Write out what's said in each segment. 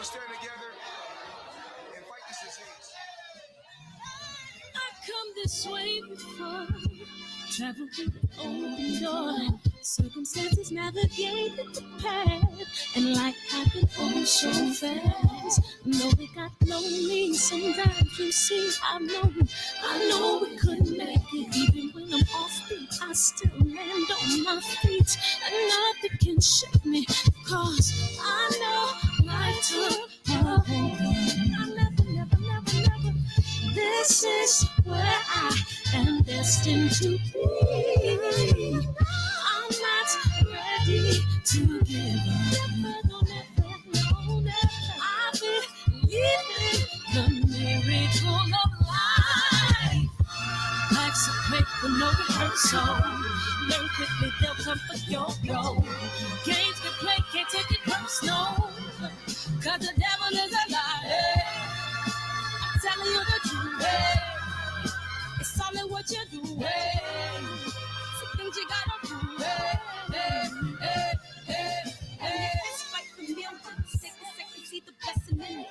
stand together and fight this disease. I come this way before, traveled through the open door. Circumstances navigated the path, and like happened all so fast. No, it got lonely. Sometimes you see, I know we couldn't make it. Even when I'm offbeat, I still land on my feet, and nothing can shake me, cause I know life took a hold on. I never. This is where I am destined to be. I'm not ready to give up. I believe in the miracle of life. Life's a play with no rehearsal. Learn quickly, they'll come for your role. Games can play, can't take it personal, cause the devil is a liar. Telling you the truth, it's all in what you do, some things you gotta do, fight for millions, take a second, see the blessing in it.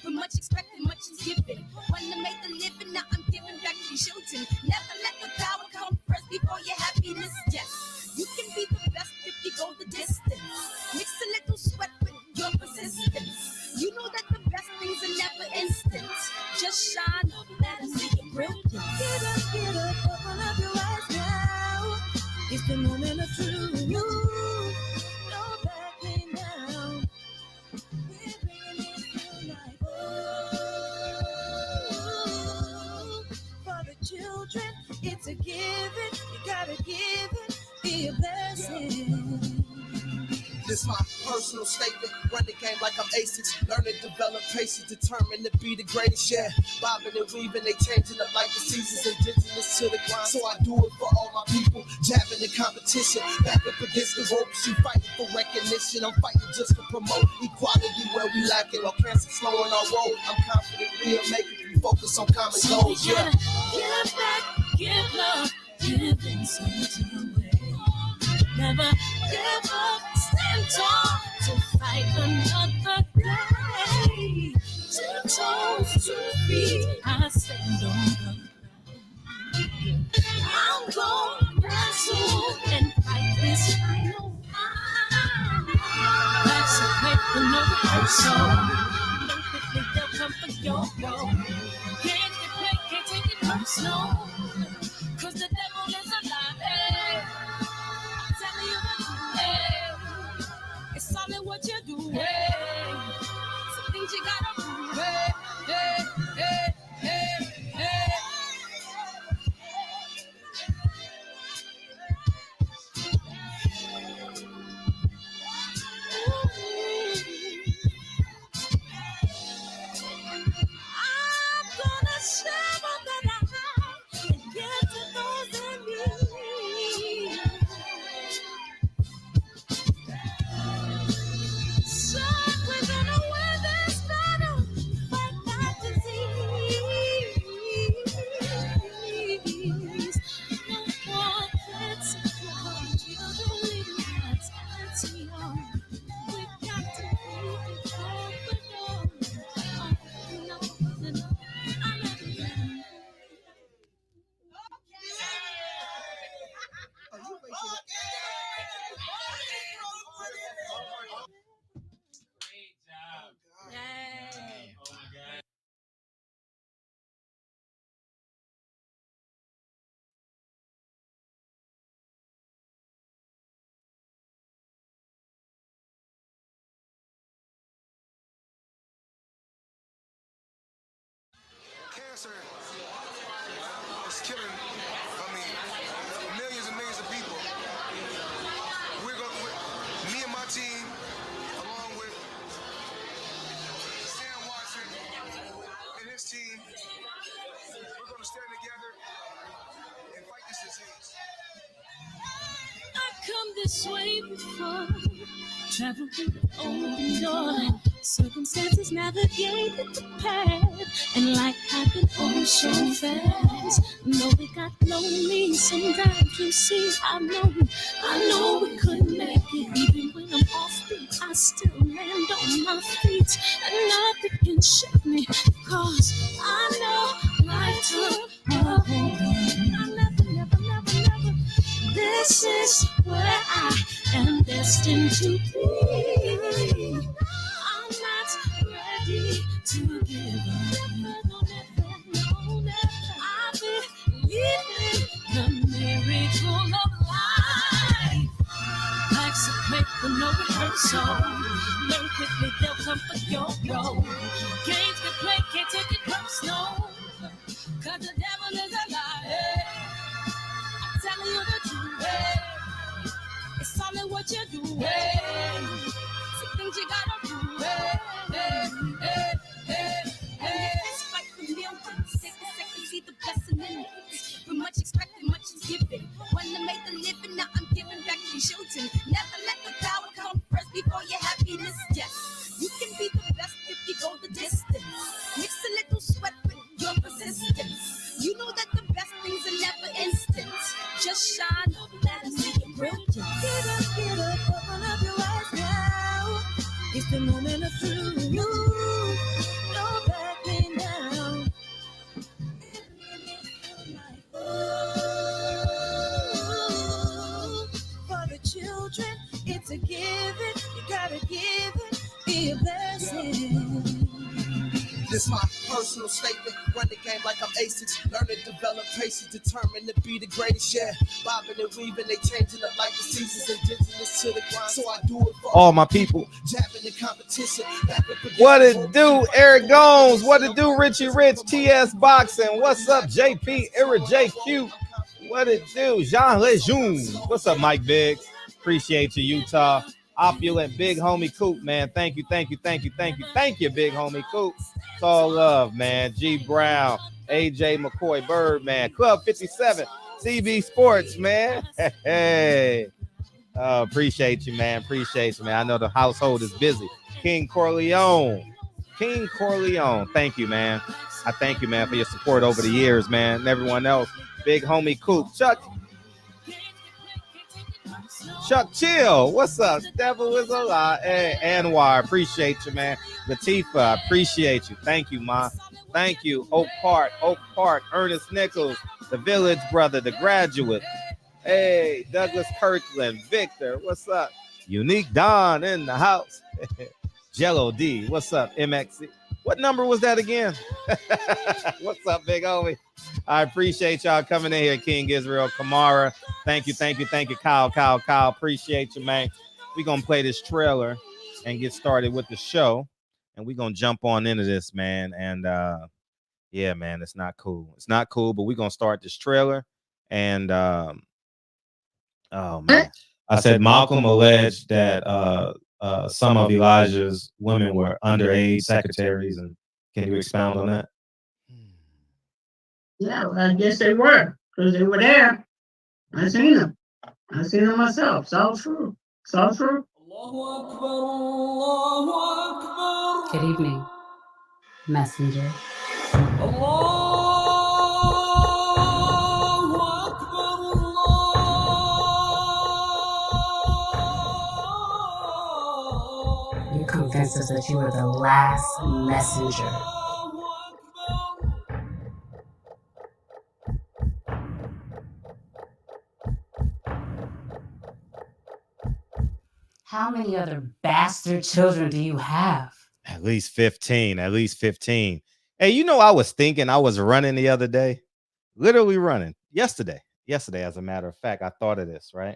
For much expected, much is given. When to make the living, now I'm giving back to children. Never let the power come first before your happiness. Yes, you can be the best if you go the distance. Mix a little sweat with your persistence. You know that the best things are never instant. Just shine up, let us see your brilliance. Get up, open up your eyes now. It's the moment of truth. No backing down. We're bringing it to life. Oh, for the children, it's a given. You gotta give it, be a blessing. This my personal statement. Run the game like I'm ASICs. Learn and develop patience, determined to be the greatest. Yeah, bobbing and weaving, they changing up like the seasons. Indigenous to the grind, so I do it for all my people. Jabbing the competition, back up against the ropes. You fighting for recognition, I'm fighting just to promote equality where we lacking. While cancer slowing our road, I'm confident we'll make it. We focus on common goals. Yeah, give back, give love, giving something away. Never give up, stand tall to fight another day. 2 toes, 2 feet, I stand on the ground. I'm going to wrestle and fight this final round. Life's a play for no rehearsal. Don't quickly, they'll come for your role. Can't get play, can't take it personal, cause the devil is a lie. Telling you the truth, it's all in what you do, some things you gotta do, I'm gonna share all that I have and give to those in need. So we're gonna win this battle, fight that disease. No more kids, children leaving hearts empty. We got to keep it open. No, I'm not again. Great job. Yay. Oh my God. Cancer is killing, millions and millions of people. Me and my team, along with Sam Watson and his team, we're going to stand together and fight this disease. I come this way before, traveled through the open door. Circumstances navigated the path, and life happened all so fast. No, it got lonely. Sometimes you see, I know we couldn't make it. Even when I'm offbeat, I still land on my feet, and This is where I am destined to be. I'm not ready to give up. I believe in the miracle of life. Life's a play for no rehearsal. Learn quickly, they'll come for your role. Games can play, can't take it personal. Cause the devil is a liar. I'm telling you the truth. It's all in what you do. Some things you gotta do. It's fight for millions. Take a second, see the blessing in it. With much expected, much is given. When I made the living, now I'm giving back to children. Never let the power come first before your happiness. Yes, you can be the best if you go the distance. Mix a little sweat with your persistence. You know that the best things are never instant. Just shine up, let them see your brilliance. Get up, open up your eyes now. It's the moment of truth. No backing down. For the children, it's a given. You gotta give it, be a blessing. This my personal statement. Run the game like I'm ASICs. Learn to develop patience, determined to be the greatest. Yeah, bobbing and weaving, they changing up like the seasons. Indigenous to the grind, so I do it for all my people. Jabbing the competition. What it do, Eric Gomes? What it do, Richie Rich, TS Boxing? What's up, JP, Era JQ? What it do, Jean Lejeune? What's up, Mike Biggs? Appreciate you, Utah. Opulent Big Homie Coop, man. Thank you, big homie Coop. It's all love, man. G Brown, AJ McCoy, Birdman, Club 57, CB Sports, man. Hey. Appreciate you, man. I know the household is busy. King Corleone. Thank you, man. I thank you, man, for your support over the years, man. And everyone else. Big homie Coop. Chuck Chill, what's up? Devil is a lie. Hey, Anwar, appreciate you, man. Latifa, appreciate you. Thank you, ma. Thank you. Oak Park, Ernest Nichols, the Village Brother, the Graduate. Hey, Douglas Kirkland, Victor, what's up? Unique Don in the house. Jello D, what's up? MXC. What number was that again? What's up, big homie? I appreciate y'all coming in here, King Israel, Kamara. Thank you, Kyle. Appreciate you, man. We're going to play this trailer and get started with the show. And we're going to jump on into this, man. And, yeah, man, it's not cool. But we're going to start this trailer. And, oh, man. I said Malcolm alleged that some of Elijah's women were underage secretaries. And can you expound on that? Yeah, well, I guess they were, because they were there. I seen them myself. It's all true. Good evening, messenger. You convinced us that you were the last messenger. How many other bastard children do you have? At least 15. Hey, you know, I was thinking I was running the other day. Literally running. Yesterday, as a matter of fact, I thought of this, right?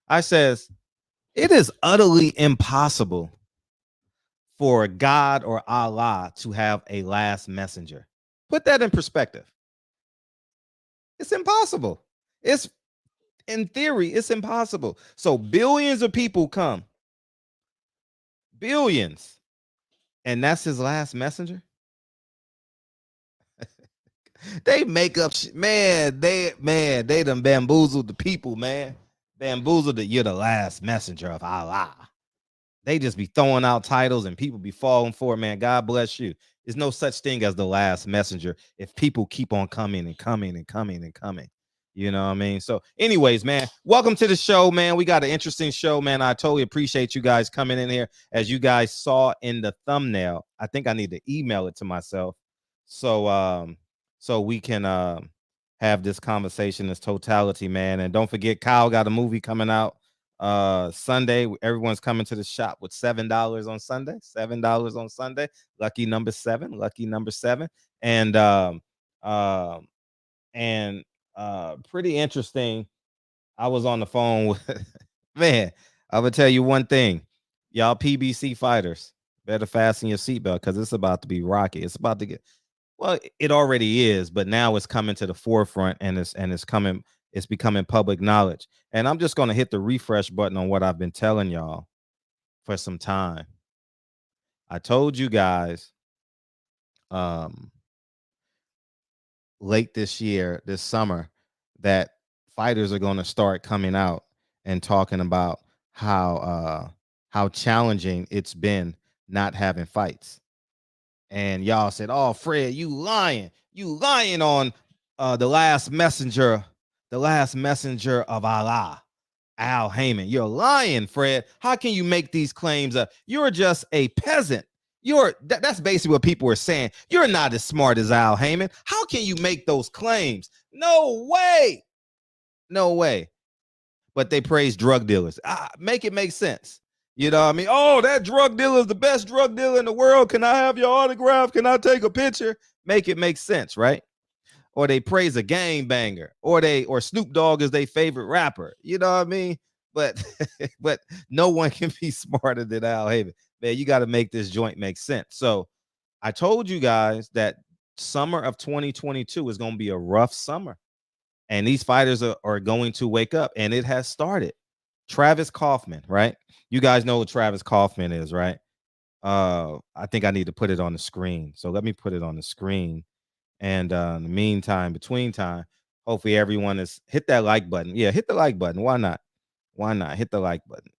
I says, it is utterly impossible for God or Allah to have a last messenger. Put that in perspective. It's impossible. In theory, it's impossible. So billions of people come. Billions. And that's his last messenger? They make up shit. Man, they done bamboozled the people, man. Bamboozled that you're the last messenger of Allah. They just be throwing out titles and people be falling for it, man. God bless you. There's no such thing as the last messenger if people keep on coming and coming and coming and coming. You know what I mean? So anyways, man, welcome to the show, man. We got an interesting show, man. I totally appreciate you guys coming in here. As you guys saw in the thumbnail, I think I need to email it to myself so we can have this conversation, this totality, man. And don't forget, Kyle got a movie coming out Sunday. Everyone's coming to the shop with $7 on Sunday. $7 on Sunday. Lucky number 7. Lucky number 7. And um and pretty interesting. I was on the phone with man. I would tell you one thing, y'all PBC fighters better fasten your seatbelt because it's about to be rocky. It's about to get well. It already is, but now it's coming to the forefront and it's coming. It's becoming public knowledge. And I'm just gonna hit the refresh button on what I've been telling y'all for some time. I told you guys late this year, this summer, that fighters are going to start coming out and talking about how challenging it's been not having fights. And y'all said, "Oh, Fred, you lying on the last messenger of Allah, Al Haymon. You're lying, Fred. How can you make these claims? You're just a peasant. That's basically what people are saying. You're not as smart as Al Haymon. How can you make those claims? No way. No way." But they praise drug dealers. Make it make sense. You know what I mean? Oh, that drug dealer is the best drug dealer in the world. Can I have your autograph? Can I take a picture? Make it make sense, right? Or they praise a gangbanger, or Snoop Dogg is their favorite rapper. You know what I mean? But but no one can be smarter than Al Haymon. Man, you got to make this joint make sense. So I told you guys that summer of 2022 is going to be a rough summer. And these fighters are going to wake up, and it has started. Travis Kaufman, right? You guys know what Travis Kaufman is, right? I think I need to put it on the screen. So let me put it on the screen. And in the meantime, between time, hopefully everyone is hit that like button. Yeah, hit the like button. Why not? Why not? Hit the like button.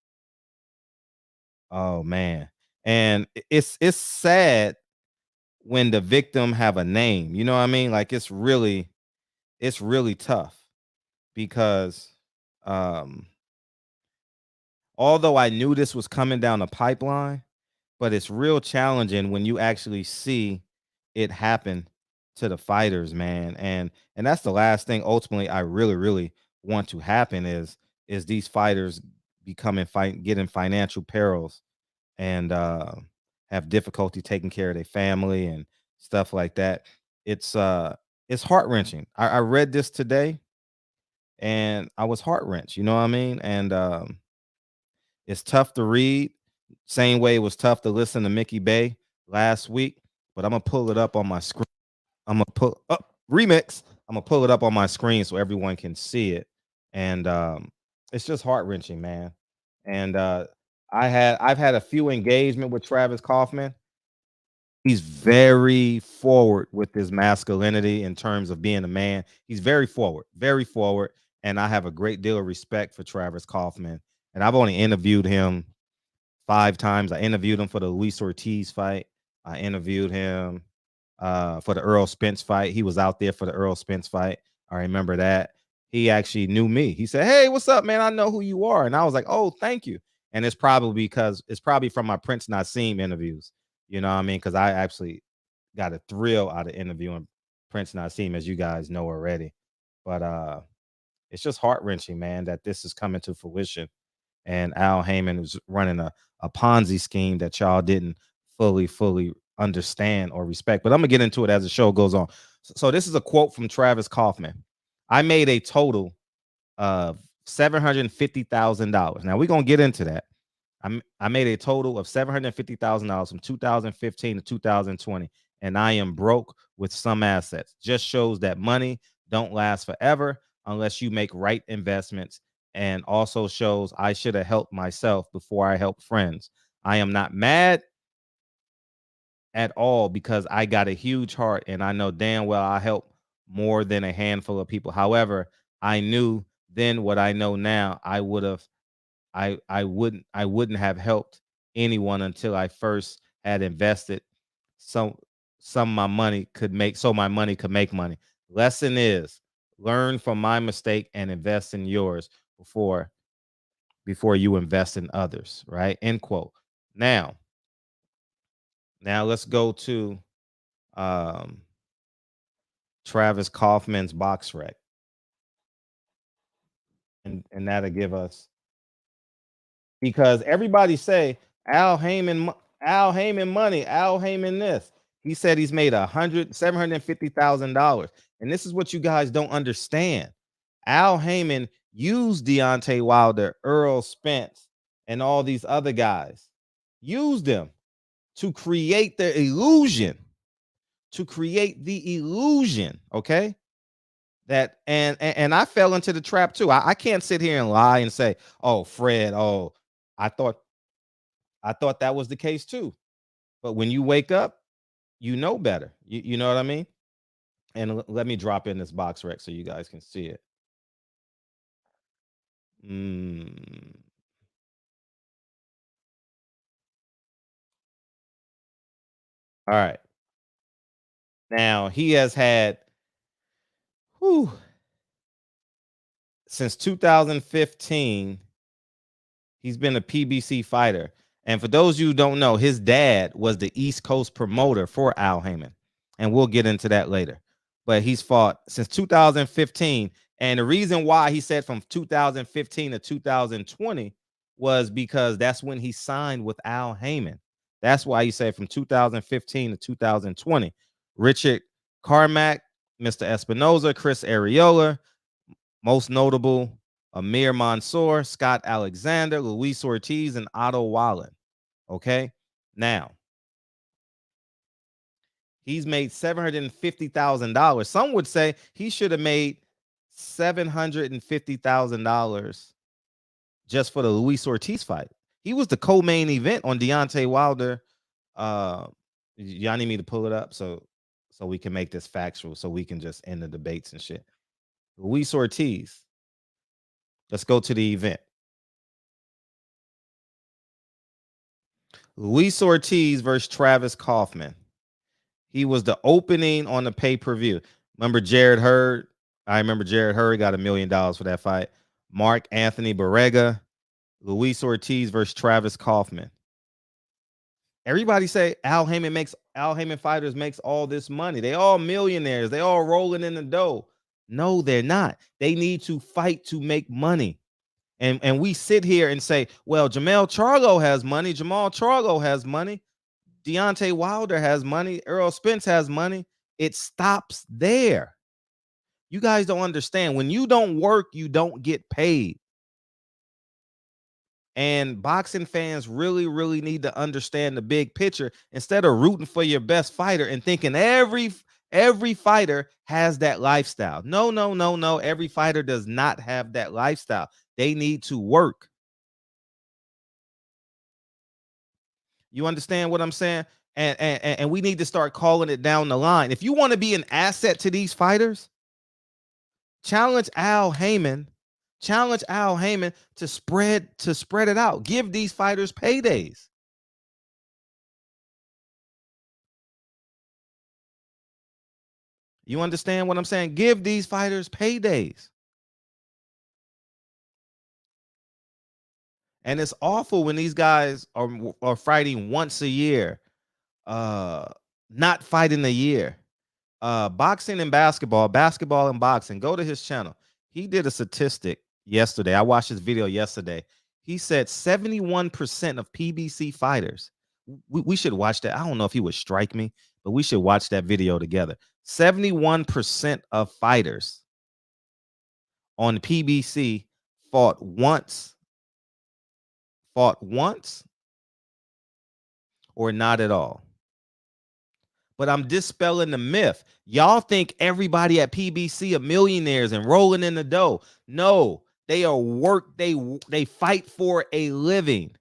Oh man. And it's sad when the victim have a name. You know what I mean? Like it's really tough because although I knew this was coming down the pipeline, but it's real challenging when you actually see it happen to the fighters, man. And that's the last thing ultimately I really want to happen is these fighters getting financial perils and have difficulty taking care of their family and stuff like that. It's heart-wrenching. I read this today and I was heart-wrenched, you know what I mean? And it's tough to read. Same way it was tough to listen to Mickey Bay last week, but I'm gonna pull it up on my screen. I'm gonna pull up remix. I'm gonna pull it up on my screen so everyone can see it. And it's just heart-wrenching, man. And I've had a few engagement with Travis Kaufman. He's very forward with his masculinity in terms of being a man. He's very forward, and I have a great deal of respect for Travis Kaufman. And I've only interviewed him 5 times. I interviewed him for the Luis Ortiz fight. I interviewed him for the Earl Spence fight. He was out there for the Earl Spence fight. I remember that. He actually knew me. He said, "Hey, what's up, man? I know who you are." And I was like, "Oh, thank you." And it's probably from my Prince Nassim interviews. You know what I mean? Because I actually got a thrill out of interviewing Prince Nassim, as you guys know already. But it's just heart-wrenching, man, that this is coming to fruition. And Al Haymon is running a Ponzi scheme that y'all didn't fully understand or respect. But I'm gonna get into it as the show goes on. So this is a quote from Travis Kaufman. "I made a total of $750,000. Now we're gonna get into that. I made a total of $750,000 from 2015 to 2020, and I am broke with some assets. Just shows that money don't last forever unless you make right investments, and also shows I should have helped myself before I helped friends. I am not mad at all because I got a huge heart and I know damn well I help more than a handful of people. However, I knew then what I know now. I wouldn't have helped anyone until I first had invested some of my money could make so my money could make money. Lesson is learn from my mistake and invest in yours before you invest in others." Right? End quote. Now let's go to Travis Kaufman's box rec. And that'll give us, because everybody say Al Heyman money, Al Heyman this. He said he's made $750,000. And this is what you guys don't understand. Al Heyman used Deontay Wilder, Earl Spence, and all these other guys. Used them to create the illusion. Okay? That and I fell into the trap too. I can't sit here and lie and say, "Oh, Fred, oh, I thought that was the case too." But when you wake up, you know better. You know what I mean? And let me drop in this box rec so you guys can see it. All right. Now he has had since 2015, he's been a PBC fighter. And for those of you who don't know, his dad was the East Coast promoter for Al Heyman. And we'll get into that later. But he's fought since 2015. And the reason why he said from 2015 to 2020 was because that's when he signed with Al Heyman. That's why he said from 2015 to 2020. Richard Carmack, Mr. Espinoza, Chris Areola, most notable Amir Mansour, Scott Alexander, Luis Ortiz, and Otto Wallen. Okay, now he's made $750,000. Some would say he should have made $750,000 just for the Luis Ortiz fight. He was the co-main event on Deontay Wilder. Y'all need me to pull it up so we can make this factual, so we can just end the debates and shit. Luis Ortiz. Let's go to the event. Luis Ortiz versus Travis Kaufman. He was the opening on the pay-per-view. Remember Jared Hurd? I remember Jared Hurd got $1 million for that fight. Mark Anthony Barrega, Luis Ortiz versus Travis Kaufman. Everybody say Al Heyman fighters makes all this money. They all millionaires. They all rolling in the dough. No, they're not. They need to fight to make money. And we sit here and say, well, Jamal Charlo has money. Deontay Wilder has money. Earl Spence has money. It stops there. You guys don't understand. When you don't work, you don't get paid. And boxing fans really, really need to understand the big picture instead of rooting for your best fighter and thinking every fighter has that lifestyle. No. Every fighter does not have that lifestyle. They need to work. You understand what I'm saying? And we need to start calling it down the line. If you want to be an asset to these fighters, challenge Al Heyman to spread it out. Give these fighters paydays. You understand what I'm saying? Give these fighters paydays. And it's awful when these guys are fighting once a year, not fighting a year. Boxing and basketball and boxing. Go to his channel. He did a statistic yesterday. I watched his video yesterday. He said 71% of PBC fighters. We should watch that. I don't know if he would strike me, but we should watch that video together. 71% of fighters on PBC fought once or not at all. But I'm dispelling the myth. Y'all think everybody at PBC are millionaires and rolling in the dough. No, they are they fight for a living.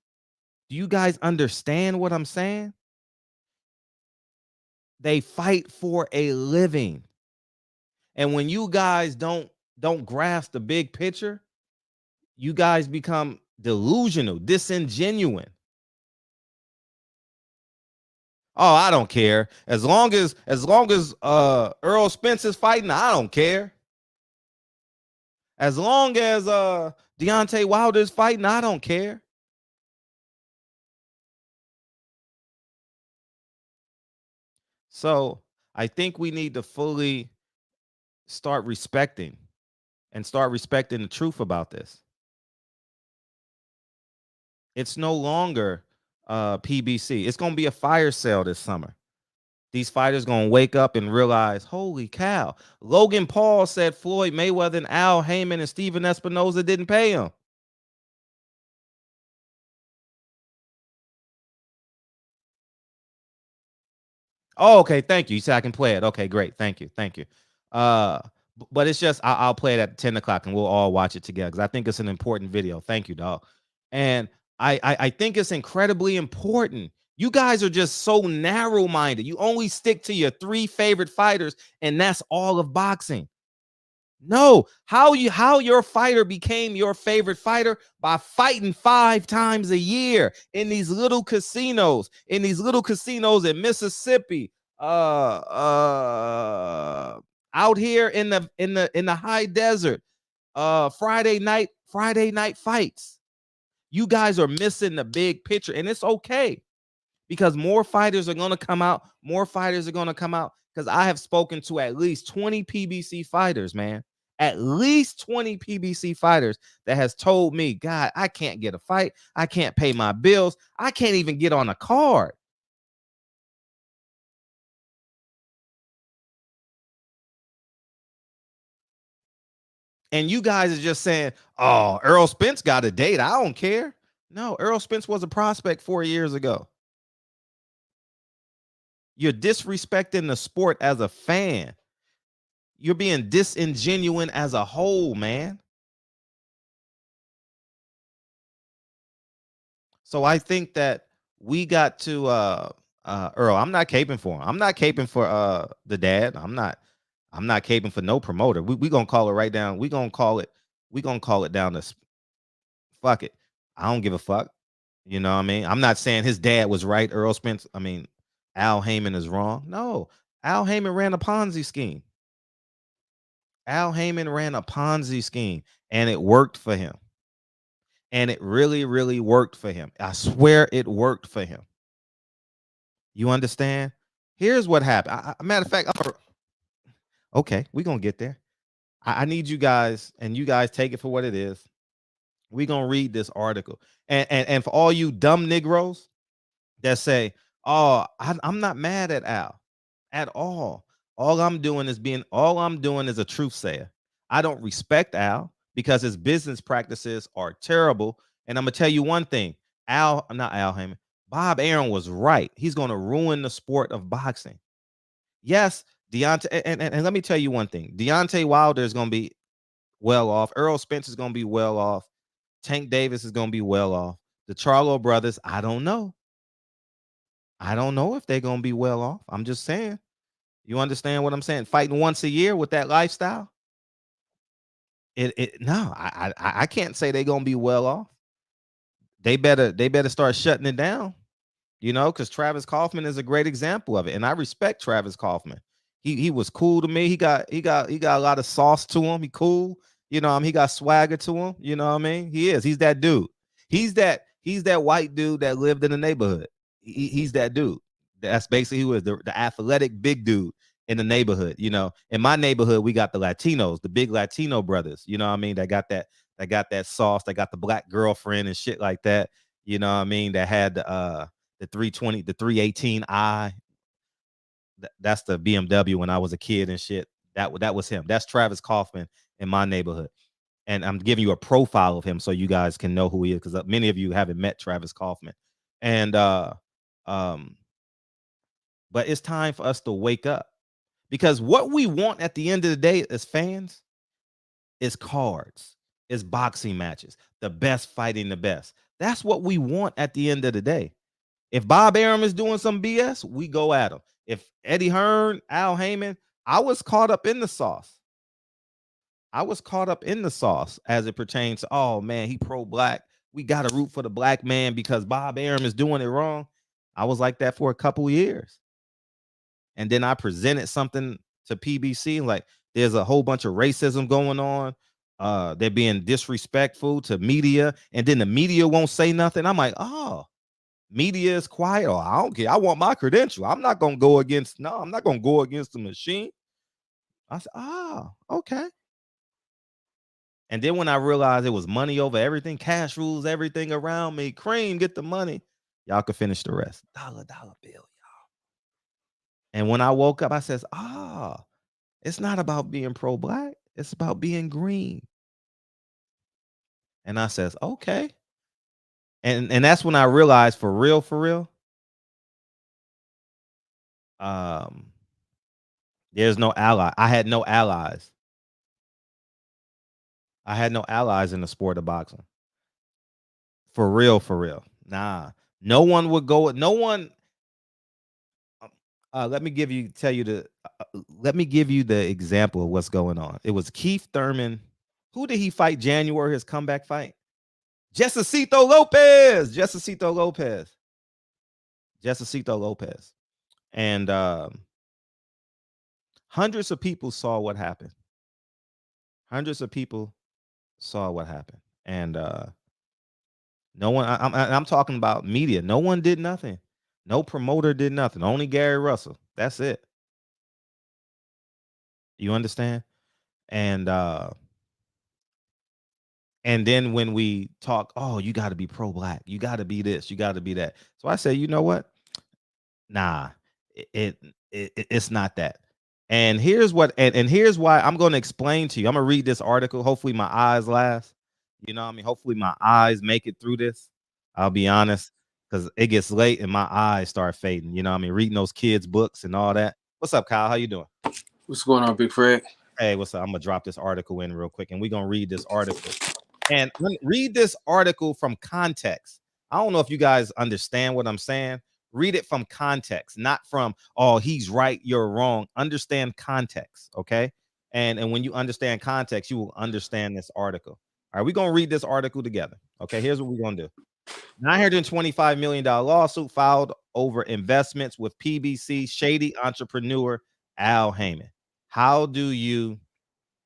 Do you guys understand what I'm saying? They fight for a living. And when you guys don't grasp the big picture, you guys become delusional, disingenuous. Oh, I don't care. As long as Earl Spence is fighting, I don't care. As long as Deontay Wilder is fighting, I don't care. So I think we need to fully start respecting the truth about this. It's no longer PBC. It's going to be a fire sale this summer. These fighters going to wake up and realize, holy cow. Logan Paul said Floyd Mayweather and Al Haymon and Steven Espinoza didn't pay him. Oh, okay. Thank you. You said I can play it. Okay, great. Thank you. Thank you. But it's just, I'll play it at 10 o'clock and we'll all watch it together because I think it's an important video. Thank you, dog. And I think it's incredibly important. You guys are just so narrow-minded. You only stick to your 3 favorite fighters, and that's all of boxing. No, how your fighter became your favorite fighter? By fighting 5 times a year in these little casinos, in Mississippi, out here in the high desert, Friday night fights. You guys are missing the big picture, and it's okay because more fighters are going to come out. Because I have spoken to at least 20 PBC fighters, man. At least 20 PBC fighters that has told me, God, I can't get a fight. I can't pay my bills. I can't even get on a card. And you guys are just saying, oh, Errol Spence got a date. I don't care. No, Errol Spence was a prospect 4 years ago. You're disrespecting the sport as a fan. You're being disingenuous as a whole, man. So I think that we got to Earl, I'm not caping for him. I'm not caping for the dad. I'm not caping for no promoter. We gonna call it right down. We gonna call it down to fuck it. I don't give a fuck. You know what I mean? I'm not saying his dad was right. Errol Spence, Al Haymon is wrong. No, Al Haymon ran a Ponzi scheme. Al Haymon ran a Ponzi scheme and it worked for him. And it really, really worked for him. I swear it worked for him. You understand? Here's what happened. Matter of fact, okay, we're going to get there. I need you guys, and you guys take it for what it is. We're going to read this article. And for all you dumb Negroes that say, oh, I'm not mad at Al at all. All I'm doing is a truth sayer. I don't respect Al because his business practices are terrible. And I'm going to tell you one thing. Not Al Haymon. Bob Arum was right. He's going to ruin the sport of boxing. Yes, Deontay, and let me tell you one thing. Deontay Wilder is going to be well off. Errol Spence is going to be well off. Tank Davis is going to be well off. The Charlo brothers, I don't know. I don't know if they're going to be well off. I'm just saying. You understand what I'm saying? Fighting once a year with that lifestyle? No, I can't say they're going to be well off. They better start shutting it down. You know, because Travis Kaufman is a great example of it. And I respect Travis Kaufman. He was cool to me. He got a lot of sauce to him. He cool. You know, he got swagger to him. You know what I mean? He is. He's that dude. He's that white dude that lived in the neighborhood. He's that dude. That's basically who is the athletic big dude in the neighborhood. You know, in my neighborhood, we got the Latinos, the big Latino brothers. You know what I mean? That got that sauce. They got the black girlfriend and shit like that. You know what I mean? That had the 320, the 318i. That's the BMW when I was a kid and shit. That was him. That's Travis Kaufman in my neighborhood. And I'm giving you a profile of him so you guys can know who he is, because many of you haven't met Travis Kaufman. And but it's time for us to wake up, because what we want at the end of the day as fans is cards, is boxing matches, the best fighting the best. That's what we want at the end of the day. If Bob Arum is doing some BS, we go at him. If Eddie Hearn, Al Haymon, I was caught up in the sauce. As it pertains to, oh man, he pro-black. We got to root for the black man because Bob Arum is doing it wrong. I was like that for a couple of years. And then I presented something to PBC, like there's a whole bunch of racism going on. They're being disrespectful to media, and then the media won't say nothing. I'm like, oh, media is quiet. Oh, I don't care. I want my credential. I'm not going to go against the machine. I said, oh, okay. And then when I realized it was money over everything, cash rules everything around me. Cream, get the money. Y'all can finish the rest. Dollar bill, y'all. And when I woke up, I says, it's not about being pro-black. It's about being green. And I says, okay. And that's when I realized for real, there's no ally. I had no allies. I had no allies in the sport of boxing. For real. Nah. No one would go. No one. Let me give you the example of what's going on. It was Keith Thurman. Who did he fight January, his comeback fight? Jessicito Lopez. And hundreds of people saw what happened. And no one, I'm talking about media. No one did nothing. No promoter did nothing. Only Gary Russell. That's it. You understand? And then when we talk, you got to be pro-black. You got to be this. You got to be that. So I say, you know what? Nah, it's not that. And here's what, and here's why I'm going to explain to you. I'm going to read this article. Hopefully my eyes last. You know what I mean? Hopefully my eyes make it through this. I'll be honest, because it gets late and my eyes start fading. You know what I mean? Reading those kids' books and all that. What's up, Kyle? How you doing? What's going on, Big Fred? Hey, what's up? I'm going to drop this article in real quick, and we're going to read this article. And read this article from context. I don't know if you guys understand what I'm saying. Read it from context, not from, he's right, you're wrong. Understand context, okay? And when you understand context, you will understand this article. All right, we're going to read this article together. Okay, here's what we're going to do. $925 million lawsuit filed over investments with PBC shady entrepreneur Al Haymon. How do you,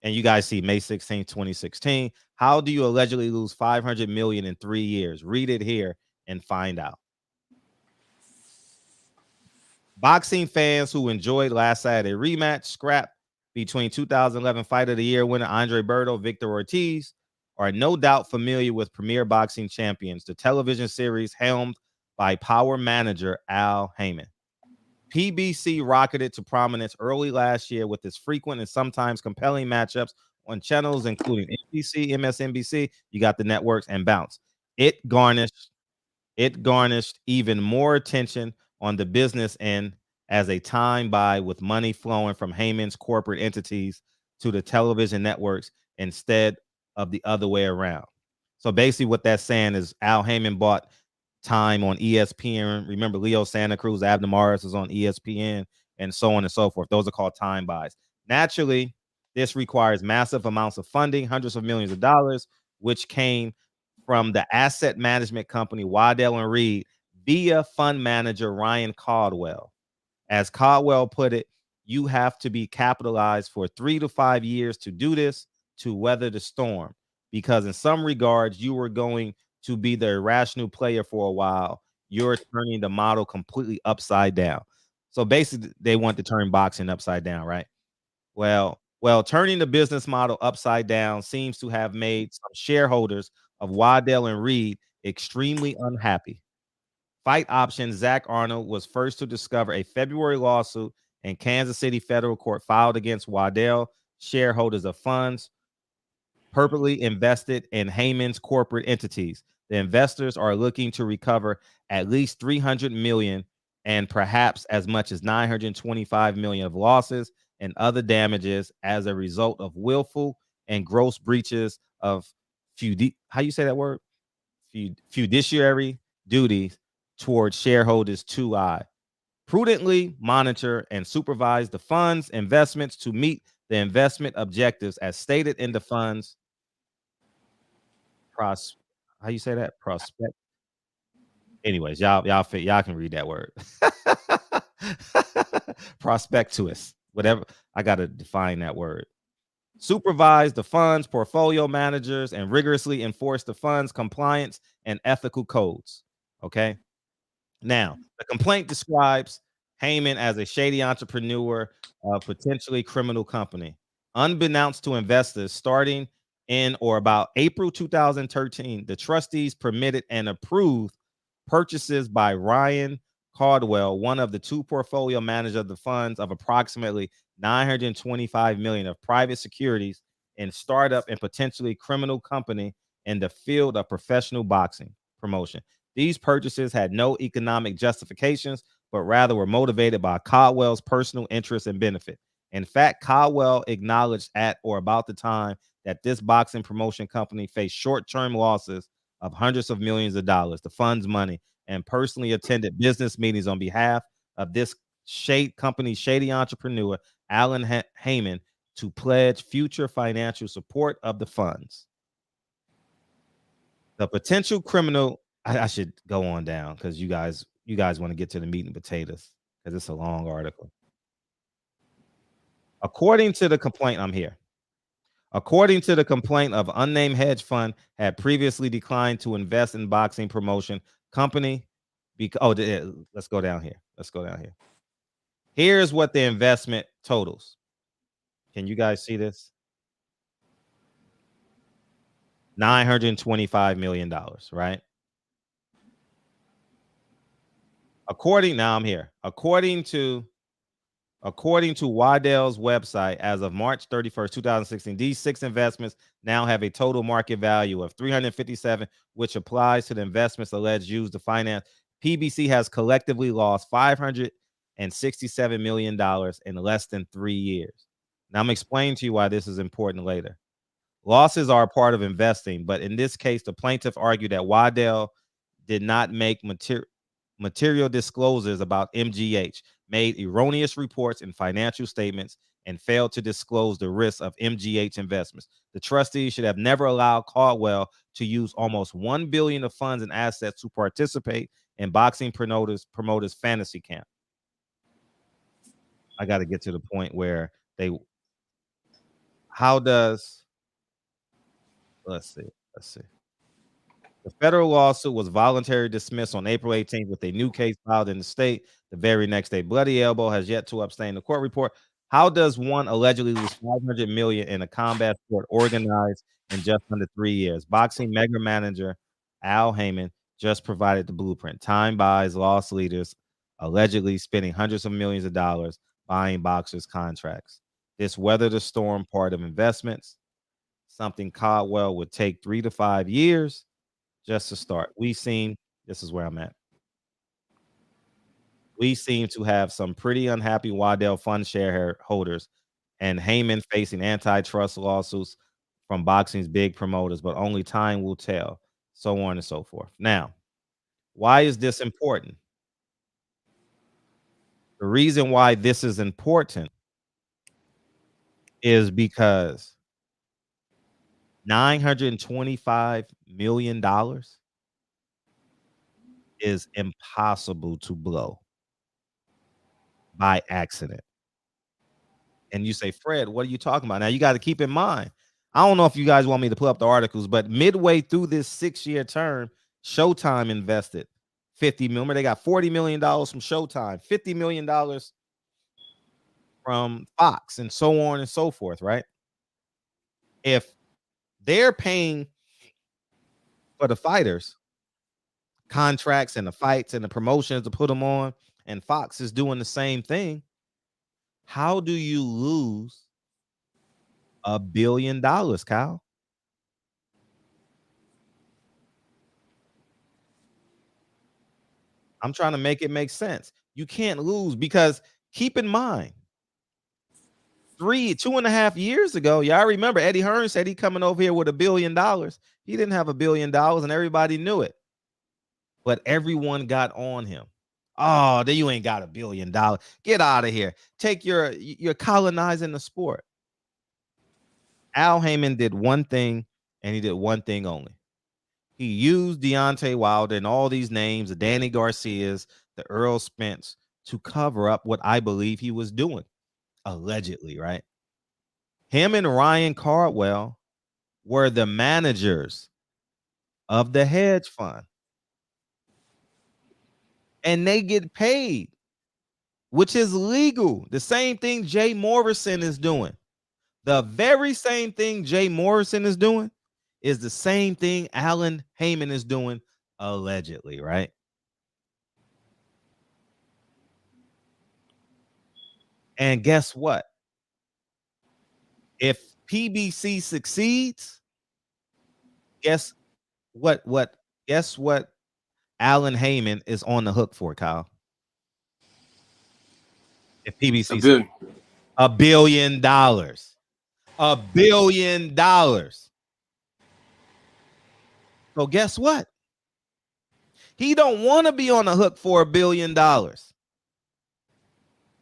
and you guys see May 16, 2016, how do you allegedly lose $500 million in 3 years? Read it here and find out. Boxing fans who enjoyed last Saturday rematch scrap between 2011 Fight of the Year winner Andre Berto, Victor Ortiz are no doubt familiar with Premier Boxing Champions, the television series helmed by power manager Al Haymon. PBC rocketed to prominence early last year with its frequent and sometimes compelling matchups on channels including NBC, MSNBC, you got the networks, and Bounce. It garnished even more attention on the business end as a time buy, with money flowing from Haymon's corporate entities to the television networks instead of the other way around. So basically what that's saying is Al Haymon bought time on ESPN. Remember, Leo Santa Cruz, Abner Morris is on ESPN, and so on and so forth. Those are called time buys. Naturally, this requires massive amounts of funding, hundreds of millions of dollars, which came from the asset management company Waddell & Reed via fund manager Ryan Caldwell. As Caldwell put it, you have to be capitalized for 3 to 5 years to do this, to weather the storm, because in some regards, you were going to be the irrational player for a while. You're turning the model completely upside down. So basically, they want to turn boxing upside down, right? Well, turning the business model upside down seems to have made some shareholders of Waddell & Reed extremely unhappy. Fight Options Zach Arnold was first to discover a February lawsuit in Kansas City federal court filed against Waddell shareholders of funds purportedly invested in Haymon's corporate entities. The investors are looking to recover at least $300 million and perhaps as much as $925 million of losses and other damages as a result of willful and gross breaches of fiduciary duties towards shareholders to prudently monitor and supervise the fund's investments to meet the investment objectives as stated in the fund's prospect. Anyways, y'all can read that word. Prospectus, whatever. I gotta define that word. Supervise the fund's portfolio managers and rigorously enforce the fund's compliance and ethical codes. Okay. Now, the complaint describes Haymon as a shady entrepreneur of potentially criminal company. Unbeknownst to investors, starting in or about April 2013, the trustees permitted and approved purchases by Ryan Caldwell, one of the two portfolio managers of the funds, of approximately 925 million of private securities in startup and potentially criminal company in the field of professional boxing promotion. These purchases had no economic justifications, but rather were motivated by Caldwell's personal interest and benefit. In fact, Caldwell acknowledged at or about the time that this boxing promotion company faced short-term losses of hundreds of millions of dollars, the fund's money, and personally attended business meetings on behalf of this company's shady entrepreneur, Alan Haymon, to pledge future financial support of the funds. The potential criminal, I should go on down because you guys want to get to the meat and potatoes because it's a long article. According to the complaint, I'm here. According to the complaint of unnamed hedge fund had previously declined to invest in boxing promotion company. Let's go down here. Here's what the investment totals. Can you guys see this? $925 million, right? According to Waddell's website, as of March 31st, 2016, these 6 investments now have a total market value of 357, which applies to the investments alleged used to finance. PBC has collectively lost $567 million in less than 3 years. Now, I'm explaining to you why this is important later. Losses are a part of investing, but in this case, the plaintiff argued that Waddell did not make material disclosures about MGH, made erroneous reports in financial statements, and failed to disclose the risks of MGH investments. The trustees should have never allowed Caldwell to use almost $1 billion of funds and assets to participate in boxing promoters fantasy camp. I got to get to the point where let's see. The federal lawsuit was voluntarily dismissed on April 18th with a new case filed in the state the very next day. Bloody Elbow has yet to abstain. The court report. How does one allegedly lose $500 million in a combat sport organized in just under 3 years? Boxing mega manager Al Haymon just provided the blueprint. Time buys lost leaders allegedly spending hundreds of millions of dollars buying boxers' contracts. This weather the storm part of investments, something Caldwell would take 3 to 5 years just to start. This is where I'm at. We seem to have some pretty unhappy Waddell fund shareholders and Haymon facing antitrust lawsuits from boxing's big promoters, but only time will tell, so on and so forth. Now, why is this important? The reason why this is important is because $925 million is impossible to blow by accident. And you say, Fred, what are you talking about? Now, you got to keep in mind, I don't know if you guys want me to pull up the articles, but midway through this 6-year term, Showtime invested $50 million. Remember, they got $40 million from Showtime, $50 million from Fox, and so on and so forth, right? If they're paying for the fighters contracts and the fights and the promotions to put them on, and Fox is doing the same thing, how do you lose $1 billion, Kyle? I'm trying to make it make sense. You can't lose because keep in mind, 2.5 years ago, y'all remember Eddie Hearn said he coming over here with $1 billion. He didn't have $1 billion, and everybody knew it. But everyone got on him. Oh, then you ain't got $1 billion. Get out of here. You're colonizing the sport. Al Haymon did one thing, and he did one thing only. He used Deontay Wilder and all these names, the Danny Garcias, the Earl Spence, to cover up what I believe he was doing, allegedly, right? Him and Ryan Caldwell were the managers of the hedge fund. And they get paid which is legal. The same thing Jay Morrison is doing. The very same thing Jay Morrison is doing is the same thing Alan Haymon is doing, allegedly, right? And guess what? If PBC succeeds, guess what? Guess what? Alan Haymon is on the hook for, Kyle. If PBC $1 billion. $1 billion. $1 billion. So guess what? He don't want to be on the hook for $1 billion.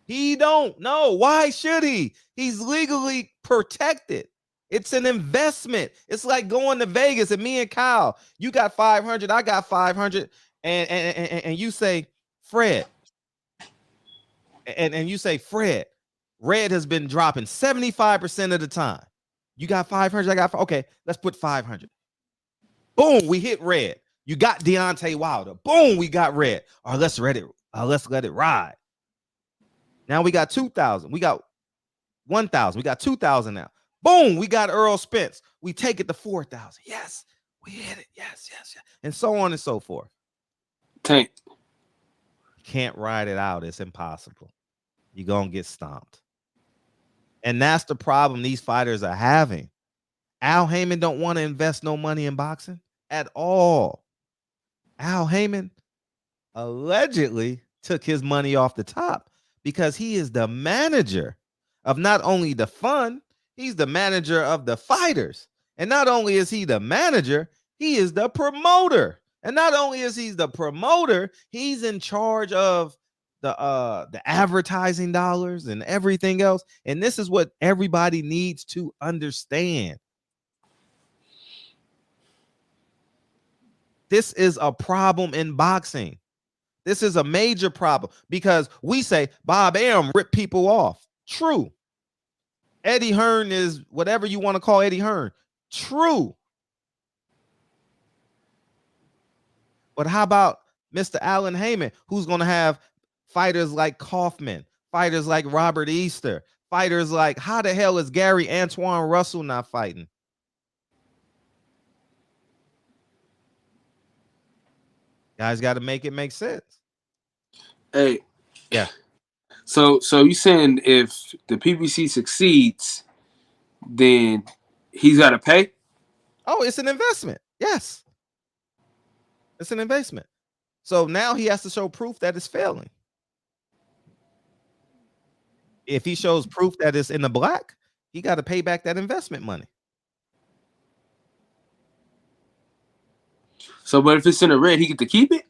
He don't know. Why should he? He's legally protected. It's an investment. It's like going to Vegas and me and Kyle, you got 500, I got 500, and you say, Fred, and you say, Fred, red has been dropping 75% of the time. You got 500, I got, okay, let's put 500. Boom, we hit red. You got Deontay Wilder. Boom, we got red. Or let's let it ride. Now we got 2,000. We got 1,000. We got 2,000 now. Boom, we got Earl Spence. We take it to 4,000. Yes, we hit it. Yes. And so on and so forth. Tank. Can't ride it out. It's impossible. You're going to get stomped. And that's the problem these fighters are having. Al Haymon don't want to invest no money in boxing at all. Al Haymon allegedly took his money off the top because he is the manager of not only the fund, he's the manager of the fighters. And not only is he the manager, he is the promoter. And not only is he the promoter, he's in charge of the advertising dollars and everything else. And this is what everybody needs to understand. This is a problem in boxing. This is a major problem because we say Bob Arum ripped people off. True. Eddie Hearn is whatever you want to call Eddie Hearn. True. But how about Mr. Alan Haymon, who's going to have fighters like Kaufman, fighters like Robert Easter, fighters like, how the hell is Gary Antoine Russell not fighting? Guys got to make it make sense. Hey. Yeah. So you saying if the PBC succeeds, then he's got to pay? Oh, it's an investment. Yes. It's an investment. So now he has to show proof that it's failing. If he shows proof that it's in the black, he got to pay back that investment money. So, but if it's in the red, he get to keep it?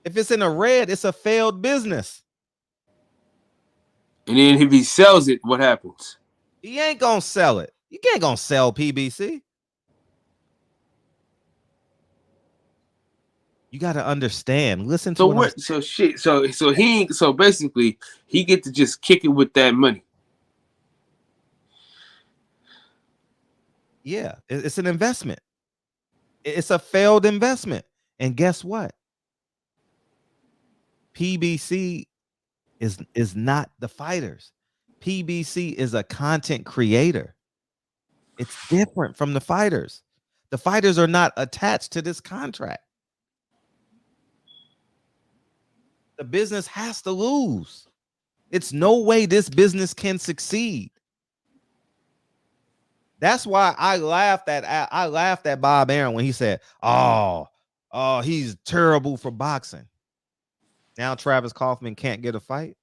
If it's in the red, it's a failed business. And then if he sells it, what happens? He ain't going to sell it. You ain't going to sell PBC. You got to understand. Listen to what? So shit. So he. So basically, he get to just kick it with that money. Yeah, it's an investment. It's a failed investment. And guess what? PBC is not the fighters. PBC is a content creator. It's different from the fighters. The fighters are not attached to this contract. The business has to lose. It's no way this business can succeed. That's why I laughed at Bob Arum when he said, "Oh, he's terrible for boxing." Now Travis Kaufman can't get a fight.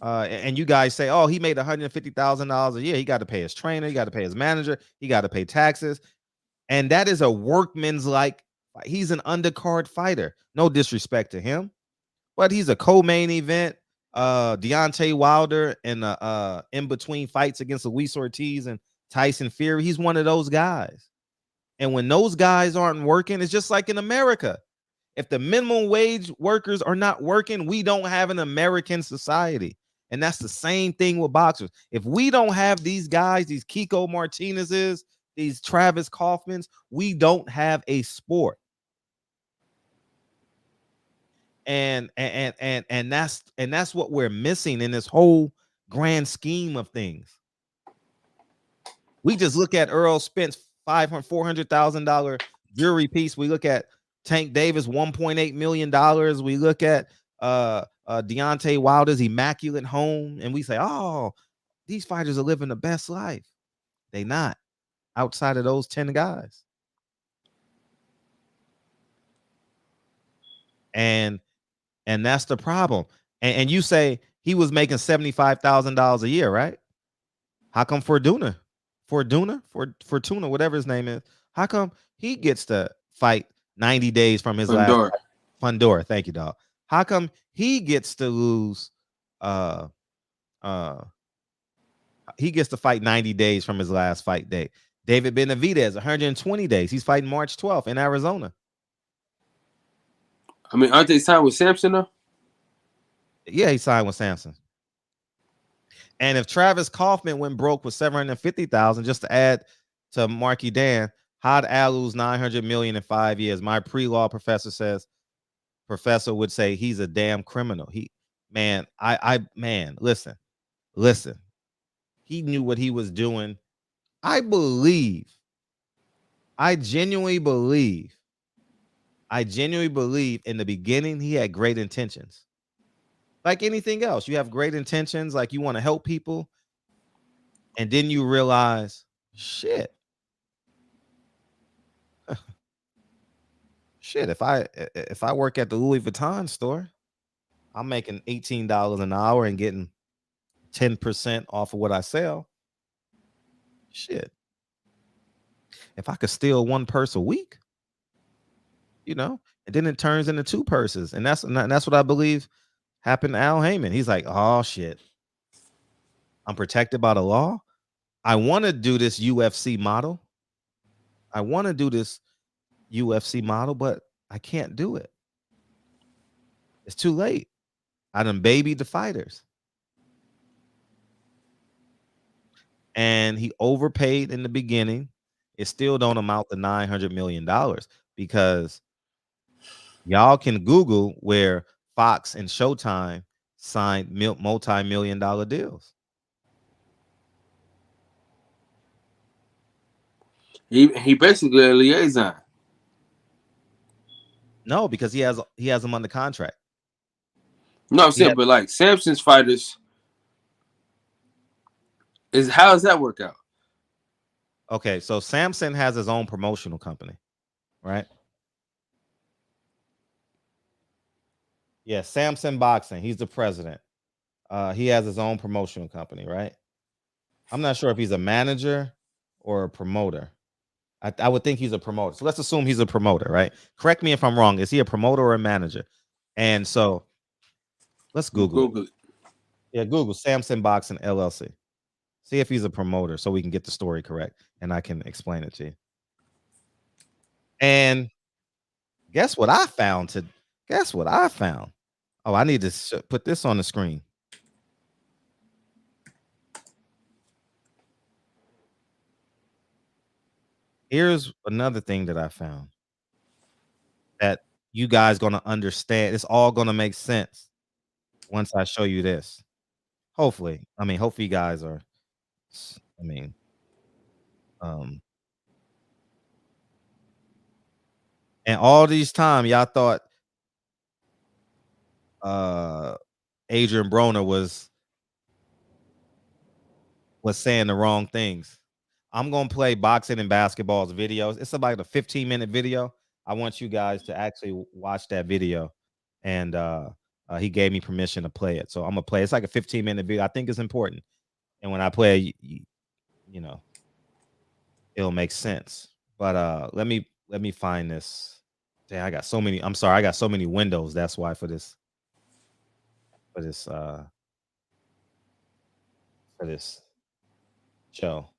And you guys say, "Oh, he made $150,000 a year. He got to pay his trainer, he got to pay his manager, he got to pay taxes." And that is a workman's like. He's an undercard fighter. No disrespect to him, but he's a co-main event. Deontay Wilder and in between fights against Luis Ortiz and Tyson Fury. He's one of those guys. And when those guys aren't working, it's just like in America. If the minimum wage workers are not working, we don't have an American society. And that's the same thing with boxers. If we don't have these guys, these Kiko Martinez's, these Travis Kaufmans, we don't have a sport. And that's what we're missing in this whole grand scheme of things. We just look at Earl Spence $400,000 jewelry piece. We look at Tank Davis $1.8 million. We look at Deontay Wilder's immaculate home, and we say, oh, these fighters are living the best life. They not, outside of those 10 guys. And that's the problem. And you say he was making $75,000 a year, right? How come Fortuna, whatever his name is, how come he gets to fight 90 days from his last fight? Fundora, thank you, dog. How come he gets to lose? He gets to fight 90 days from his last fight day. David Benavidez, 120 days. He's fighting March 12th in Arizona. I mean, aren't they signed with Samson though? Yeah, he signed with Samson. And if Travis Kaufman went broke with $750,000, just to add to Marky Dan, how'd Al lose $900 million in 5 years? My pre-law professor would say he's a damn criminal. Man, listen. He knew what he was doing. I genuinely believe in the beginning he had great intentions. Like anything else, you have great intentions, like you want to help people, and then you realize, shit, if I work at the Louis Vuitton store, I'm making $18 an hour and getting 10% off of what I sell. Shit, if I could steal one purse a week, and then it turns into two purses, and that's what I believe happened to Al Haymon. He's like, oh shit, I'm protected by the law. I want to do this UFC model. But I can't do it. It's too late. I done babied the fighters. And he overpaid in the beginning. It still don't amount to $900 million because y'all can Google where Fox and Showtime signed multi-million-dollar deals. He basically a liaison. No, because he has them under contract. No, I'm saying, but like Samson's fighters, how does that work out? Okay, so Samson has his own promotional company, right? Yeah, Samson Boxing. He's the president. He has his own promotional company, right? I'm not sure if he's a manager or a promoter. I would think he's a promoter. So let's assume he's a promoter, right? Correct me if I'm wrong. Is he a promoter or a manager? And so let's Google it. Yeah, Google Samson Boxing LLC. See if he's a promoter so we can get the story correct and I can explain it to you. And guess what I found? Oh, I need to put this on the screen. Here's another thing that I found that you guys going to understand. It's all going to make sense once I show you this. Hopefully. Hopefully you guys are, and all these time y'all thought Adrian Broner was saying the wrong things. I'm going to play boxing and basketball's videos. It's about a 15-minute video. I want you guys to actually watch that video. And he gave me permission to play it. So I'm going to play. It's like a 15-minute video. I think it's important. And when I play, it'll make sense. But let me find this. Damn, I got so many. I'm sorry. I got so many windows. That's why for this show.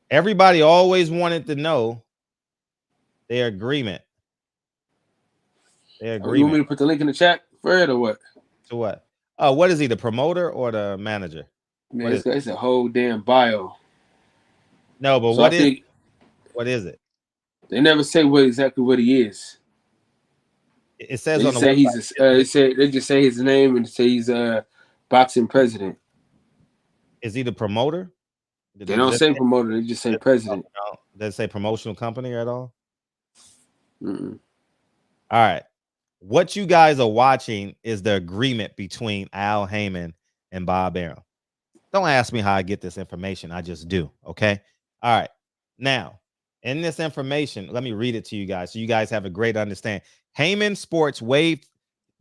Everybody always wanted to know their agreement. You want me to put the link in the chat for it or what? To what? What is he, the promoter or the manager? Man, it's a whole damn bio. No, but So I think what is it? they never say exactly what he is. It says They on the say website. they just say his name and say he's a boxing president. Is he the promoter? They don't say promoter. They just say president. Does it say promotional company at all? Mm-mm. All right. What you guys are watching is the agreement between Al Haymon and Bob Arum. Don't ask me how I get this information. I just do. Okay. All right. Now, in this information, let me read it to you guys so you guys have a great understanding. Haymon Sports waived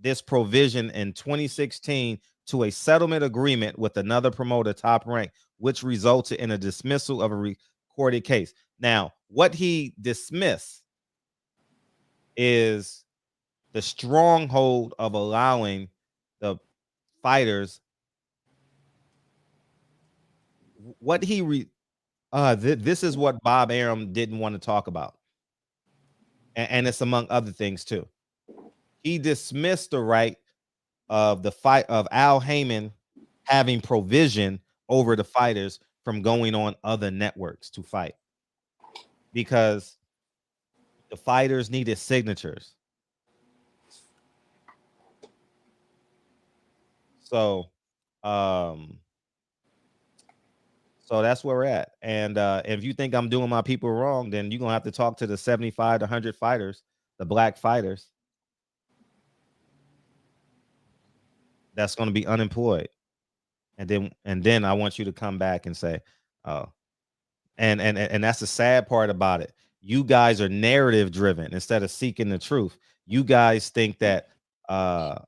this provision in 2016 to a settlement agreement with another promoter, Top Rank, which resulted in a dismissal of a recorded case. Now, what he dismissed is the stronghold of allowing the fighters what he this is what Bob Arum didn't want to talk about, and it's among other things too. He dismissed the right of the fight of Al Haymon having provision over the fighters from going on other networks to fight because the fighters needed signatures. So that's where we're at. And if you think I'm doing my people wrong, then you're gonna have to talk to the 75 to 100 fighters, the black fighters that's gonna be unemployed. And then I want you to come back and say, oh, and that's the sad part about it. You guys are narrative driven instead of seeking the truth. You guys think that let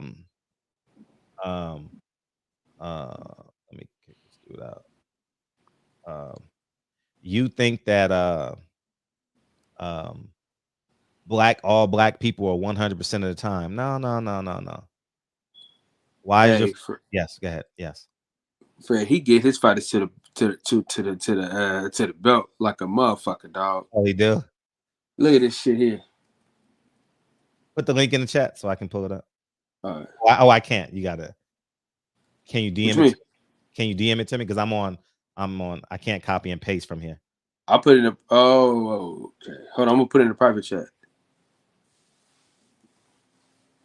me kick this dude out. You think that all black people are 100% of the time. No. Why is your yes, go ahead. Yes. Fred, he get his fighters to the belt like a motherfucker, dog. Oh, he do? Look at this shit here. Put the link in the chat so I can pull it up. All right. Oh, I can't. You gotta. Can you DM it? Can you DM it to me? Because I'm on. I can't copy and paste from here. I'll put it in. Oh, okay. Hold on. I'm gonna put it in the private chat.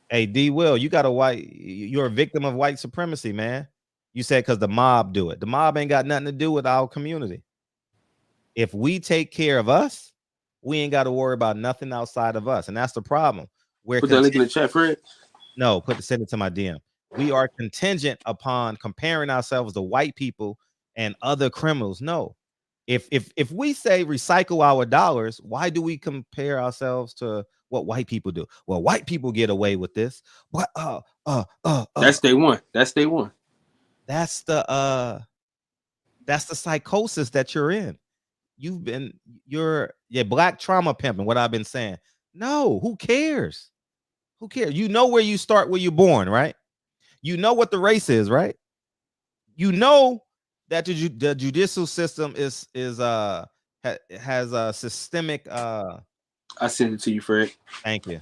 Hey, D. Will, you got you're a victim of white supremacy, man. You said because the mob do it. The mob ain't got nothing to do with our community. If we take care of us, we ain't got to worry about nothing outside of us, and that's the problem. Put that link in the chat, Fred. No, send it to my DM. We are contingent upon comparing ourselves to white people and other criminals. No. If we say recycle our dollars, why do we compare ourselves to what white people do? Well, white people get away with this. What? That's day one. That's day one. That's the psychosis that you're in. You're black trauma pimping. What I've been saying. No, who cares? Who cares? You know where you start, where you're born, right? You know what the race is, right? You know that the judicial system has a systemic I sent it to you, Fred. Thank you.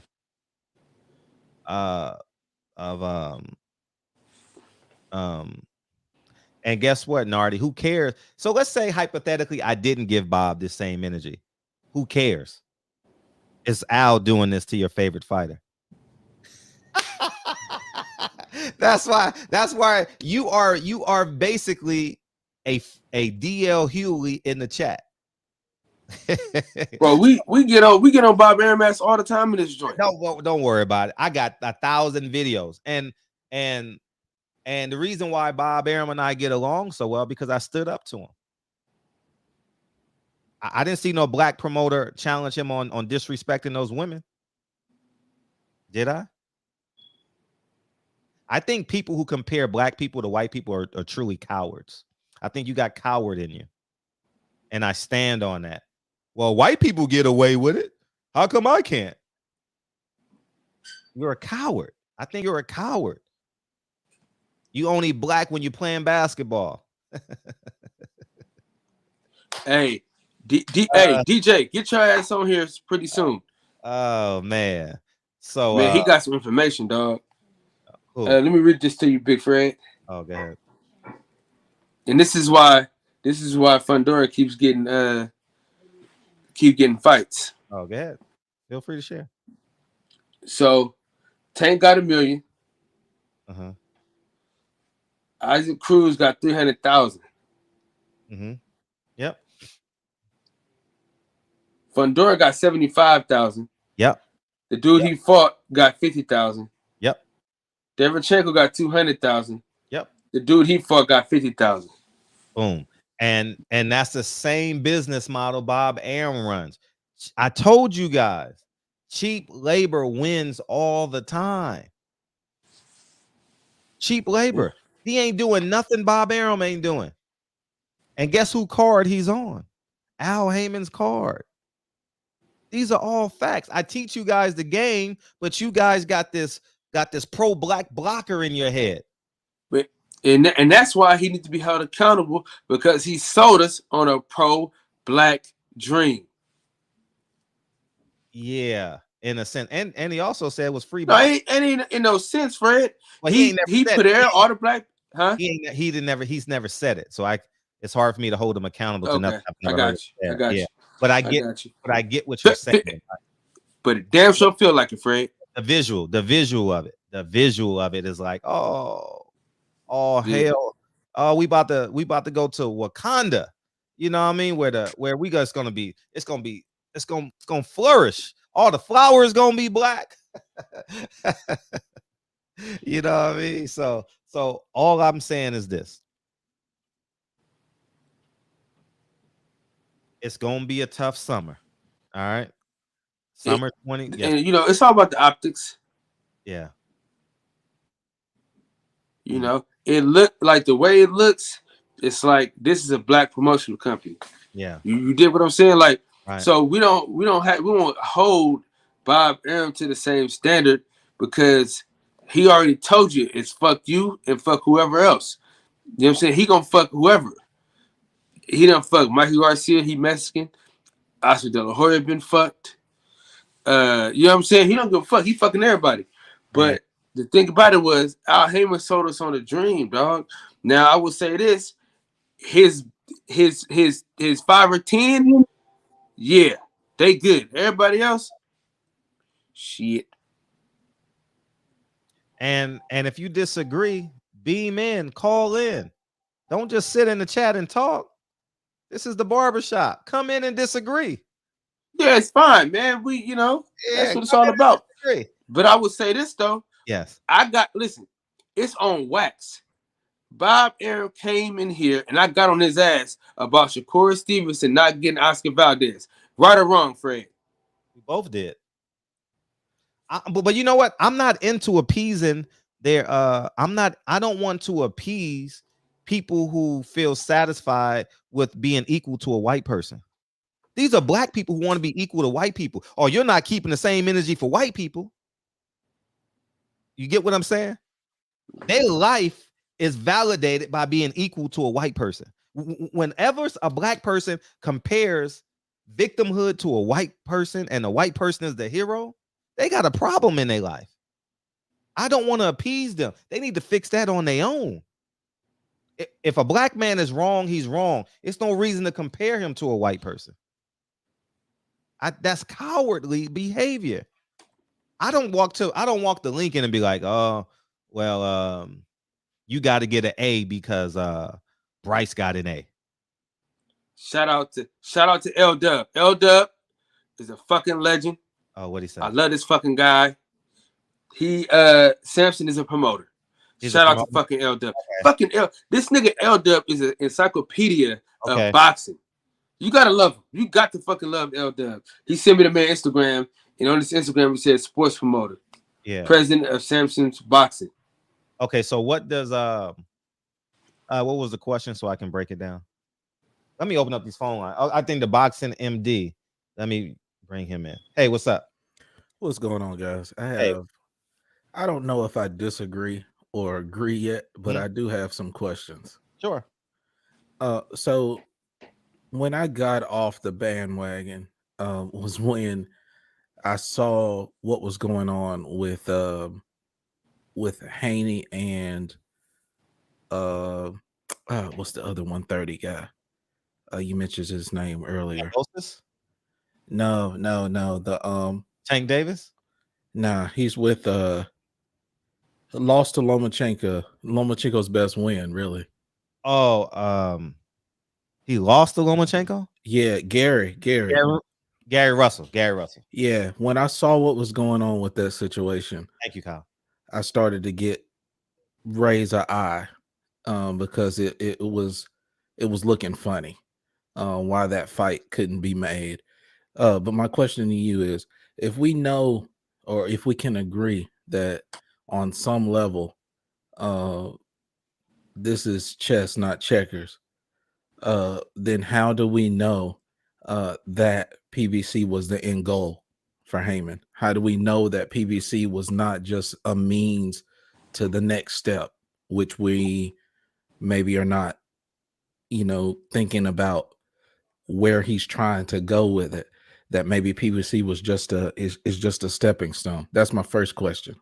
And guess what, Nardi? Who cares? So let's say hypothetically I didn't give Bob this same energy. Who cares? It's Al doing this to your favorite fighter. That's why you are basically a DL Hewley in the chat. Bro, we get on Bob Arum ass all the time in this joint. No, don't worry about it. I got 1,000 videos, and the reason why Bob Arum and I get along so well because I stood up to him. I didn't see no black promoter challenge him on disrespecting those women. Did I? I think people who compare black people to white people are truly cowards. I think you got coward in you. And I stand on that. Well, white people get away with it. How come I can't? You're a coward. I think you're a coward. You only black when you're playing basketball. Hey, hey, DJ, get your ass on here pretty soon. Oh, man. So man, he got some information, dog. Cool. Let me read this to you, Big Fred. Oh, go ahead. And this is why Fundora keeps getting fights. Oh, go ahead. Feel free to share. So Tank got $1 million. Uh-huh. Isaac Cruz got 300,000. Mm-hmm. Yep. Fundora got 75,000. Yep. The dude he fought got 50,000. Yep. Derevchenko got 200,000. Yep. The dude he fought got 50,000. Boom. And that's the same business model Bob Arum runs. I told you guys, cheap labor wins all the time. Cheap labor. He ain't doing nothing Bob Arum ain't doing. And guess who card he's on? Al Haymon's card. These are all facts. I teach you guys the game, but you guys got this pro-black blocker in your head. But and that's why he needs to be held accountable, because he sold us on a pro-black dream. Yeah, in a sense. And he also said it was free. No, it ain't in no sense, Fred. Well, he put there all the black, huh? He's never said it. So it's hard for me to hold him accountable to nothing. I got you. But I get what you're saying. But it damn sure feel like it, Fred. The visual of it is like, oh hell. Oh, we about to go to Wakanda. You know what I mean? Where we guys gonna be, it's gonna flourish. All the flowers gonna be black. You know what I mean? So all I'm saying is this. It's gonna be a tough summer. All right. Summer 20. And it's all about the optics. Yeah. You know, it looked like the way it looks, it's like this is a black promotional company. Yeah. You did what I'm saying? Like, right. So we won't hold Bob Arum to the same standard, because he already told you it's fuck you and fuck whoever else. You know what I'm saying? He gonna fuck whoever. He done fuck Mikey Garcia, he Mexican. Oscar De La Hoya been fucked. You know what I'm saying? He don't give a fuck. He fucking everybody. But the thing about it was, Al Haymon sold us on a dream, dog. Now I will say this: his 5 or 10, yeah, they good. Everybody else, shit. And if you disagree, beam in, call in. Don't just sit in the chat and talk. This is the barbershop. Come in and disagree. Yeah, it's fine, man. That's what it's all about. But I would say this though. Yes. Listen, it's on wax. Bob Arum came in here and I got on his ass about Shakur Stevenson not getting Oscar Valdez. Right or wrong, Fred? We both did. But you know what? I'm not into appeasing their I don't want to appease people who feel satisfied with being equal to a white person. These are black people who want to be equal to white people. Or you're not keeping the same energy for white people. You get what I'm saying? Their life is validated by being equal to a white person. Whenever a black person compares victimhood to a white person and the white person is the hero, they got a problem in their life. I don't want to appease them. They need to fix that on their own. If a black man is wrong, he's wrong. It's no reason to compare him to a white person. That's cowardly behavior. I don't walk to Lincoln and be like, oh, well, you got to get an A because Bryce got an A. Shout out to L Dub. L Dub is a fucking legend. Oh, what he said? I love this fucking guy. Samson is a promoter. Shout out to fucking L Dub. Okay. This nigga L Dub is an encyclopedia of boxing. You gotta love him. You got to fucking love L Dub. He sent me the man Instagram, and on this Instagram he said sports promoter. Yeah. President of Samson's Boxing. Okay, so what does what was the question so I can break it down? Let me open up these phone lines. I think the boxing MD. Let me bring him in. Hey, what's up? What's going on, guys? I don't know if I disagree or agree yet, but I do have some questions. Sure. So when I got off the bandwagon was when I saw what was going on with Haney and what's the other 130 guy? You mentioned his name earlier. Moses? No. The Tank Davis? nah, he's with lost to Lomachenko. Lomachenko's best win, really. Oh, he lost to Lomachenko? Yeah, Gary. Gary Russell. Yeah, when I saw what was going on with that situation, Thank you, Kyle. I started to raise an eye, because it was looking funny, why that fight couldn't be made. But my question to you is, if we know, or if we can agree that on some level, this is chess, not checkers, then how do we know that PBC was the end goal for Haymon? How do we know that PBC was not just a means to the next step, which we maybe are not, thinking about where he's trying to go with it? That maybe PBC was just is just a stepping stone. That's my first question.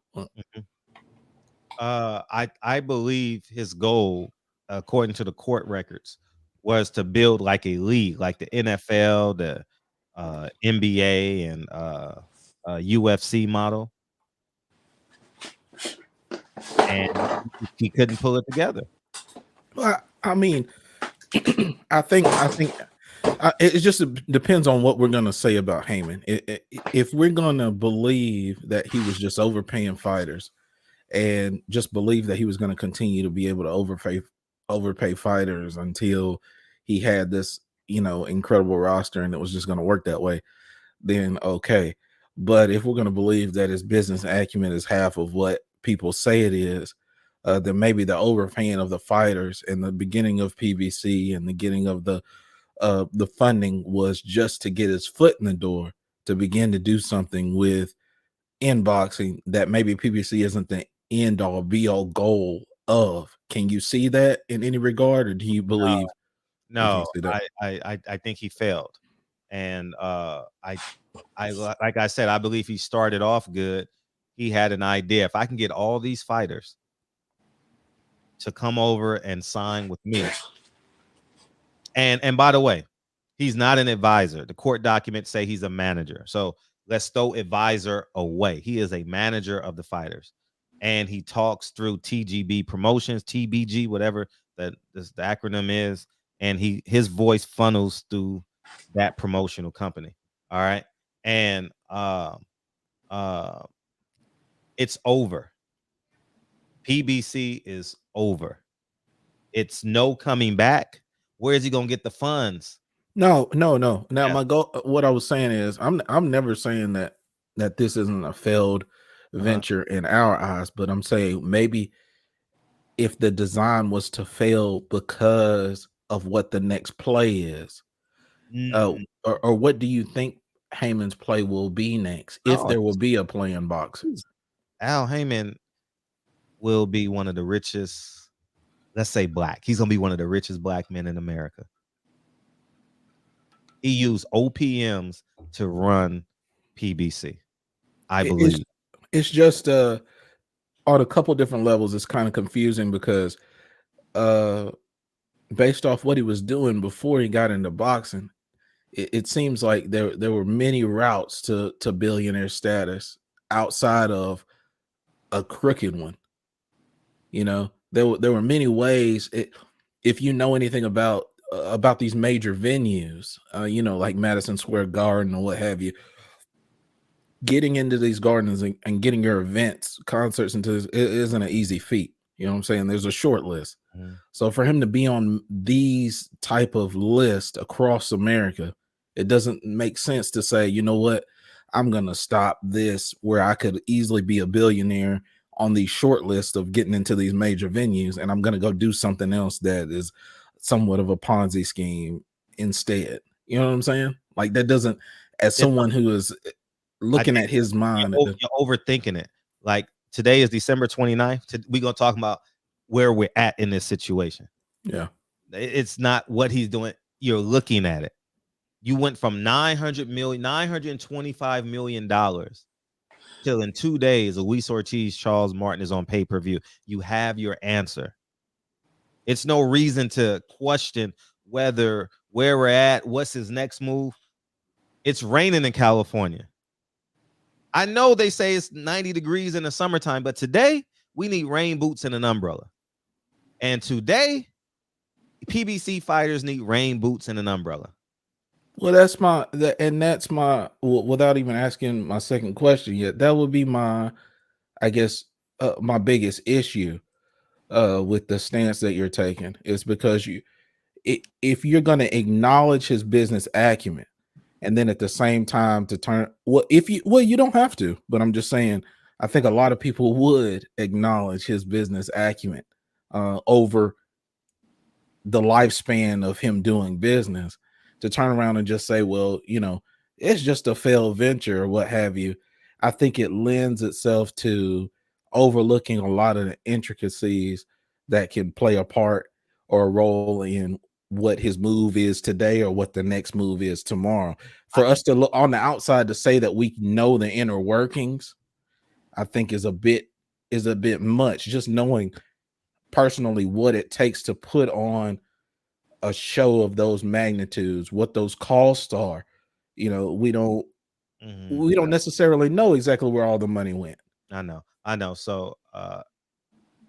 I believe his goal, according to the court records, was to build like a league, like the NFL, the NBA, and UFC model, and he couldn't pull it together. Well, I mean, I think it just depends on what we're going to say about Haymon. If we're going to believe that he was just overpaying fighters, and just believe that he was going to continue to be able to overpay fighters until he had this, incredible roster, and it was just going to work that way, then okay. But if we're going to believe that his business acumen is half of what people say it is, then maybe the overpaying of the fighters and the beginning of PBC and the getting of the funding was just to get his foot in the door to begin to do something with inboxing that maybe PBC isn't the end all be all goal of. Can you see that in any regard, or do you believe? No, I think he failed, and I like I said, I believe he started off good. He had an idea: if I can get all these fighters to come over and sign with me, and by the way, he's not an advisor. The court documents say he's a manager. So let's throw advisor away. He is a manager of the fighters, and he talks through TGB Promotions, TBG, whatever the acronym is, and his voice funnels through that promotional company. All right, and it's over. PBC is over. It's no coming back. Where is he gonna get the funds? No. Now my goal, what I was saying is, I'm never saying that this isn't a failed venture in our eyes, but I'm saying maybe if the design was to fail because of what the next play is, or what do you think Haymon's play will be next, if there will be a play in boxing? Al Haymon will be one of the richest, let's say black. He's gonna be one of the richest black men in America. He used OPMs to run PBC. I believe it's just on a couple different levels. It's kind of confusing because based off what he was doing before he got into boxing, it seems like there were many routes to billionaire status outside of a crooked one. There were many ways. If you know anything about these major venues, like Madison Square Garden or what have you, getting into these gardens and getting your events, concerts into this, it isn't an easy feat. You know what I'm saying? There's a short list. So for him to be on these type of lists across America, it doesn't make sense to say, you know what, I'm going to stop this where I could easily be a billionaire on the short list of getting into these major venues, and I'm going to go do something else that is somewhat of a Ponzi scheme instead. You know what I'm saying? Like, that doesn't, as someone who is looking at his mind, you're overthinking it. Like, today is December 29th. We're going to talk about where we're at in this situation. Yeah. It's not what he's doing. You're looking at it. You went from $925 million till in 2 days, Luis Ortiz, Charles Martin is on pay-per-view. You have your answer. It's no reason to question where we're at, what's his next move. It's raining in California. I know they say it's 90 degrees in the summertime, but today we need rain boots and an umbrella. And today, PBC fighters need rain boots and an umbrella. Well, that's my without even asking my second question yet. That would be my, I guess, my biggest issue with the stance that you're taking is because if you're going to acknowledge his business acumen, and then at the same time to turn you don't have to, but I'm just saying I think a lot of people would acknowledge his business acumen over the lifespan of him doing business, to turn around and just say, well, it's just a failed venture or what have you. I think it lends itself to overlooking a lot of the intricacies that can play a part or a role in what his move is today or what the next move is tomorrow. For us to look on the outside to say that we know the inner workings, I think is a bit much, just knowing personally what it takes to put on a show of those magnitudes, what those costs are. We don't necessarily know exactly where all the money went. I know. So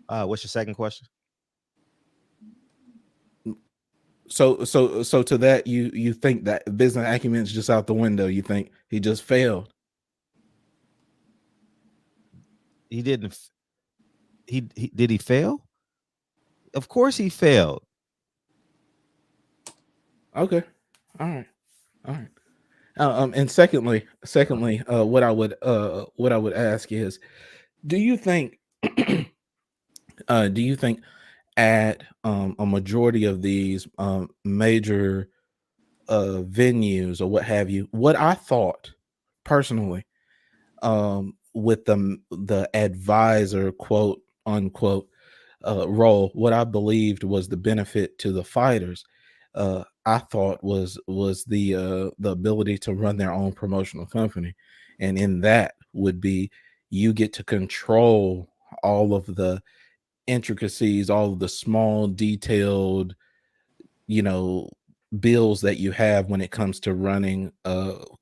what's your second question? So to that, you think that business acumen is just out the window? You think he just failed? He didn't. He did he fail? Of course he failed. Okay. All right. And secondly, what I would ask is, do you think at a majority of these major venues or what have you, what I thought personally with the advisor quote unquote role, what I believed was the benefit to the fighters, I thought was the ability to run their own promotional company, and in that would be you get to control all of the intricacies, all of the small detailed bills that you have when it comes to running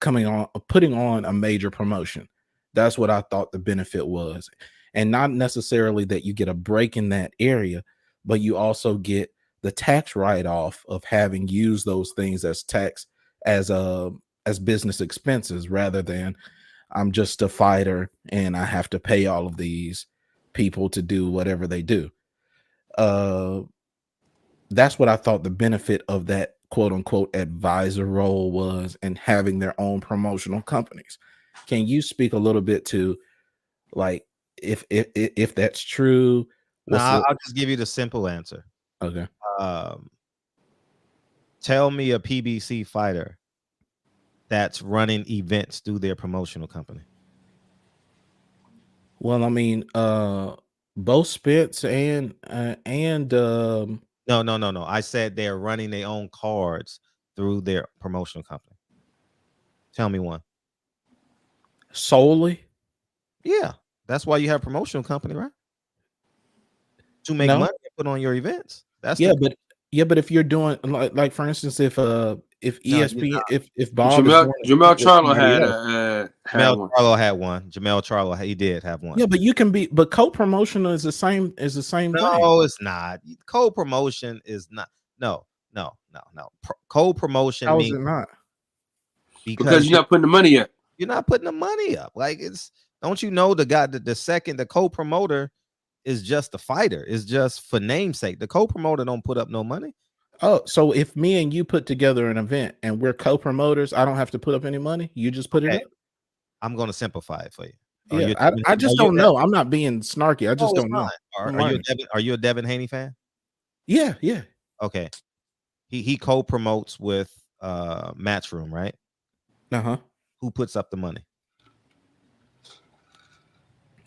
putting on a major promotion. That's what I thought the benefit was, and not necessarily that you get a break in that area, but you also get the tax write-off of having used those things as tax as business expenses, rather than I'm just a fighter and I have to pay all of these people to do whatever they do. That's what I thought the benefit of that quote unquote advisor role was, and having their own promotional companies. Can you speak a little bit to like if that's true? No, I'll just give you the simple answer. Okay. Tell me a PBC fighter that's running events through their promotional company. Well, I mean, both Spence and no. I said they're running their own cards through their promotional company. Tell me one. Solely? Yeah, that's why you have a promotional company, right? To make money and put on your events. That's but if you're doing like for instance, if ESPN, if Bob Jamel Charlo had one. Jamel Charlo, he did have one. Yeah, but you can be, but co-promotion is the same thing. No, it's not. Co-promotion is not. No. Co-promotion. How is it not? Because you're not putting the money up. You're not putting the money up. Like, it's, don't you know, the guy, the co-promoter is just a fighter. It's just for namesake. The co-promoter don't put up no money. Oh, so if me and you put together an event and we're co-promoters, I don't have to put up any money. You just put it up. I'm going to simplify it for you. Yeah, I just don't know. I'm not being snarky. I just don't know. Are you a Devin Haney fan? Yeah. Okay. He co-promotes with Matchroom, right? Uh-huh. Who puts up the money?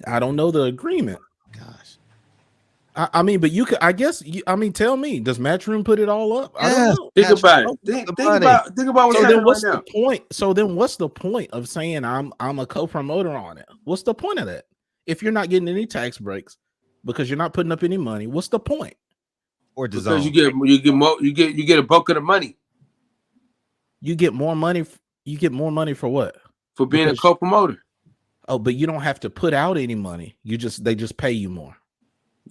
I don't know the agreement. Gosh. I mean, but you could, I guess, tell me, does Matchroom put it all up? I don't know. Think about it. Think about what's happening right now. Point? So then what's the point of saying I'm a co-promoter on it? What's the point of that? If you're not getting any tax breaks because you're not putting up any money, what's the point? or the Because zone? you get a bulk of the money You get more money. You get more money for what? for being a Because- co-promoter. Oh, but you don't have to put out any money. They just pay you more.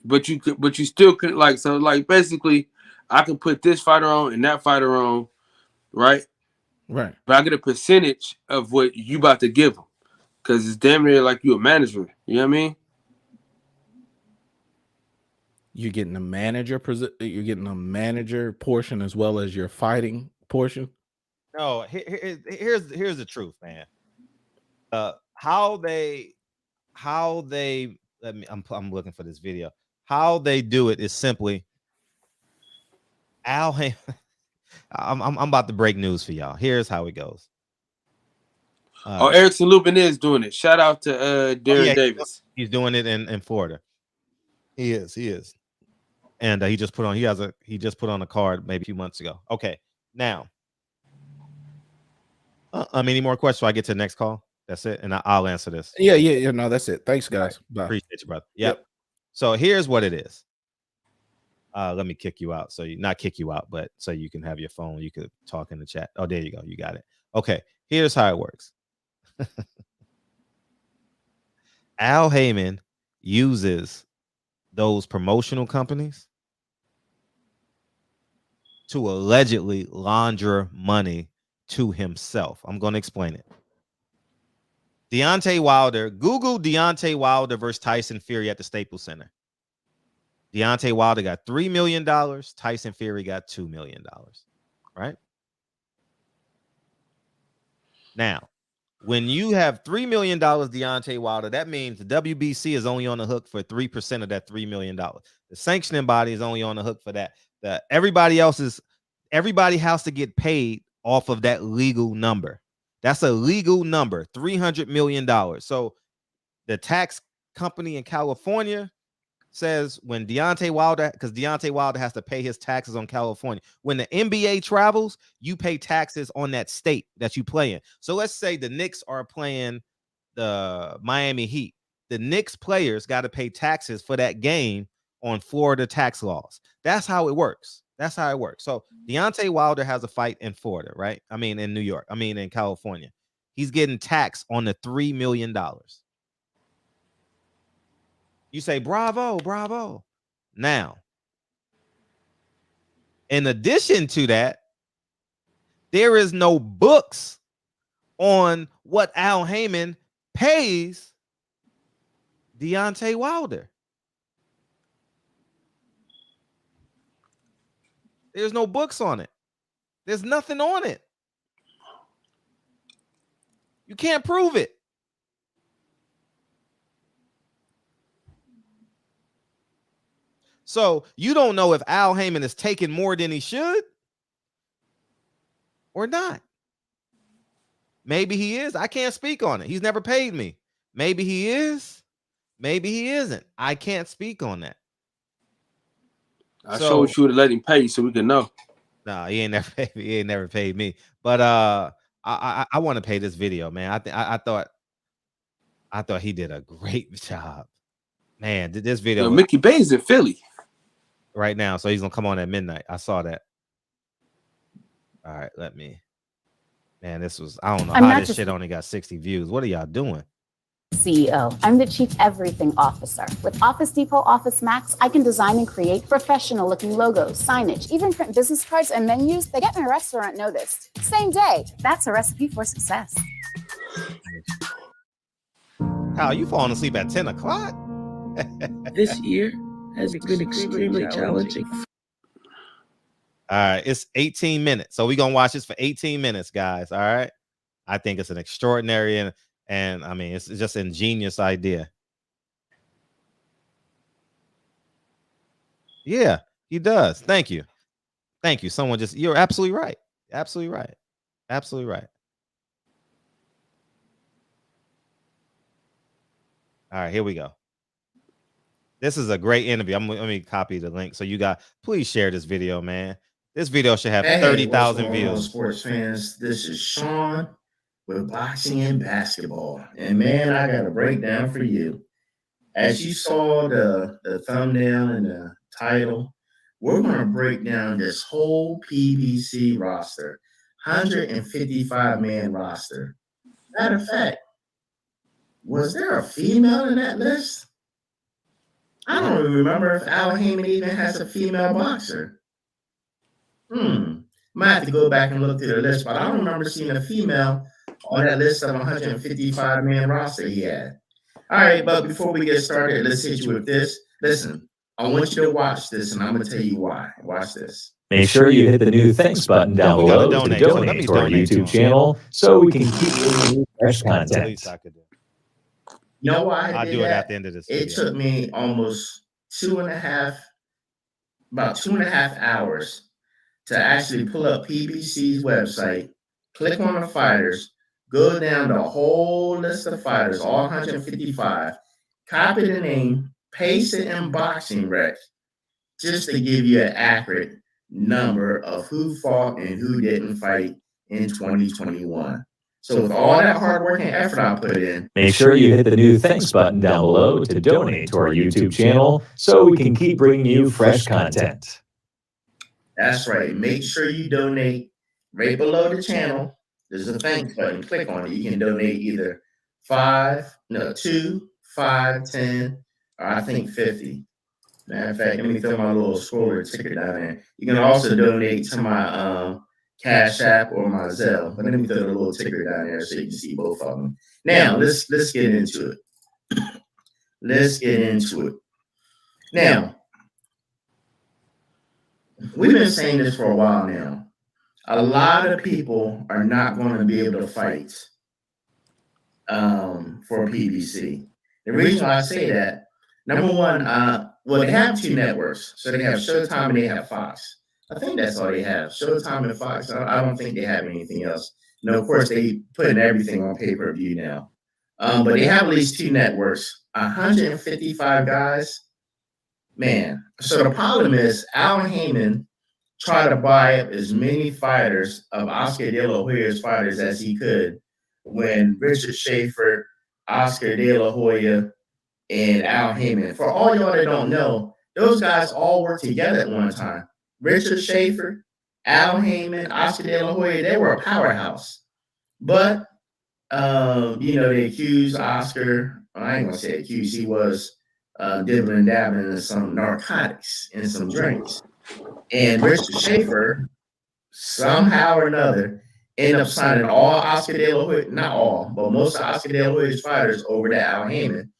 But you still could like basically I can put this fighter on and that fighter on, right? Right. But I get a percentage of what you about to give them. Cause it's damn near like you a manager. You know what I mean? You're getting a manager. You're getting a manager portion as well as your fighting portion. No, here's the truth, man. How they let me. I'm looking for this video. How they do it is simply Al. I'm about to break news for y'all. Here's how it goes. Erickson Lubin is doing it. Shout out to Darren Davis. He's doing it in Florida. He is. And he just put on a card maybe a few months ago. Okay, now, any more questions? So I get to the next call. That's it, and I'll answer this. Yeah. No, that's it. Thanks, guys. Bye. Appreciate you, brother. Yep. So here's what it is. Let me kick you out. So not kick you out, but so you can have your phone. You could talk in the chat. Oh, there you go. You got it. Okay. Here's how it works. Al Haymon uses those promotional companies to allegedly launder money to himself. I'm going to explain it. Deontay Wilder, Google Deontay Wilder versus Tyson Fury at the Staples Center. Deontay Wilder got $3 million. Tyson Fury got $2 million. Right? Now, when you have $3 million, Deontay Wilder, that means the WBC is only on the hook for 3% of that $3 million. The sanctioning body is only on the hook for that. Everybody has to get paid off of that legal number. That's a legal number, $300 million. So the tax company in California says when Deontay Wilder, because Deontay Wilder has to pay his taxes on California. When the NBA travels, you pay taxes on that state that you play in. So let's say the Knicks are playing the Miami Heat. The Knicks players got to pay taxes for that game on Florida tax laws. That's how it works. So Deontay Wilder has a fight in Florida, right? I mean, in New York. I mean, in California. He's getting taxed on the $3 million. You say, bravo, bravo. Now, in addition to that, there is no books on what Al Haymon pays Deontay Wilder. There's no books on it. There's nothing on it. You can't prove it. So you don't know if Al Haymon is taking more than he should or not. Maybe he is. I can't speak on it. He's never paid me. Maybe he is. Maybe he isn't. I can't speak on that. I sure wish you would have let him pay you so we can know. No, he ain't never paid me. But I want to pay this video, man. I thought he did a great job. Man, did this video. Mickey Bay's in Philly right now, so he's gonna come on at midnight. I saw that. All right, man, this was, I don't know how this shit only got 60 views. What are y'all doing? CEO. I'm the Chief Everything Officer. With Office Depot Office Max, I can design and create professional-looking logos, signage, even print business cards and menus that get my restaurant noticed. Same day. That's a recipe for success. Kyle, you falling asleep at 10 o'clock? This year has been extremely challenging. All right, it's 18 minutes. So we're going to watch this for 18 minutes, guys. All right. I think it's an extraordinary and I mean, it's just an ingenious idea. Yeah, he does. Thank you. Someone you're absolutely right. Absolutely right. All right, here we go. This is a great interview. Let me copy the link. So you please share this video, man. This video should have 30,000 views. Sports fans, this is Sean with Boxing and Basketball. And man, I got a breakdown for you. As you saw the thumbnail and the title, we're going to break down this whole PBC roster, 155-man roster. Matter of fact, was there a female in that list? I don't even remember if Al Haymon even has a female boxer. Might have to go back and look through the list, but I don't remember seeing a female on that list of 155-man roster he had. All right, but before we get started, let's hit you with this. Listen, I want you to watch this, and I'm going to tell you why. Watch this. Make sure you hit the new thanks button down below to donate to our YouTube channel so we can keep bringing you fresh content. You know why I'll do it at the end of this video. It took me almost about 2.5 hours to actually pull up PBC's website, click on the fighters, go down the whole list of fighters, all 155, copy the name, paste it in Boxing Rec, just to give you an accurate number of who fought and who didn't fight in 2021. So with all that hard work and effort I put in, make sure you hit the new thanks button down below to donate to our YouTube channel so we can keep bringing you fresh content. That's right. Make sure you donate right below the channel. There's a thanks button. Click on it. You can donate either 2, 5, 10, or I think 50. Matter of fact, let me throw my little scroller ticker down there. You can also donate to my Cash App or my Zelle. But let me throw the little ticker down there so you can see both of them. Now, let's get into it. Let's get into it. Now, we've been saying this for a while now. A lot of people are not going to be able to fight for PBC. The reason why I say that, number one, well, they have 2 networks. So they have Showtime and they have Fox. I think that's all they have, Showtime and Fox. I don't think they have anything else. You know, of course, they put everything on pay-per-view now. But they have at least 2 networks, 155 guys. Man, so the problem is Al Haymon tried to buy up as many fighters of Oscar De La Hoya's fighters as he could when Richard Schaefer, Oscar De La Hoya, and Al Haymon. For all y'all that don't know, those guys all worked together at one time. Richard Schaefer, Al Haymon, Oscar De La Hoya, they were a powerhouse. But, they accused Oscar, I ain't going to say accused, he was dibbling and dabbling in some narcotics and some drinks. And Richard Schaefer, somehow or another, ended up signing all Oscar De La Hoya, not all, but most of Oscar De La Hoya's fighters over to Al Haymon.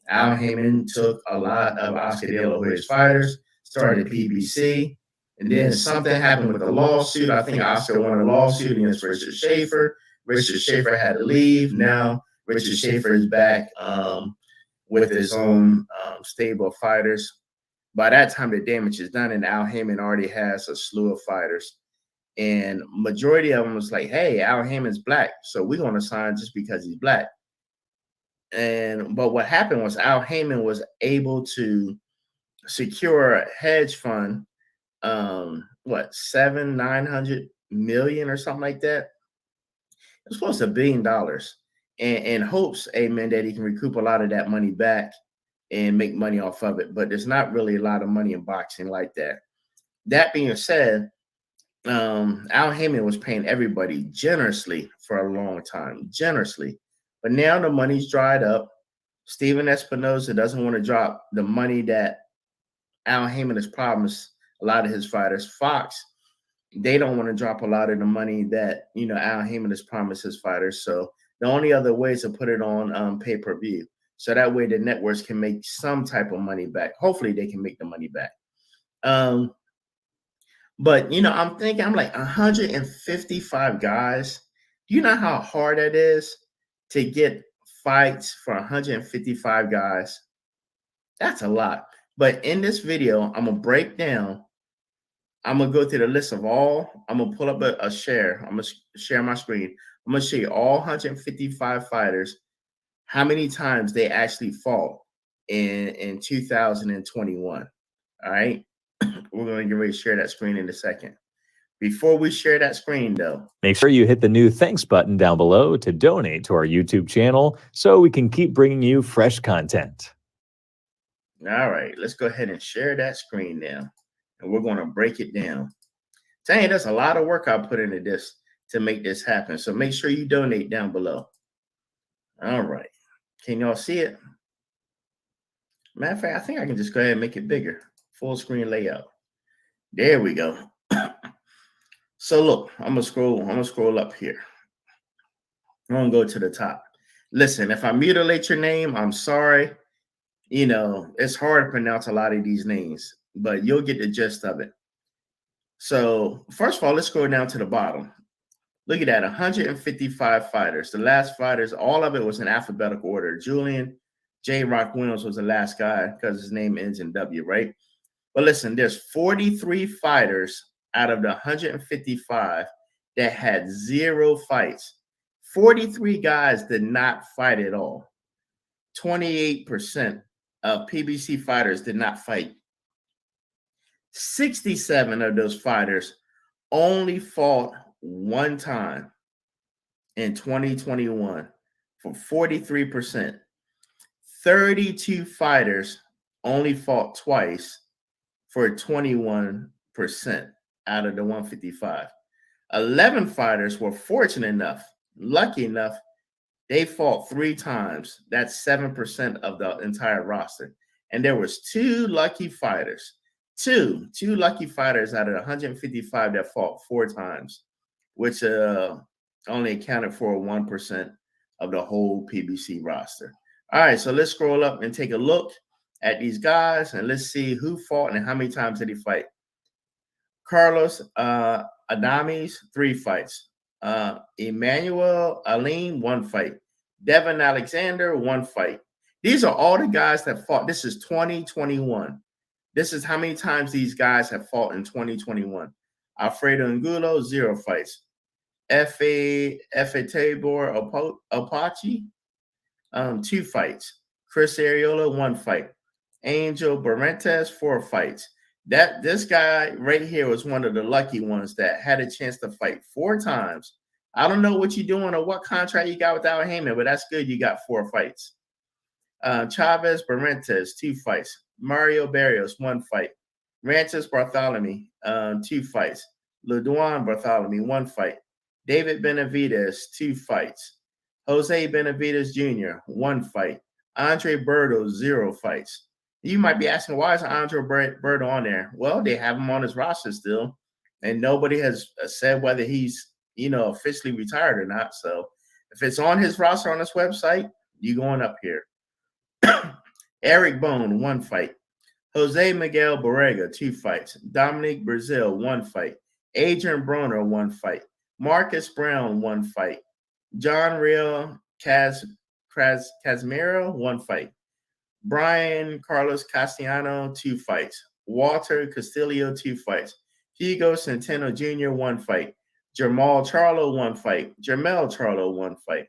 Al Haymon took a lot of Oscar De La Hoya's fighters, started PBC, and then something happened with the lawsuit. I think Oscar won a lawsuit against Richard Schaefer. Richard Schaefer had to leave. Now Richard Schaefer is back with his own stable of fighters. By that time, the damage is done, and Al Haymon already has a slew of fighters. And majority of them was like, hey, Al Haymon's black, so we're going to sign just because he's black. But what happened was Al Haymon was able to secure a hedge fund, $900 million or something like that. It was close to $1 billion, and hopes, amen, that he can recoup a lot of that money back and make money off of it. But there's not really a lot of money in boxing like that. That being said, Al Haymon was paying everybody generously for a long time, generously. But now the money's dried up. Steven Espinoza doesn't want to drop the money that Al Haymon has promised a lot of his fighters. Fox, they don't want to drop a lot of the money that, Al Haymon has promised his fighters. So the only other way is to put it on pay-per-view. So that way the networks can make some type of money back. Hopefully they can make the money back. But, I'm like 155 guys. Do you know how hard that is to get fights for 155 guys? That's a lot. But in this video, I'm going to break down. I'm going to go through the list of all. I'm going to pull up a share. I'm going to share my screen. I'm going to show you all 155 fighters, how many times they actually fought in 2021. All right. We're going to get ready to share that screen in a second. Before we share that screen, though, make sure you hit the new thanks button down below to donate to our YouTube channel so we can keep bringing you fresh content. All right, let's go ahead and share that screen now. and we're going to break it down. Dang, that's a lot of work I put into this to make this happen. So make sure you donate down below. All right. Can y'all see it? Matter of fact, I think I can just go ahead and make it bigger. Full screen layout. There we go. So look, I'm gonna scroll up here. I'm gonna go to the top. Listen, if I mutilate your name, I'm sorry. You know, it's hard to pronounce a lot of these names, but you'll get the gist of it. So first of all, let's scroll down to the bottom. Look at that, 155 fighters. The last fighters, all of it was in alphabetical order. Julian J. Rock Williams was the last guy because his name ends in W, right? But listen, there's 43 fighters out of the 155 that had 0 fights. 43 guys did not fight at all. 28% of PBC fighters did not fight. 67 of those fighters only fought one time in 2021 for 43%. 32 fighters only fought twice for 21% out of the 155. 11 fighters were fortunate enough, lucky enough, they fought 3 times. That's 7% of the entire roster. And there was 2 lucky fighters. Two lucky fighters out of 155 that fought 4 times, which only accounted for 1% of the whole PBC roster. All right, so let's scroll up and take a look at these guys, and let's see who fought and how many times did he fight. Carlos Adames, 3 fights. Emmanuel Aline, 1 fight. Devin Alexander, 1 fight. These are all the guys that fought. This is 2021. This is how many times these guys have fought in 2021. Alfredo Angulo, 0 fights. F.A. Tabor Apache, 2 fights. Chris Ariola, 1 fight. Angel Barrentes, 4 fights. This guy right here was one of the lucky ones that had a chance to fight 4 times. I don't know what you're doing or what contract you got with Al Haymon, but that's good. You got 4 fights. Chavez Barrentes, 2 fights. Mario Barrios, 1 fight. Ranches Bartholomew, 2 fights. Luduan Bartholomew, 1 fight. David Benavides, 2 fights. Jose Benavides Jr., 1 fight. Andre Berto, 0 fights. You might be asking, why is Andre Berto on there? Well, they have him on his roster still, and nobody has said whether he's, officially retired or not. So if it's on his roster on his website, you're going up here. Eric Bone, 1 fight. Jose Miguel Borrega, 2 fights. Dominic Brazil, 1 fight. Adrian Broner, 1 fight. Marcus Brown, 1 fight. John Real Casimiro, 1 fight. Brian Carlos Castellano, 2 fights. Walter Castillo, 2 fights. Hugo Centeno Jr., 1 fight. Jamal Charlo, 1 fight. Jamel Charlo, 1 fight.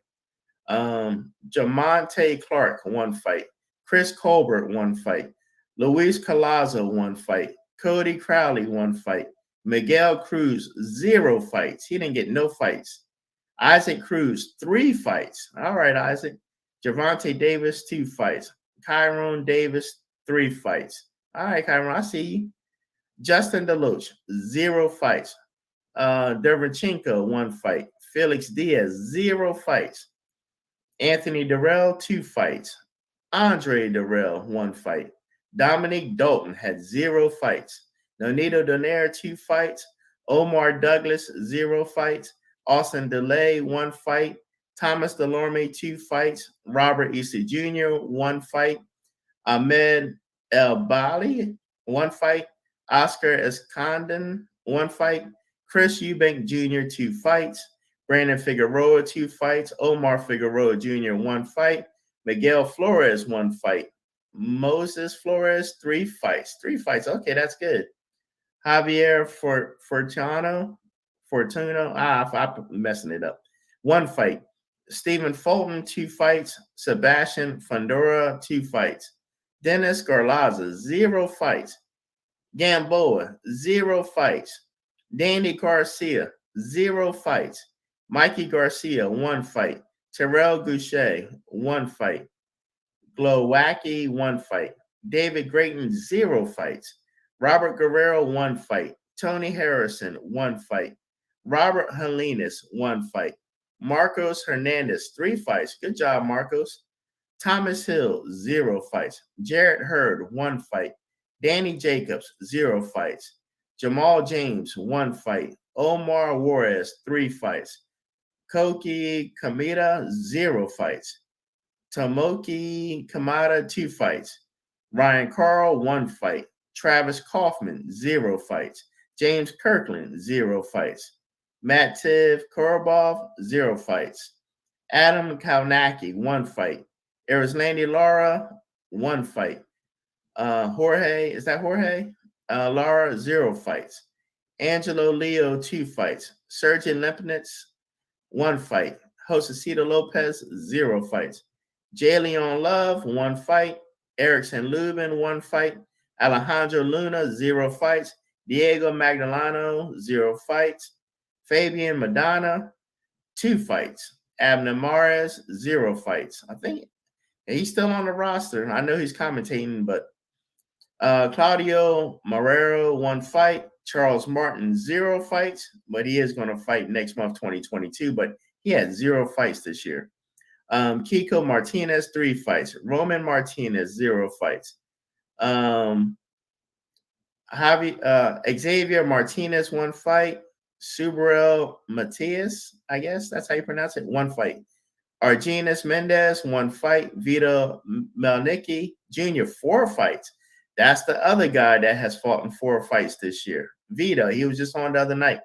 Jamonte Clark, 1 fight. Chris Colbert, 1 fight. Luis Collazo, 1 fight. Cody Crowley, 1 fight. Miguel Cruz, 0 fights. He didn't get no fights. Isaac Cruz, 3 fights. All right, Isaac. Javante Davis, 2 fights. Kyron Davis, 3 fights. All right, Kyron, I see you. Justin Deloach, 0 fights. Dervinchenko, 1 fight. Felix Diaz, 0 fights. Anthony Durrell, 2 fights. Andre Durrell, 1 fight. Dominic Dalton had 0 fights. Nonito Donaire, 2 fights. Omar Douglas, 0 fights. Austin DeLay, 1 fight. Thomas Delorme, 2 fights. Robert Easter Jr., 1 fight. Ahmed El Bali, 1 fight. Oscar Escondon, 1 fight. Chris Eubank Jr., 2 fights. Brandon Figueroa, 2 fights. Omar Figueroa Jr., 1 fight. Miguel Flores, 1 fight. Moses Flores, 3 fights. 3 fights. Okay, that's good. Javier Fortuno. I'm messing it up. 1 fight. Stephen Fulton, 2 fights. Sebastian Fondora, 2 fights. Dennis Garlaza, 0 fights. Gamboa, 0 fights. Danny Garcia, 0 fights. Mikey Garcia, 1 fight. Terrell Goucher, 1 fight. Glowacki, 1 fight. David Grayton, 0 fights. Robert Guerrero, 1 fight. Tony Harrison, 1 fight. Robert Helenas, 1 fight. Marcos Hernandez, 3 fights. Good job, Marcos. Thomas Hill, 0 fights. Jarrett Hurd, 1 fight. Danny Jacobs, 0 fights. Jamal James, 1 fight. Omar Juarez, 3 fights. Koki Kamita, 0 fights. Tomoki Kamada, 2 fights. Ryan Carl, 1 fight. Travis Kaufman, 0 fights. James Kirkland, 0 fights. Mativ Korobov, 0 fights. Adam Kaunaki, 1 fight. Arislandi Lara, 1 fight. Jorge, is that Jorge? Lara, 0 fights. Angelo Leo, 2 fights. Sergey Lempnitz, 1 fight. Josecito Lopez, 0 fights. J. Leon Love, 1 fight. Erickson Lubin, 1 fight. Alejandro Luna, 0 fights. Diego Magdaleno, 0 fights. Fabian Madonna, 2 fights. Abner Mares, 0 fights. I think he's still on the roster. I know he's commentating, but Claudio Marrero, 1 fight. Charles Martin, 0 fights, but he is going to fight next month, 2022, but he had 0 fights this year. Kiko Martinez, 3 fights. Roman Martinez, 0 fights. Xavier Martinez, 1 fight. Subriel Matias, I guess that's how you pronounce it, 1 fight. Argenis Mendez, 1 fight. Vito Melnicki Jr., 4 fights. That's the other guy that has fought in 4 fights this year. Vito, he was just on the other night.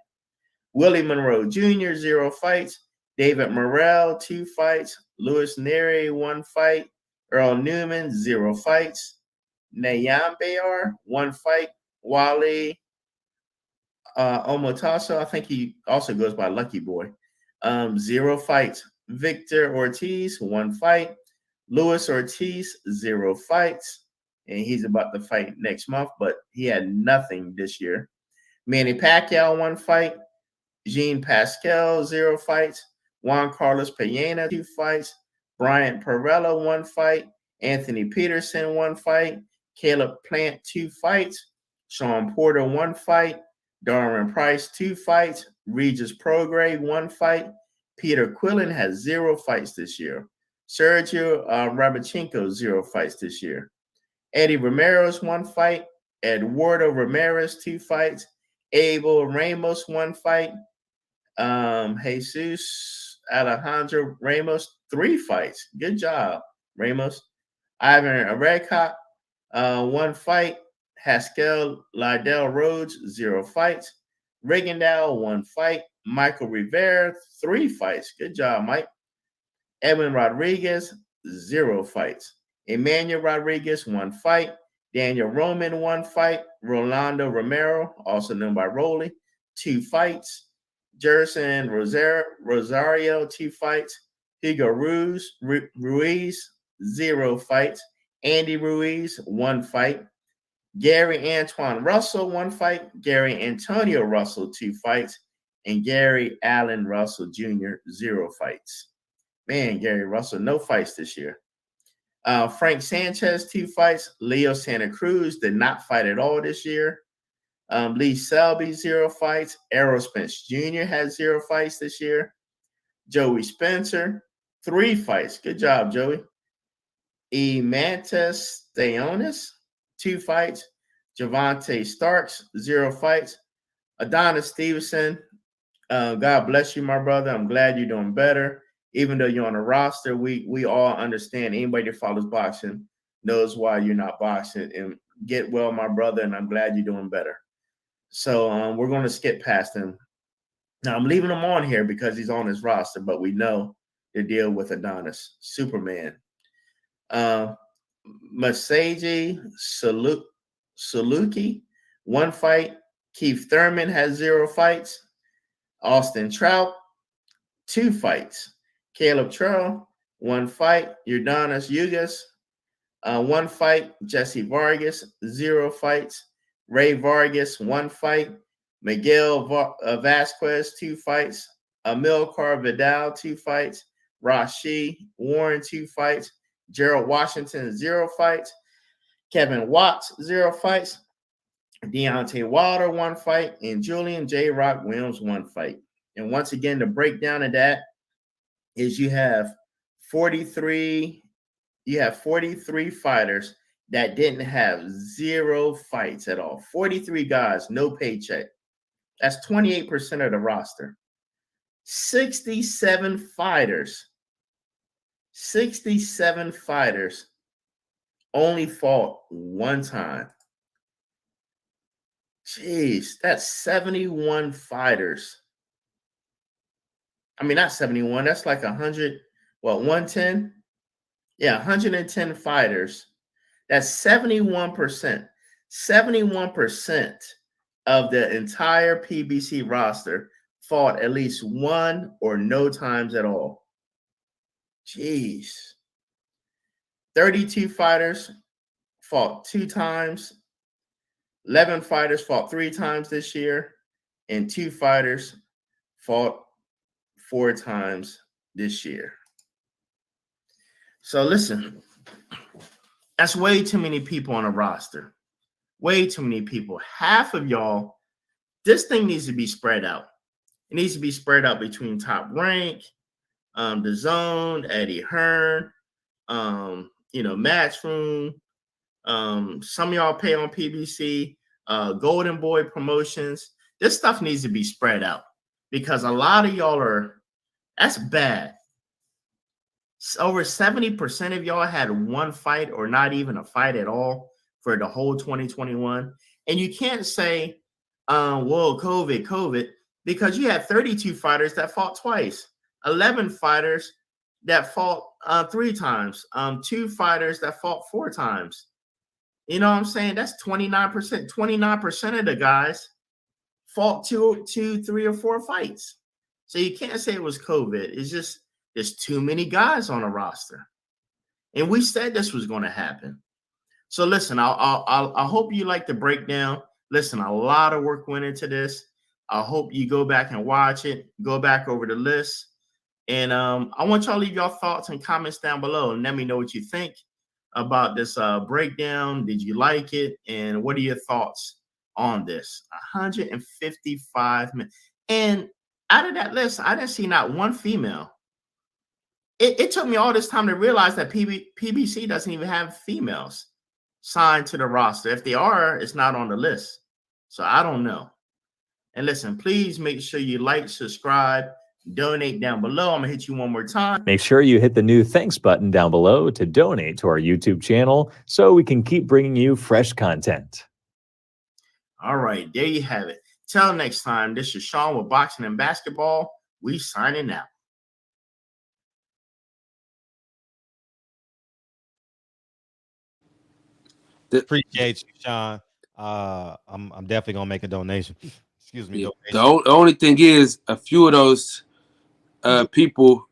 Willie Monroe Jr., 0 fights. David Morrell, 2 fights. Louis Neri, 1 fight. Earl Newman, 0 fights. Nayam Bayar, 1 fight. Wally Omotaso, I think he also goes by Lucky Boy, 0 fights. Victor Ortiz, 1 fight. Luis Ortiz, 0 fights. And he's about to fight next month, but he had nothing this year. Manny Pacquiao, 1 fight. Jean Pascal, 0 fights. Juan Carlos Peña, 2 fights. Bryant Perella, 1 fight. Anthony Peterson, 1 fight. Caleb Plant, 2 fights. Sean Porter, 1 fight. Darwin Price, 2 fights. Regis Prograis, 1 fight. Peter Quillen has 0 fights this year. Sergio Rabachenko, 0 fights this year. Eddie Ramirez, 1 fight. Eduardo Ramirez, 2 fights. Abel Ramos, 1 fight. Jesus Alejandro Ramos, 3 fights. Good job, Ramos. Ivan Arekot, 1 fight. Haskell Lydell Rhodes, 0 fights. Rigondeaux, 1 fight. Michael Rivera, 3 fights. Good job, Mike. Edwin Rodriguez, 0 fights. Emmanuel Rodriguez, 1 fight. Daniel Roman, 1 fight. Rolando Romero, also known by Rolly, 2 fights. Jerson Rosario, 2 fights. Hugo Ruiz, 0 fights. Andy Ruiz, 1 fight. Gary Antoine Russell, 1 fight. Gary Antonio Russell, 2 fights. And Gary Allen Russell Jr., 0 fights. Man, Gary Russell, no fights this year. Frank Sanchez, 2 fights. Leo Santa Cruz did not fight at all this year. Lee Selby, 0 fights. Errol Spence Jr. has 0 fights this year. Joey Spencer, 3 fights. Good job, Joey. Emantas Theonis, 2 fights. Javante Starks, 0 fights. Adonis Stevenson, God bless you, my brother. I'm glad you're doing better. Even though you're on a roster, we all understand. Anybody that follows boxing knows why you're not boxing. And get well, my brother, and I'm glad you're doing better. So we're going to skip past him. Now, I'm leaving him on here because he's on his roster, but we know the deal with Adonis, Superman. Masaji Saluki, 1 fight. Keith Thurman has 0 fights. Austin Trout, 2 fights. Caleb Terrell, 1 fight. Udonis Ugas, 1 fight. Jesse Vargas, 0 fights. Ray Vargas, 1 fight. Miguel Vasquez, 2 fights. Amilcar Vidal, 2 fights. Rashi Warren, 2 fights. Gerald Washington, 0 fights. Kevin Watts, 0 fights. Deontay Wilder 1 fight, and Julian J. Rock Williams 1 fight. And once again, the breakdown of that is you have 43 fighters that didn't have 0 fights at all. 43 guys, no paycheck. That's 28% of the roster. 67 fighters only fought 1 time. Jeez, that's 71 fighters. I mean, not 71. That's like 100. What, 110? Yeah, 110 fighters. That's 71%. 71% of the entire PBC roster fought at least 1 or no times at all. Jeez. 32 fighters fought 2 times. 11 fighters fought 3 times this year, and 2 fighters fought 4 times this year. So listen, that's way too many people on a roster. Way too many people. Half of y'all, this thing needs to be spread out. It needs to be spread out between Top Rank, The Zone, Eddie Hearn, Matchroom. Some of y'all pay on PBC, Golden Boy Promotions. This stuff needs to be spread out because a lot of y'all that's bad. Over 70% of y'all had 1 fight or not even a fight at all for the whole 2021. And you can't say, well, COVID, because you had 32 fighters that fought twice, 11 fighters that fought 3 times, 2 fighters that fought 4 times. You know what I'm saying? That's 29%. 29% of the guys fought 2, 3, or 4 fights. So you can't say it was COVID. It's just there's too many guys on the roster. And we said this was going to happen. So listen, I hope you like the breakdown. Listen, a lot of work went into this. I hope you go back and watch it, go back over the list. And I want y'all to leave your thoughts and comments down below and let me know what you think about this breakdown. Did you like it? And what are your thoughts on this? 155 men. And out of that list, I didn't see not 1 female. It took me all this time to realize that PBC doesn't even have females signed to the roster. If they are, it's not on the list. So I don't know. And listen, please make sure you like, subscribe, donate down below. I'm going to hit you one more time. Make sure you hit the new thanks button down below to donate to our YouTube channel so we can keep bringing you fresh content. All right, there you have it. Till next time, this is Sean with Boxing and Basketball. We signing out. Appreciate you, Sean. I'm definitely gonna make a donation. Excuse me. Yeah. Donation. The only thing is, a few of those people.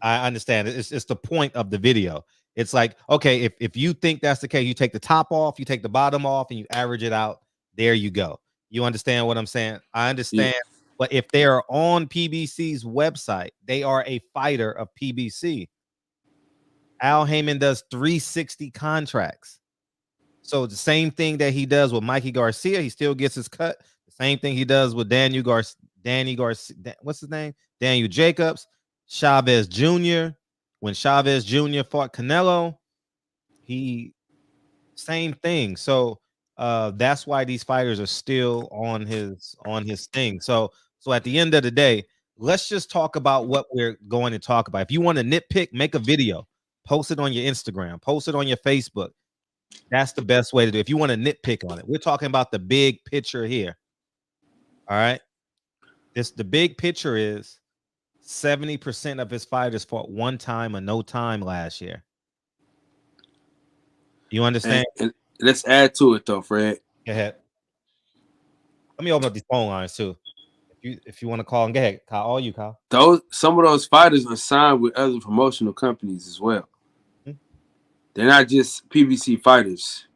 I understand. It's the point of the video. It's like, okay, if you think that's the case, you take the top off, you take the bottom off, and you average it out. There you go. You understand what I'm saying? I understand. Yeah. But if they are on PBC's website, they are a fighter of PBC. Al Haymon does 360 contracts. So the same thing that he does with Mikey Garcia, he still gets his cut. The same thing he does with Danny Garcia. What's his name? Daniel Jacobs, Chavez Jr. When Chavez Jr. fought Canelo, same thing. So that's why these fighters are still on his thing. So at the end of the day, let's just talk about what we're going to talk about. If you want to nitpick, make a video, post it on your Instagram, post it on your Facebook. That's the best way to do it. If you want to nitpick on it, we're talking about the big picture here. All right. The big picture is 70% of his fighters fought 1 time or no time last year. You understand? And let's add to it though, Fred. Go ahead. Let me open up these phone lines too. If you want to call them, go ahead. Kyle, Kyle. Some of those fighters are signed with other promotional companies as well. They're not just PBC fighters.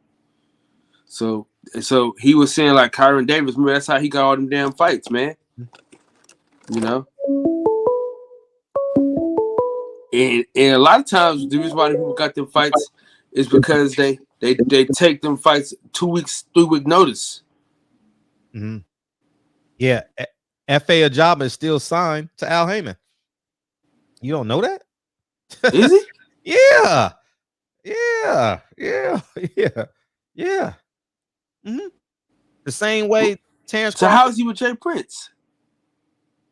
So he was saying like Kyron Davis, remember that's how he got all them damn fights, man. You know? And a lot of times the reason why the people got them fights is because they They take them fights 2 weeks, 3 week notice. Mm-hmm. Yeah, F.A. Ajaba is still signed to Al Haymon. You don't know that? Is he? Yeah. Mm-hmm. The same way Terrence So Crawford. how is he with Jay Prince?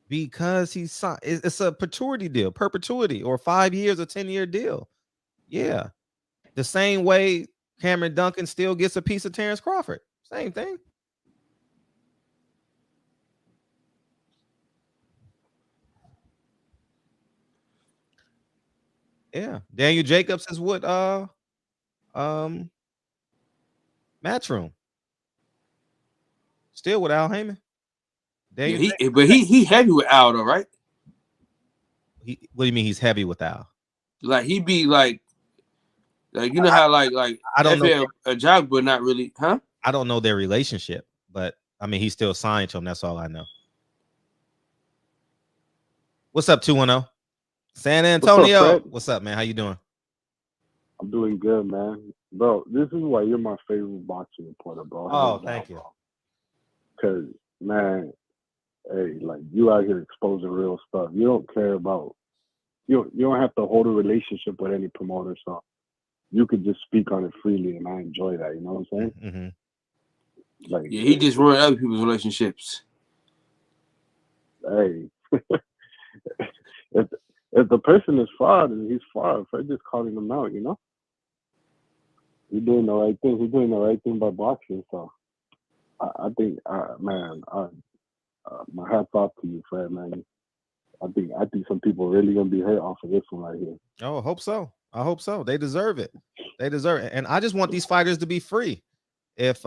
Because he's signed. It's a perpetuity, or 5 years or 10-year deal. Yeah. The same way Cameron Duncan still gets a piece of Terrence Crawford. Same thing. Yeah. Daniel Jacobs is what Matchroom. Still with Al Haymon. Daniel He heavy with Al though, right? What do you mean he's heavy with Al? Like he be like you know how like I don't know a job, but not really, huh? I don't know their relationship, but I mean he's still signed to him. That's all I know. What's up, 210? San Antonio. What's up, man? How you doing? I'm doing good, man. Bro, this is why you're my favorite boxing reporter, bro. Oh, thank you. Because, man, hey, like, you out here exposing real stuff. You don't care about, you don't have to hold a relationship with any promoter, so you could just speak on it freely, and I enjoy that. You know what I'm saying? Mm-hmm. Like, yeah, he just ruined other people's relationships. Hey, if the person is fraud, and he's fraud, Fred just calling him out, you know? He's doing the right thing. He's doing the right thing by boxing, so I think, man, my hats off to you, Fred, man. I think some people are really gonna be hurt off of this one right here. Oh, I hope so. I hope so. They deserve it. They deserve it. And I just want these fighters to be free. If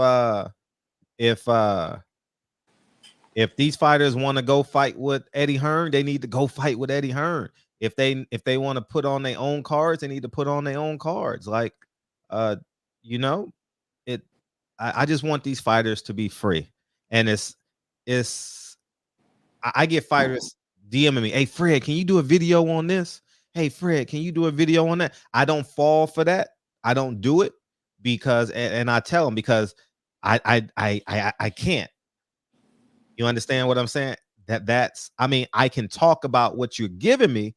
these fighters want to go fight with Eddie Hearn, they need to go fight with Eddie Hearn. If they want to put on their own cards, they need to put on their own cards. Like, you know, I just want these fighters to be free. And I get fighters DMing me, hey Fred, can you do a video on this? Hey Fred, can you do a video on that? I don't fall for that. I don't do it because, and I tell them because I can't. You understand what I'm saying? I mean, I can talk about what you're giving me,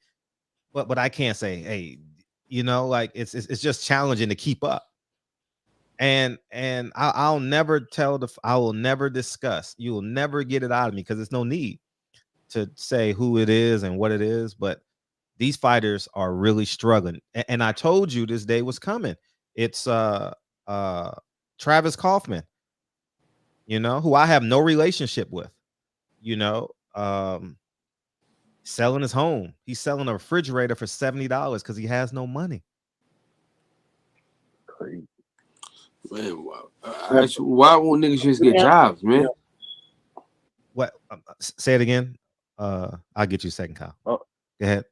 but I can't say, hey, you know, like it's just challenging to keep up. And I'll never I will never discuss. You will never get it out of me because there's no need to say who it is and what it is. But these fighters are really struggling. And I told you this day was coming. It's Travis Kaufman, you know, who I have no relationship with, you know, selling his home. He's selling a refrigerator for $70 because he has no money. Crazy. Man, why won't niggas just get jobs, man? What? Say it again. I'll get you a second, Kyle. Oh, go ahead.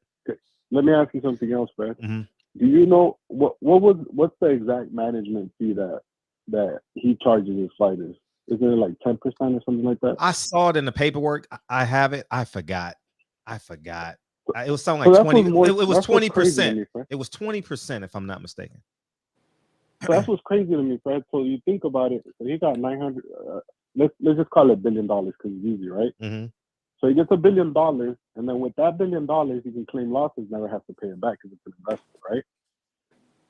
Let me ask you something else, Fred. Mm-hmm. Do you know what's the exact management fee that he charges his fighters? Isn't it like 10% or something like that? I saw it in the paperwork. I have it. I forgot. It was something like 20. It was 20%. It was 20%, if I'm not mistaken. So that's what's crazy to me, Fred. So you think about it. So he got 900. Let's just call it $1 billion because it's easy, right? Mm-hmm. So he gets $1 billion, and then with that $1 billion, he can claim losses, never have to pay it back because it's an investment, right?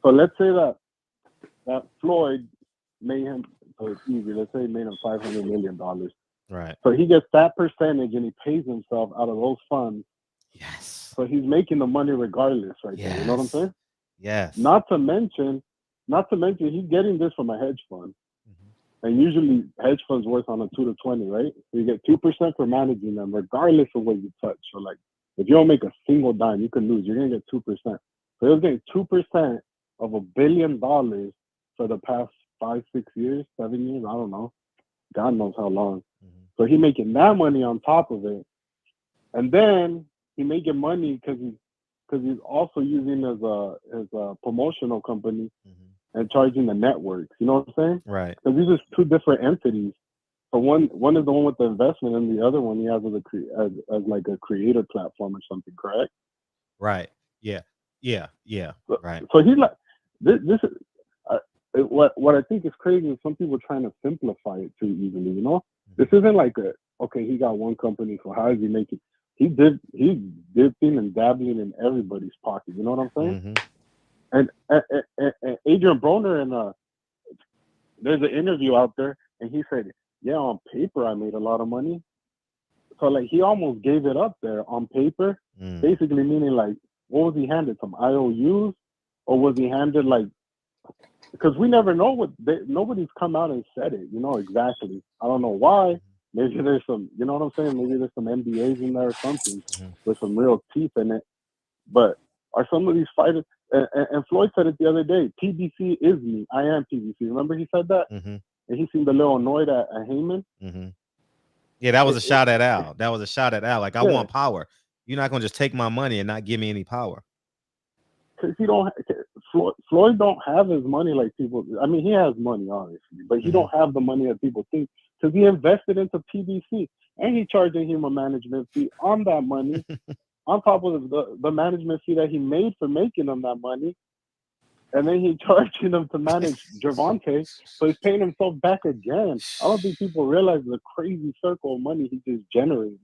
So let's say that Floyd made him, so it's easy. Let's say he made him $500 million. Right. So he gets that percentage, and he pays himself out of those funds. Yes. So he's making the money regardless, right there. You know what I'm saying? Yes. Not to mention, he's getting this from a hedge fund. And usually hedge funds work on a 2 to 20, right? So you get 2% for managing them, regardless of what you touch. So like, if you don't make a single dime, you can lose. You're gonna get 2%. So he was getting 2% of $1 billion for the past 5, 6 years, 7 years. I don't know. God knows how long. So he making that money on top of it, and then he making money because he's also using as a promotional company. And charging the networks, you know what I'm saying? Right. Because these are two different entities. So one is the one with the investment, and the other one he has as like a creator platform or something, correct? Right. Yeah. So, Right. So he's like, this is what I think is crazy is some people trying to simplify it too easily. You know, this isn't like he got one company, so how does he make it? He dipping and dabbling in everybody's pocket. You know what I'm saying? And Adrian Broner and there's an interview out there, and he said, "Yeah, on paper I made a lot of money." So like he almost gave it up there on paper, basically meaning like, what was he handed? Some IOUs, or was he handed like? Because we never know nobody's come out and said it, you know, exactly. I don't know why. Maybe there's some, you know what I'm saying? Maybe there's some NDAs in there or something with some real teeth in it. But are some of these fighters, and Floyd said it the other day, PBC is me. I am PBC. Remember he said that? And he seemed a little annoyed at Haymon. Yeah, that was a shot at Al. That was a shot at Al. Like, I want power. You're not going to just take my money and not give me any power. Because Floyd don't have his money like people. I mean, he has money, obviously, but he don't have the money that people think. Because he invested into PBC, and he charging him a management fee on that money, on top of the management fee that he made for making him that money, and then he charging him to manage Gervonta, so he's paying himself back again. I don't think people realize the crazy circle of money he just generated,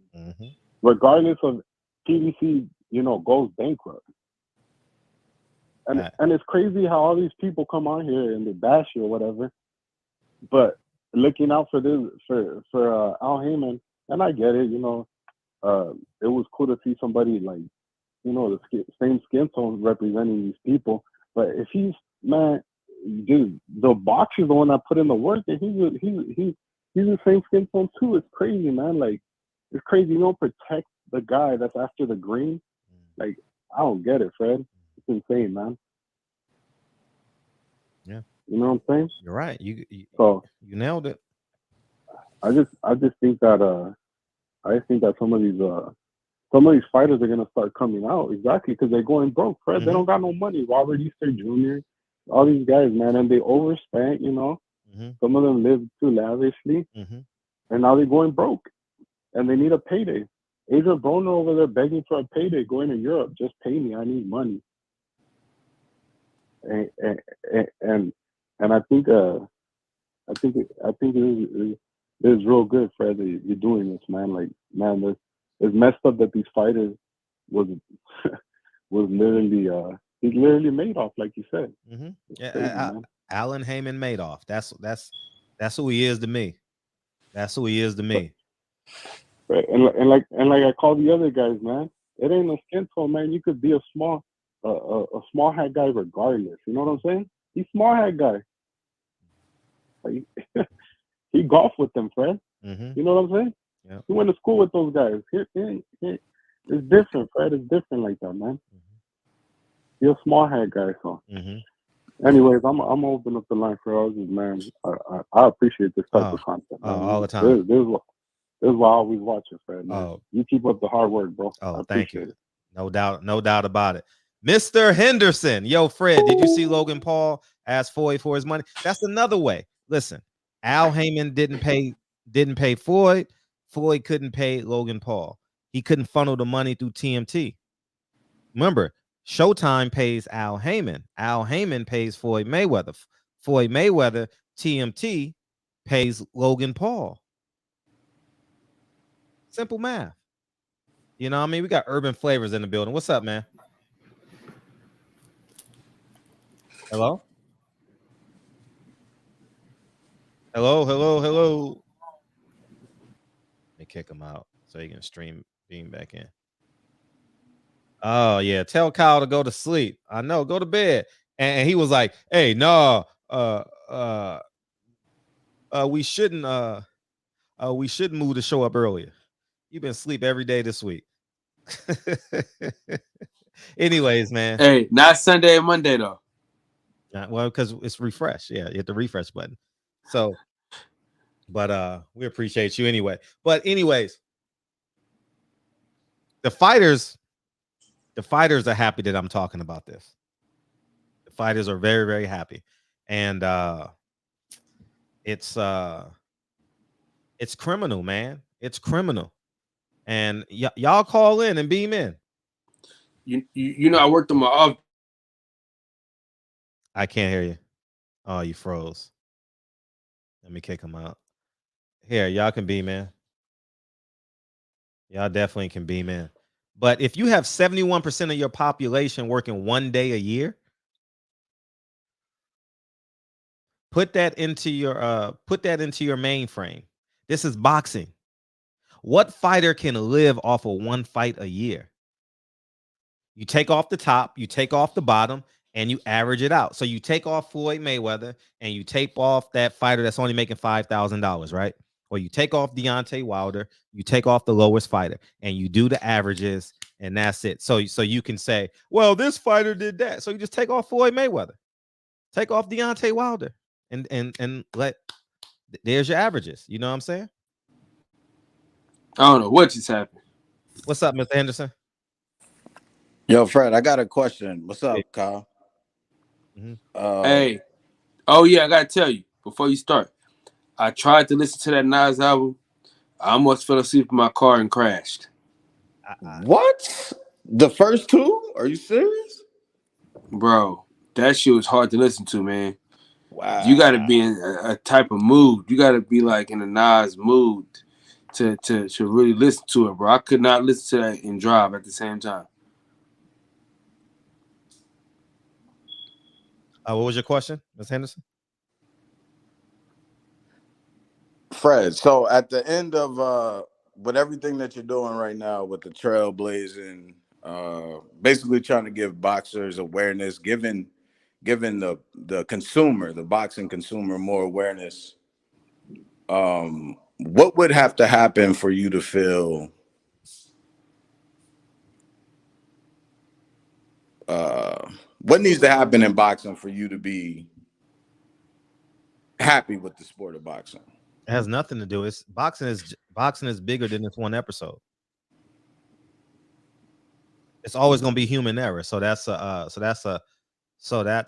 regardless of PBC, you know, goes bankrupt. And it's crazy how all these people come on here and they bash you or whatever, but looking out for this for Al Haymon, and I get it, you know, it was cool to see somebody like, you know, the same skin tone representing these people. But if he's, man, dude, the box is the one that put in the work, and he's the same skin tone too. It's crazy, man. Like, it's crazy. You don't protect the guy that's after the green. Like, I don't get it, Fred. It's insane, man. Yeah. You know what I'm saying? You're right. You nailed it. I just think that some of these fighters are gonna start coming out, exactly, because they're going broke, Fred. They don't got no money. Robert Easter Jr., all these guys, man, and they overspent, you know. Some of them live too lavishly, and now they're going broke, and they need a payday. Adrian Broner over there begging for a payday, going to Europe. Just pay me. I need money. And I think it is real good, Fred, that you're doing this, man. Like, man, it's messed up that these fighters was literally he's literally Madeoff, like you said. Yeah, crazy, Alan Haymon Madeoff. That's who he is to me. That's who he is to me. Right. And like I call the other guys, man. It ain't a skin tone, man. You could be a small hat guy regardless. You know what I'm saying? He's small hat guy. Like, he golfed with them, Fred. You know what I'm saying? Yeah. He went to school with those guys. It's different, Fred. It's different like that, man. You're a small hat guy, so. Anyways, I'm gonna open up the line for others, man. I appreciate this type of content. Man. All the time. This is why I always watch it, Fred. Man. You keep up the hard work, bro. Thank you. No doubt about it. Mr. Henderson, yo, Fred, did you see Logan Paul ask Floyd for his money? That's another way. Listen, Al Haymon didn't pay Floyd. Floyd couldn't pay Logan Paul. He couldn't funnel the money through TMT. Remember, Showtime pays Al Haymon. Al Haymon pays Floyd Mayweather. Floyd Mayweather, TMT, pays Logan Paul. Simple math. You know what I mean? We got Urban Flavors in the building. What's up, man? Hello? Hello. Let me kick him out so he can beam back in. Oh, yeah. Tell Kyle to go to sleep. I know. Go to bed. And he was like, hey, no, we shouldn't move the show up earlier. You've been asleep every day this week. Anyways, man. Hey, not Sunday and Monday, though. Well, because it's refresh. Yeah, you hit the refresh button. So, but we appreciate you anyway. But anyways, the fighters are happy that I'm talking about this. The fighters are very, very happy. And it's criminal, man. It's criminal. And y'all call in and beam in. You know, I worked on my off. I can't hear you. Oh, you froze. Let me kick him out. Here, y'all can beam in. Y'all definitely can beam in. But if you have 71% of your population working 1 day a year, put that into your mainframe. This is boxing. What fighter can live off of one fight a year? You take off the top, you take off the bottom, and you average it out. So you take off Floyd Mayweather and you take off that fighter that's only making $5,000, right? Or you take off Deontay Wilder, you take off the lowest fighter, and you do the averages, and that's it. So you can say, well, this fighter did that. So you just take off Floyd Mayweather, take off Deontay Wilder, and let there's your averages. You know what I'm saying? I don't know what just happened. What's up, Mr. Henderson? Yo, Fred, I got a question. What's up, Kyle? Hey, oh yeah, I gotta tell you before you start. I tried to listen to that Nas album. I almost fell asleep in my car and crashed. What? The first two? Are you serious? Bro, that shit was hard to listen to, man. Wow. You got to be in a type of mood. You got to be like in a Nas mood to really listen to it, bro. I could not listen to that and drive at the same time. What was your question, Ms. Henderson? Fred, so at the end of with everything that you're doing right now with the trailblazing, basically trying to give boxers awareness, giving the consumer, the boxing consumer, more awareness, what would have to happen for you to feel what needs to happen in boxing for you to be happy with the sport of boxing? It has nothing to do. It's boxing is bigger than this one episode. It's always going to be human error. So that's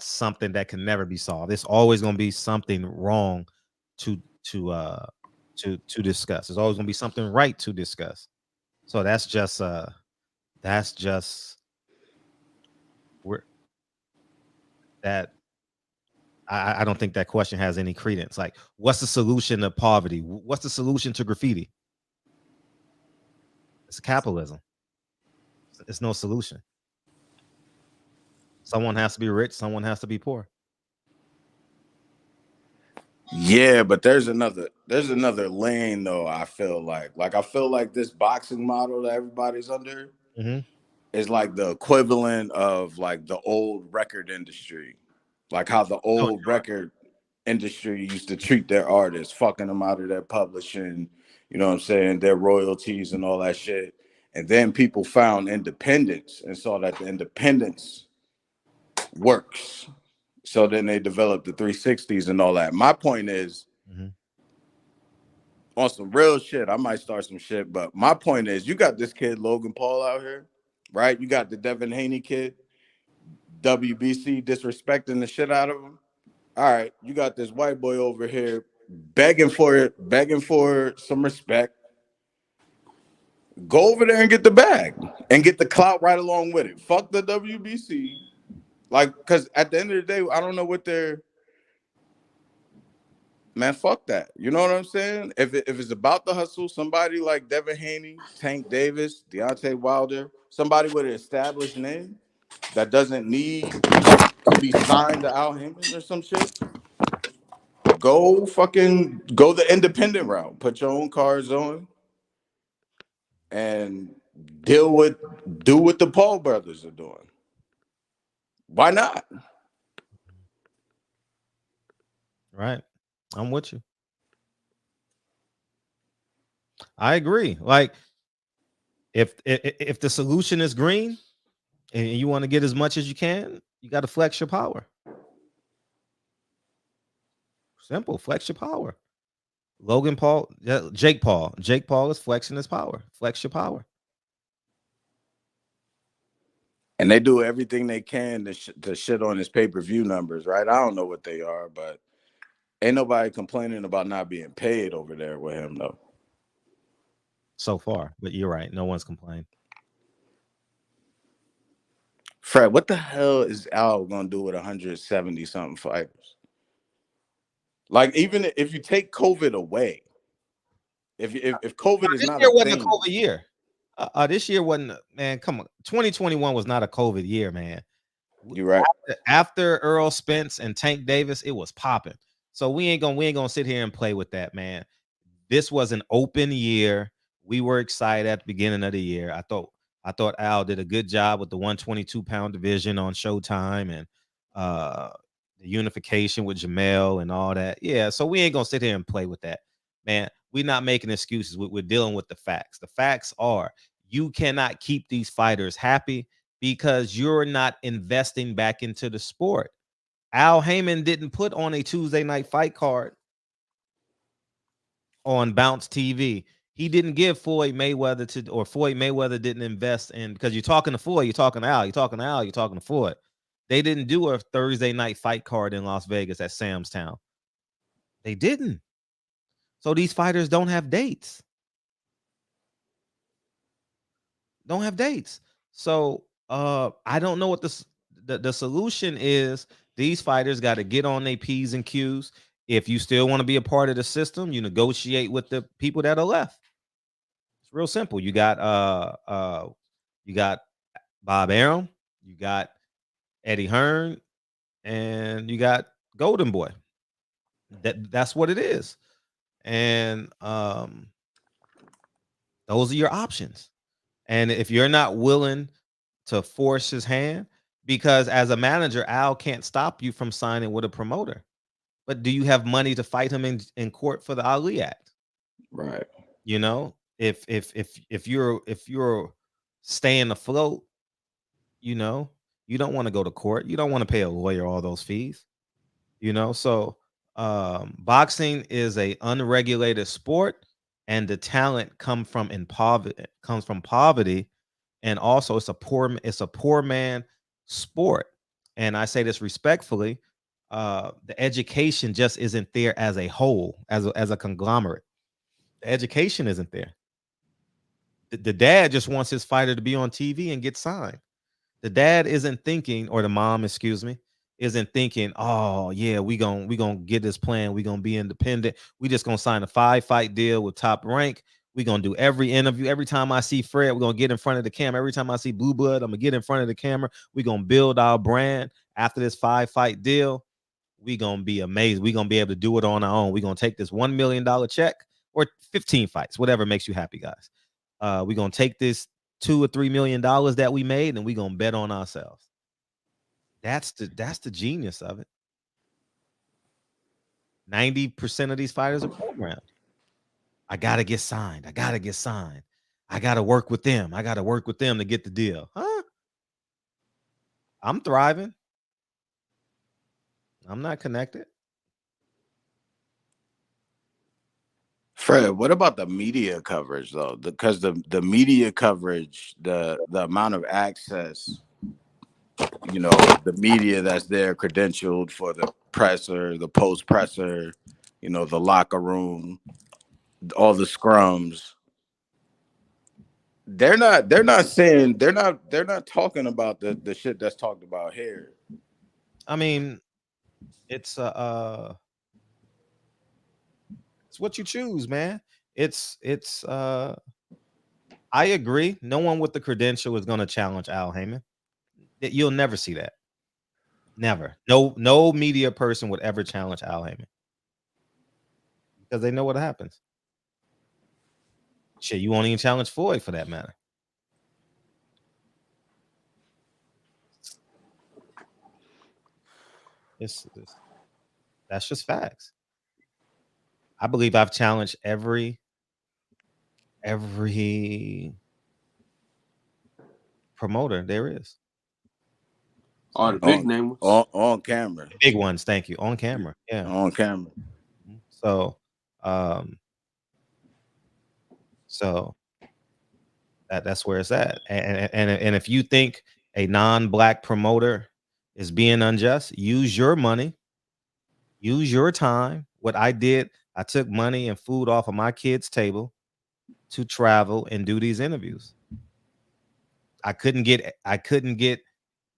something that can never be solved. It's always going to be something wrong to discuss. There's always going to be something right to discuss. So that's just I don't think that question has any credence. Like, what's the solution to poverty? What's the solution to graffiti? It's capitalism. It's no solution. Someone has to be rich. Someone has to be poor. Yeah, but there's another lane though. I feel like this boxing model that everybody's under is like the equivalent of like the old record industry, like how the old record industry used to treat their artists, fucking them out of their publishing, you know what I'm saying, their royalties and all that shit. And then people found independence and saw that the independence works. So then they developed the 360s and all that. My point is, on some real shit, I might start some shit, but my point is, you got this kid Logan Paul out here, right? You got the Devin Haney kid, WBC disrespecting the shit out of him. All right, you got this white boy over here begging for some respect. Go over there and get the bag and get the clout right along with it. Fuck the WBC. Like, because at the end of the day, I don't know what they're... Man, fuck that. You know what I'm saying? If it's about the hustle, somebody like Devin Haney, Tank Davis, Deontay Wilder, somebody with an established name that doesn't need to be signed to Al Haymon or some shit, go the independent route. Put your own cards on and do what the Paul brothers are doing. Why not? Right. I'm with you. I agree. Like, if the solution is green and you want to get as much as you can, you got to flex your power. Simple. Flex your power. Logan Paul, Jake Paul is flexing his power. Flex your power. And they do everything they can to shit on his pay-per-view numbers, right? I don't know what they are, but ain't nobody complaining about not being paid over there with him, though. So far, but you're right. No one's complained. Fred, what the hell is Al gonna do with 170 something fighters? Like even if you take COVID away, if COVID is This not year a wasn't a thing, COVID year. This year wasn't, man. Come on, 2021 was not a COVID year, man. you're right. After Earl Spence and Tank Davis, it was popping. So we ain't gonna sit here and play with that, man. This was an open year. We were excited at the beginning of the year. I thought Al did a good job with the 122-pound division on Showtime and the unification with Jamel and all that. Yeah, so we ain't gonna sit here and play with that, man. We're not making excuses. We're dealing with the facts. The facts are you cannot keep these fighters happy because you're not investing back into the sport. Al Haymon didn't put on a Tuesday night fight card on Bounce TV. He didn't give Floyd Mayweather Floyd Mayweather didn't invest in, because you're talking to Floyd, you're talking to Al, you're talking to Al, you're talking to Floyd. They didn't do a Thursday night fight card in Las Vegas at Sam's Town. They didn't. So these fighters don't have dates. Don't have dates. So I don't know what the solution is. These fighters got to get on their P's and Q's. If you still want to be a part of the system, you negotiate with the people that are left. It's real simple. You got Bob Arum, you got Eddie Hearn, and you got Golden Boy. That's what it is. And those are your options. And if you're not willing to force his hand, because as a manager, Al can't stop you from signing with a promoter. But do you have money to fight him in court for the Ali Act? Right. You know, if you're staying afloat, you know, you don't want to go to court. You don't want to pay a lawyer all those fees. You know, so boxing is a unregulated sport, and the talent comes from poverty, and also it's a poor man sport. And I say this respectfully, the education just isn't there as a whole, as a conglomerate. The education isn't there. The dad just wants his fighter to be on TV and get signed. The dad isn't thinking, or the mom, excuse me, isn't thinking, oh yeah, we gonna get this plan. We gonna be independent. We just gonna sign a 5-fight deal with Top Rank. We gonna do every interview. Every time I see Fred, we're gonna get in front of the camera. Every time I see Blue Blood, I'm gonna get in front of the camera. We gonna build our brand. After this 5-fight deal, we gonna be amazed. We gonna be able to do it on our own. We gonna take this $1 million check, or 15 fights, whatever makes you happy, guys. We gonna take this $2 or $3 million that we made, and we gonna bet on ourselves. That's the genius of it. 90% of these fighters are programmed. I gotta get signed. I gotta work with them. I gotta work with them to get the deal. Huh? I'm thriving. I'm not connected. Fred, what about the media coverage though? Because the media coverage, the amount of access, you know, the media that's there credentialed for the presser, the post presser, you know, the locker room, all the scrums. They're not talking about the shit that's talked about here. I mean, it's what you choose, man. It's I agree. No one with the credential is gonna challenge Al Haymon. You'll never see that. Never. No media person would ever challenge Al Haymon, because they know what happens. Shit, you won't even challenge Floyd for that matter. That's just facts. I believe I've challenged every promoter there is. All the big names on camera. The big ones, thank you. On camera. Yeah. On camera. So that's where it's at. And if you think a non-black promoter is being unjust, use your money, use your time. What I did, I took money and food off of my kids' table to travel and do these interviews. I couldn't get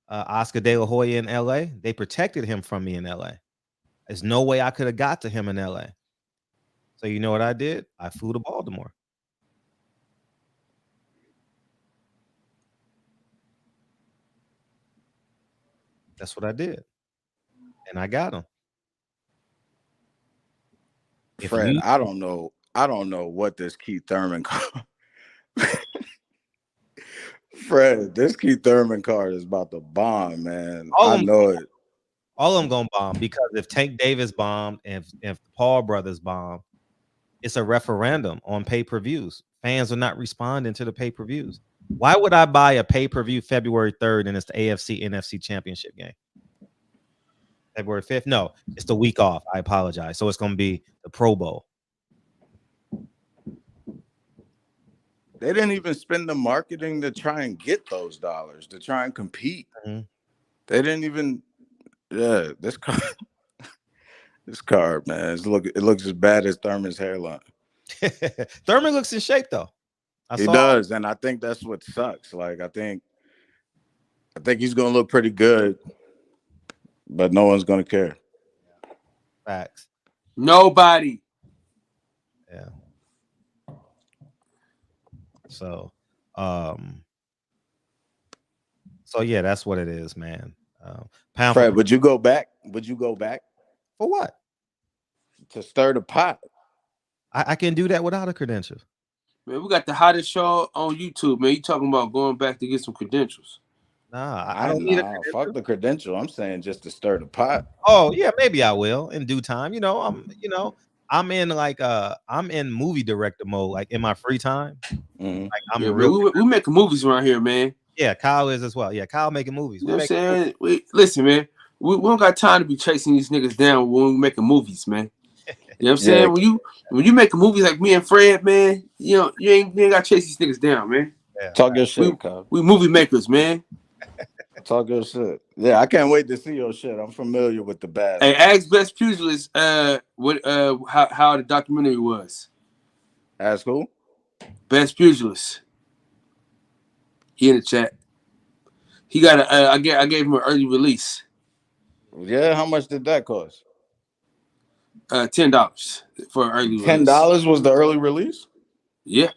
Oscar De La Hoya in LA. They protected him from me in LA. There's no way I could have got to him in LA. So you know what I did? I flew to Baltimore. That's what I did. And I got him. Fred, I don't know what this Keith Thurman card. Fred, this Keith Thurman card is about to bomb, man. I know it. All of them gonna bomb because if Tank Davis bombed and if the Paul brothers bomb, it's a referendum on pay-per-views. Fans are not responding to the pay-per-views. Why would I buy a pay-per-view February 3rd and it's the AFC NFC championship game? February 5th? No, it's the week off. I apologize. So it's gonna be the Pro Bowl. They didn't even spend the marketing to try and get those dollars, to try and compete. Mm-hmm. They didn't even this card, man. It looks as bad as Thurman's hairline. Thurman looks in shape though. He does, and I think that's what sucks. Like I think he's gonna look pretty good, but no one's gonna care. Facts. Nobody. Yeah. So yeah, that's what it is, man. Fred, would you go back? For what? To stir the pot. I can do that without a credential. Man, we got the hottest show on YouTube, man. You talking about going back to get some credentials? Nah, I don't need a credential. Fuck the credential. I'm saying just to stir the pot. Oh yeah, maybe I will in due time. I'm in movie director mode, like in my free time. Mm-hmm. Like we making movies around here, man. Yeah, Kyle is as well. Yeah, Kyle making movies. You know what I'm saying? Listen, man. We don't got time to be chasing these niggas down when we making movies, man. You know what I'm saying? Yeah. When you making movies like me and Fred, man, you ain't got to chase these niggas down, man. Yeah, talk your shit, Kyle. We movie makers, man. Talk your shit. Yeah, I can't wait to see your shit. I'm familiar with the bad. Hey, ask Best Pugilist how the documentary was. Ask who? Best Pugilist. He in the chat. He got I gave him an early release. Yeah, how much did that cost? $10 for an early release. $10 was the early release? Yeah.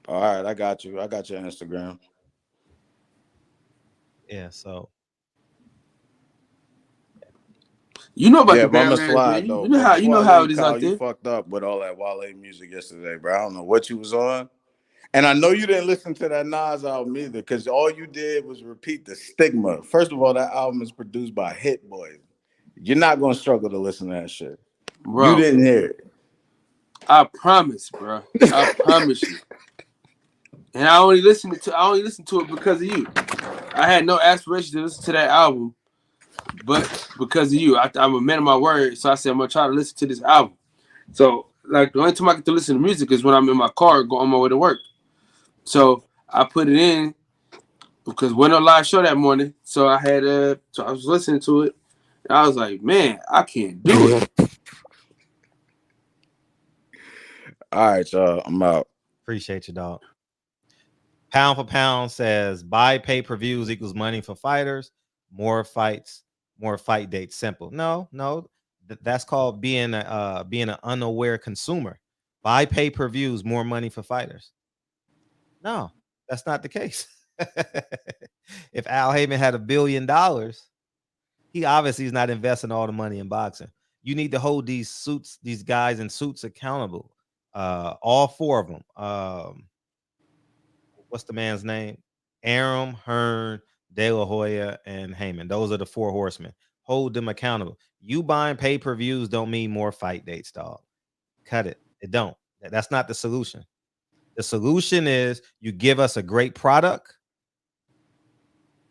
All right, I got you. I got your Instagram. Yeah, so you know about the I'ma Batman, slide, man. though. You know how it is out there. You fucked up with all that Wale music yesterday, bro. I don't know what you was on. And I know you didn't listen to that Nas album either, because all you did was repeat the stigma. First of all, that album is produced by Hit Boy. You're not gonna struggle to listen to that shit. Bro, you didn't hear it. I promise, bro. I promise you. And I only listened to it because of you. I had no aspiration to listen to that album, but because of you. I'm a man of my word, so I said I'm gonna try to listen to this album. So, like, the only time I get to listen to music is when I'm in my car going on my way to work. So I put it in because we went on a live show that morning. So I had so I was listening to it, and I was like, man, I can't do it. All right, y'all. I'm out. Appreciate you, dog. Pound for Pound says buy pay-per-views equals money for fighters, more fights, more fight dates. Simple. No, that's called being an unaware consumer. Buy pay-per-views, more money for fighters. No, that's not the case. If Al Haymon had $1 billion, he obviously is not investing all the money in boxing. You need to hold these guys in suits accountable. All four of them. What's the man's name? Arum, Hearn, De La Hoya, and Haymon. Those are the four horsemen. Hold them accountable. You buying pay-per-views don't mean more fight dates, dog. Cut it. It don't. That's not the solution. The solution is you give us a great product,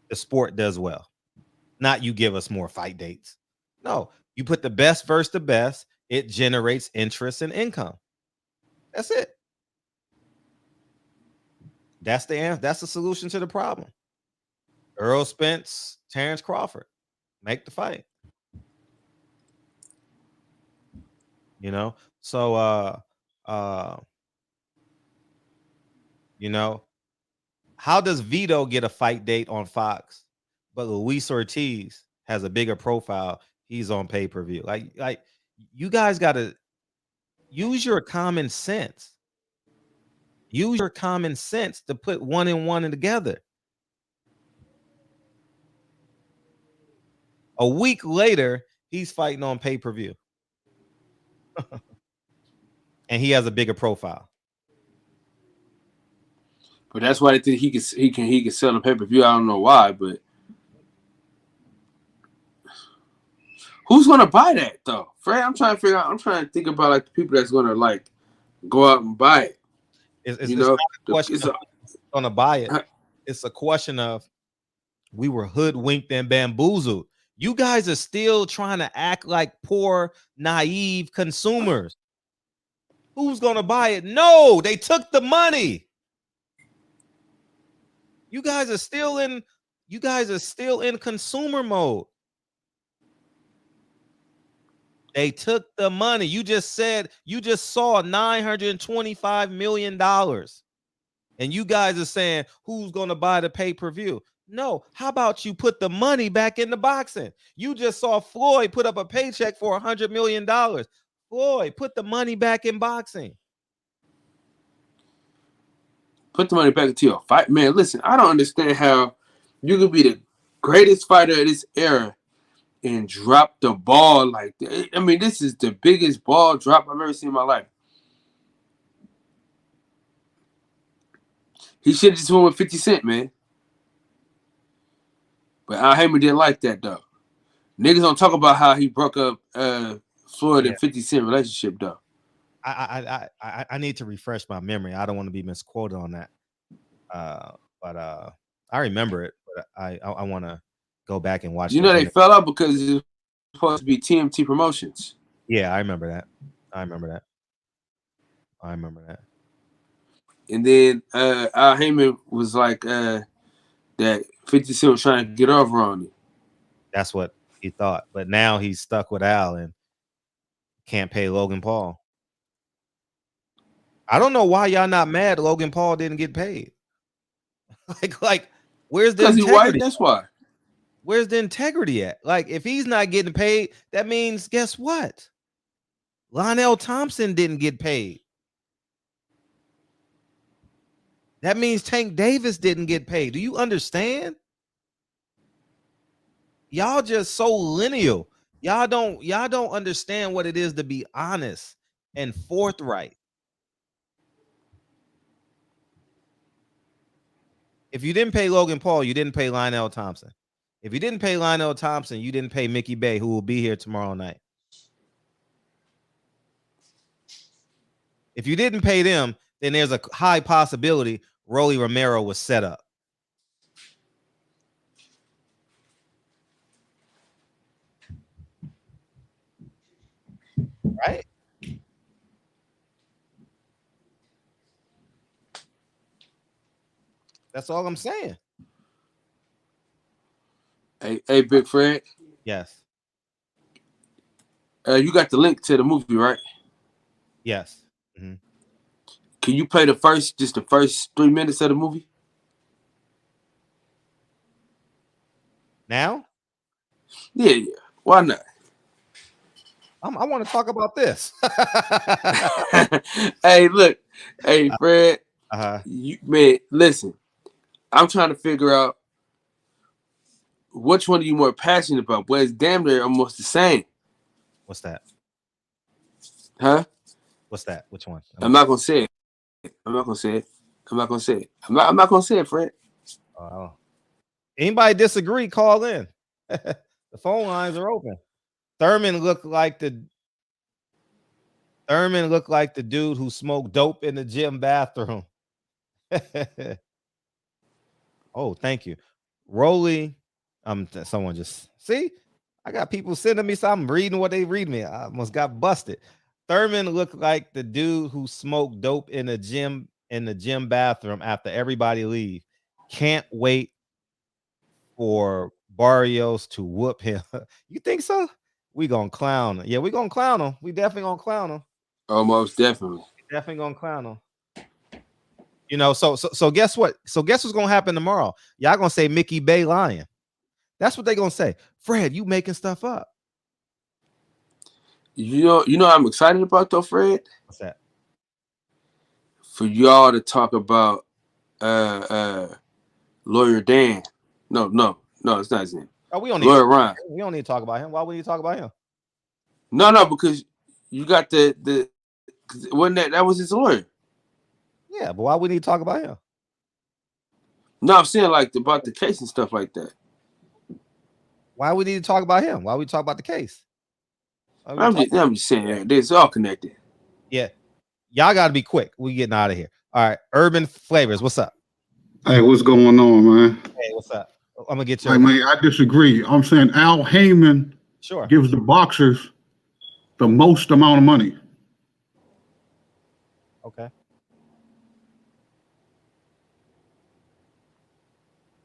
the sport does well. Not you give us more fight dates. No, you put the best versus the best, it generates interest and income. That's it. That's the answer. That's the solution to the problem. Earl Spence, Terrence Crawford, make the fight. So how does Vito get a fight date on Fox, but Luis Ortiz has a bigger profile he's on pay-per-view. Like you guys got to use your common sense. Use your common sense to put one and one together. A week later, he's fighting on pay-per-view. And he has a bigger profile. But that's why they think he can sell the pay-per-view. I don't know why, but who's gonna buy that though? Fred, I'm trying to think about like the people that's gonna like go out and buy it. It's not a question of who's gonna buy it. It's a question of we were hoodwinked and bamboozled. You guys are still trying to act like poor, naive consumers. Who's gonna buy it? No, they took the money. You guys are still in consumer mode. They took the money. You just saw $925 million. And you guys are saying who's gonna buy the pay-per-view? No, how about you put the money back into boxing? You just saw Floyd put up a paycheck for $100 million. Floyd, put the money back in boxing. Put the money back into your fight. Man, listen, I don't understand how you could be the greatest fighter of this era and drop the ball like that. I mean, this is the biggest ball drop I've ever seen in my life. He should have just went with 50 Cent, man. But Haymon didn't like that, though. Niggas don't talk about how he broke up Floyd and 50 Cent relationship, though. I need to refresh my memory. I don't want to be misquoted on that. But I remember it. But I want to go back and watch. You know, they fell out because it was supposed to be TMT Promotions. Yeah, I remember that. And then Haymon was like that 50 Cent was trying to get over on him. That's what he thought. But now he's stuck with Al and can't pay Logan Paul. I don't know why y'all not mad Logan Paul didn't get paid. like where's the integrity? White, that's why. Where's the integrity at? Like, if he's not getting paid, that means guess what? Lionel Thompson didn't get paid. That means Tank Davis didn't get paid. Do you understand? Y'all just so lineal. Y'all don't understand what it is to be honest and forthright. If you didn't pay Logan Paul, you didn't pay Lionel Thompson. If you didn't pay Lionel Thompson, you didn't pay Mickey Bay, who will be here tomorrow night. If you didn't pay them, then there's a high possibility Rolly Romero was set up. Right? That's all I'm saying. Hey, Big Fred. Yes. You got the link to the movie, right? Yes. Mm-hmm. Can you play the first 3 minutes of the movie? Now? Yeah. Why not? I want to talk about this. Hey, look. Hey, Fred. Man, listen. I'm trying to figure out which one are you more passionate about, but it's damn near almost the same. What's that? Huh? What's that? Which one? I'm not gonna say it. I'm not gonna say it, Fred. Oh. Anybody disagree? Call in. The phone lines are open. Thurman looked like the dude who smoked dope in the gym bathroom. Oh, thank you. Rolly. Someone just see. I got people sending me something, reading what they read me. I almost got busted. Thurman looked like the dude who smoked dope in the gym bathroom after everybody leave. Can't wait for Barrios to whoop him. You think so? We gonna clown him. Yeah, we gonna clown him. We definitely gonna clown him. Almost definitely. Definitely gonna clown him. You know, so guess what? So guess what's gonna happen tomorrow? Y'all gonna say Mickey Bay lying. That's what they gonna say. Fred, you making stuff up. You know I'm excited about though, Fred? What's that? For y'all to talk about Lawyer Dan. No, it's not his name. Oh, we don't Lawyer need Ron. we don't need to talk about him. Why would you talk about him? No, because you got the wasn't that was his lawyer. Yeah, but why would you talk about him? No, I'm saying like about the case and stuff like that. Why we need to talk about him? Why we talk about the case? I'm just saying it's all connected. Yeah. Y'all gotta be quick. We getting out of here. All right. Urban Flavors, what's up? Hey, what's going on, man? Hey, what's up? I'm gonna get you. Hey, man, I disagree. I'm saying Al Haymon gives the boxers the most amount of money. Okay.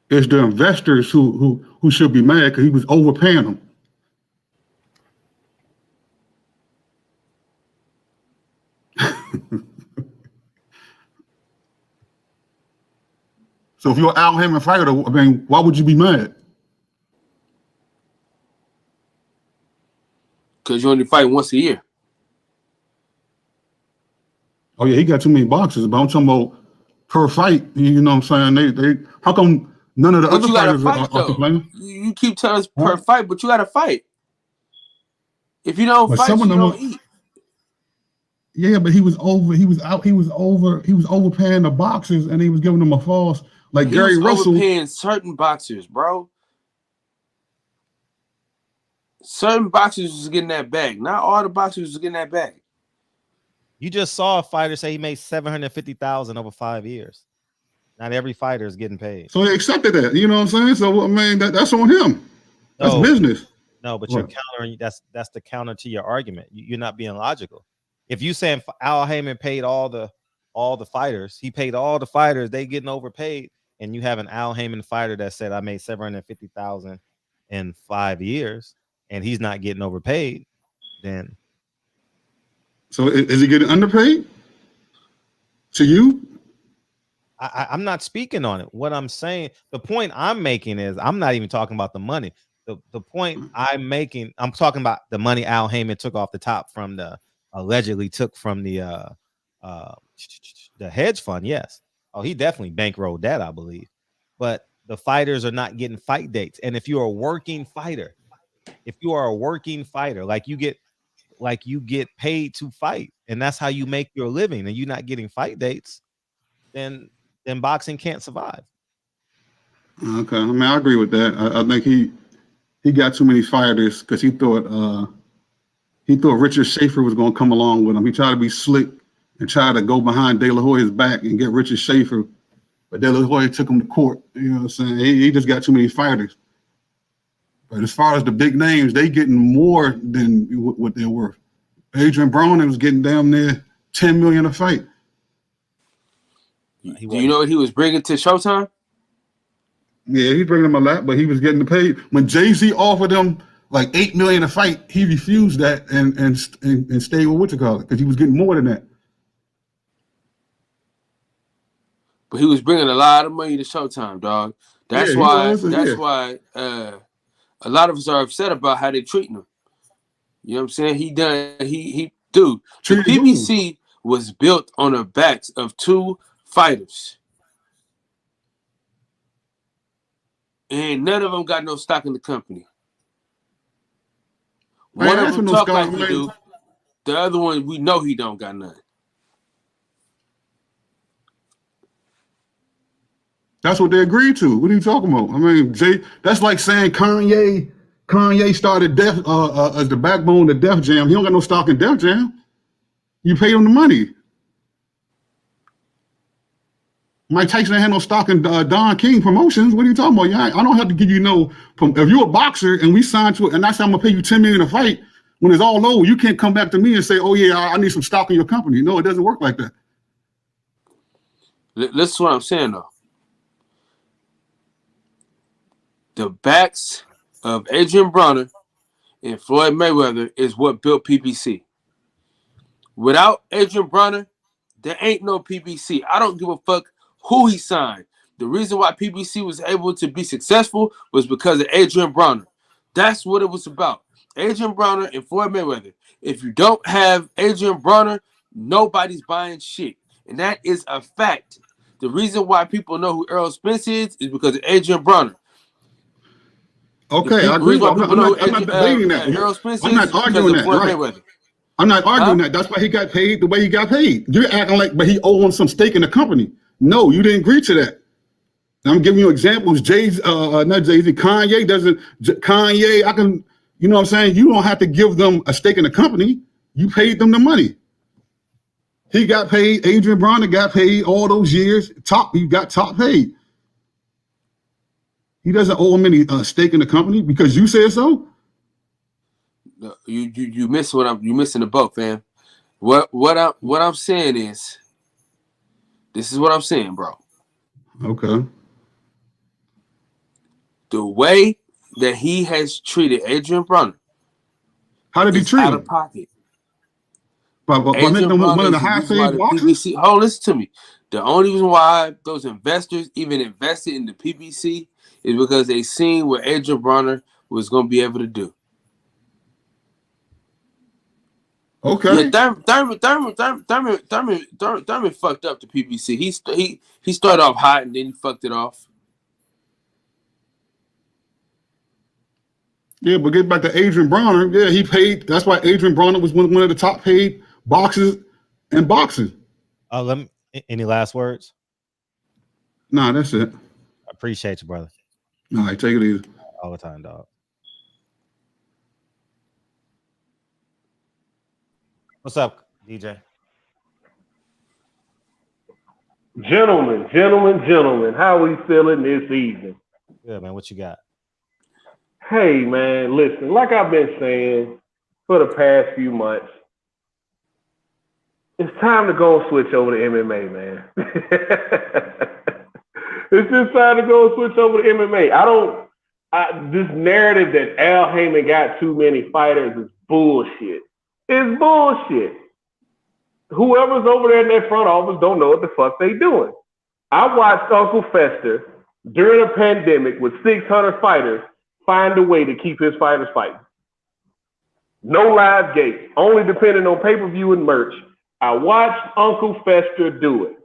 It's the investors who should be mad because he was overpaying them. So if you're Al Haymon fighter, I mean, why would you be mad? Because you only fight once a year. Oh yeah, he got too many boxes, but I'm talking about per fight. You know what I'm saying? They how come none of the other fighters are complaining? You keep telling us per fight, but you got to fight. If you don't fight, you don't eat. Yeah, but he was overpaying the boxers, and he was giving them a false. Like He Gary was Russell overpaying certain boxers, bro. Certain boxers was getting that bag. Not all the boxers was getting that bag. You just saw a fighter say he made $750,000 over 5 years. Not every fighter is getting paid. So he accepted that. You know what I'm saying? So I mean, that's on him. That's business. No, but you're countering. That's the counter to your argument. You're not being logical. If you saying Al Haymon paid all the fighters, he paid all the fighters, they getting overpaid, and you have an Al Haymon fighter that said I made $750,000 in 5 years, and he's not getting overpaid, then. So is he getting underpaid? To you? I'm not speaking on it. What I'm saying, the point I'm making is I'm not even talking about the money. The point I'm making, I'm talking about the money Al Haymon took off the top from allegedly took from the hedge fund. Yes. Oh, he definitely bankrolled that, I believe. But the fighters are not getting fight dates. And if you're a working fighter, like you get paid to fight, and that's how you make your living, and you're not getting fight dates, then boxing can't survive. Okay, I mean, I agree with that. I think he got too many fighters because he thought Richard Schaefer was going to come along with him. He tried to be slick and try to go behind De La Hoya's back and get Richard Schaefer, but De La Hoya took him to court. You know what I'm saying? He just got too many fighters. But as far as the big names, they getting more than what they're worth. Adrian Broner was getting damn near $10 million a fight. Do you know what he was bringing to Showtime? Yeah, he's bringing them a lot, but he was getting paid. When Jay-Z offered him like $8 million a fight, he refused that and stayed with what you call it, because he was getting more than that. But he was bringing a lot of money to Showtime, dog. That's why a lot of us are upset about how they treating him. You know what I'm saying? The PBC was built on the backs of two fighters. And none of them got no stock in the company. One of them talk like he do. The other one, we know he don't got none. That's what they agreed to. What are you talking about? I mean, that's like saying Kanye started as the backbone of Def Jam. He don't got no stock in Def Jam. You paid him the money. Mike Tyson had no stock in Don King Promotions. What are you talking about? I don't have to give you if you're a boxer and we signed to it, and I say I'm gonna pay you $10 million a fight, when it's all over, you can't come back to me and say, oh yeah, I need some stock in your company. No, it doesn't work like that. This is what I'm saying though. The backs of Adrian Broner and Floyd Mayweather is what built PBC. Without Adrian Broner, there ain't no PBC. I don't give a fuck who he signed. The reason why PBC was able to be successful was because of Adrian Broner. That's what it was about. Adrian Broner and Floyd Mayweather. If you don't have Adrian Broner, nobody's buying shit. And that is a fact. The reason why people know who Errol Spence is because of Adrian Broner. Okay, I agree. I'm not debating that. Errol Spence I'm not arguing that. Right. Mayweather. I'm not arguing that. That's why he got paid the way he got paid. You're acting like, but he owed some stake in the company. No, you didn't agree to that. I'm giving you examples. Not Jay-Z, Kanye doesn't. Kanye, I can, you know what I'm saying? You don't have to give them a stake in the company. You paid them the money. He got paid. Adrian Broner got paid all those years. He got top paid. He doesn't owe him any stake in the company because you said so. No, you miss you missing the boat, fam. What I'm saying is, this is what I'm saying, bro. Okay. The way that he has treated Adrian Broner. How did he treat him? Out of pocket. By making him one of the highest paid boxers? Oh, listen to me. The only reason why those investors even invested in the PBC is because they seen what Adrian Broner was going to be able to do. Okay. Yeah, Thurman fucked up the PBC. He started off hot and then he fucked it off. Yeah, but get back to Adrian Broner. Yeah, he paid. That's why Adrian Broner was one of the top paid boxers in boxing. Any last words? Nah, that's it. I appreciate you, brother. All right, take it easy. All the time, dog. What's up, DJ? Gentlemen, how we feeling this evening? Good, man. What you got? Hey, man, listen, like I've been saying for the past few months, it's time to go and switch over to MMA, man. It's just time to go and switch over to MMA. This narrative that Al Haymon got too many fighters is bullshit. It's bullshit. Whoever's over there in that front office don't know what the fuck they doing. I watched Uncle Fester during a pandemic with 600 fighters find a way to keep his fighters fighting. No live gates, only depending on pay-per-view and merch. I watched Uncle Fester do it.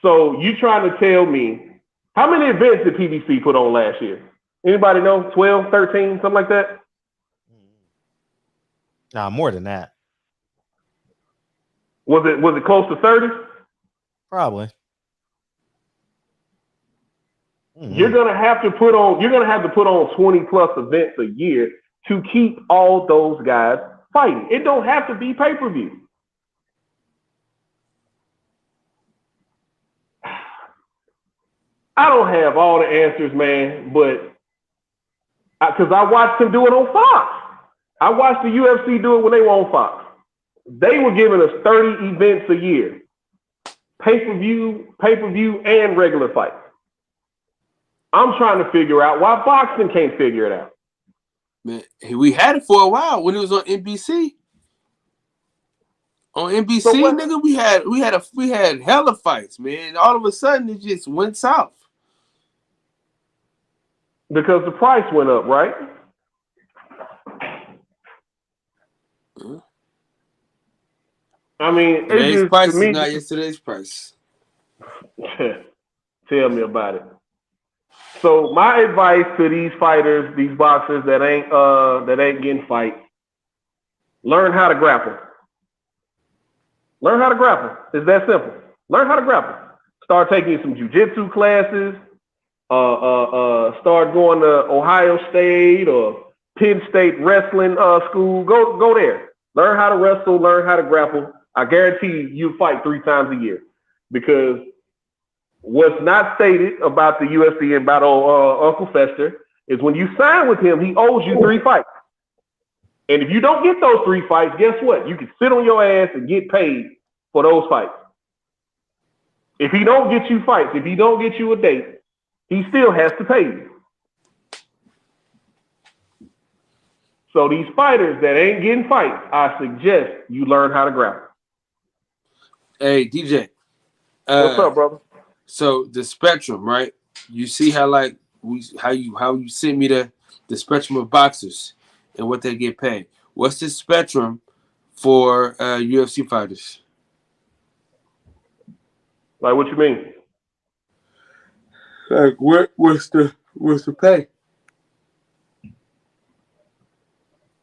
So you trying to tell me, how many events did PBC put on last year? Anybody know? 12, 13, something like that? Nah, more than that. Was it close to 30? Probably. You're gonna have to put on 20 plus events a year to keep all those guys fighting. It don't have to be pay-per-view. I don't have all the answers, man, but because I watched them do it on Fox. I watched the UFC do it when they were on Fox. They were giving us 30 events a year. Pay-per-view, and regular fights. I'm trying to figure out why boxing can't figure it out. Man, we had it for a while when it was on NBC. On NBC, so nigga, we had hella fights, man. All of a sudden, it just went south. Because the price went up, right? I mean, today's price is not yesterday's price. Tell me about it. So my advice to these fighters, these boxers that ain't getting fight, learn how to grapple. Learn how to grapple. It's that simple. Learn how to grapple. Start taking some jiu-jitsu classes. Start going to Ohio State or Penn State wrestling school. Go there. Learn how to wrestle. Learn how to grapple. I guarantee you fight 3 times a year, because what's not stated about the UFC and about Uncle Fester is when you sign with him, he owes you 3 fights. And if you don't get those 3 fights, guess what? You can sit on your ass and get paid for those fights. If he don't get you fights, if he don't get you a date, he still has to pay you. So these fighters that ain't getting fights, I suggest you learn how to grapple. Hey, DJ. What's up, brother? So the spectrum, right? You see how you sent me the the spectrum of boxers and what they get paid. What's the spectrum for UFC fighters? Like, what you mean? Like, what's the pay?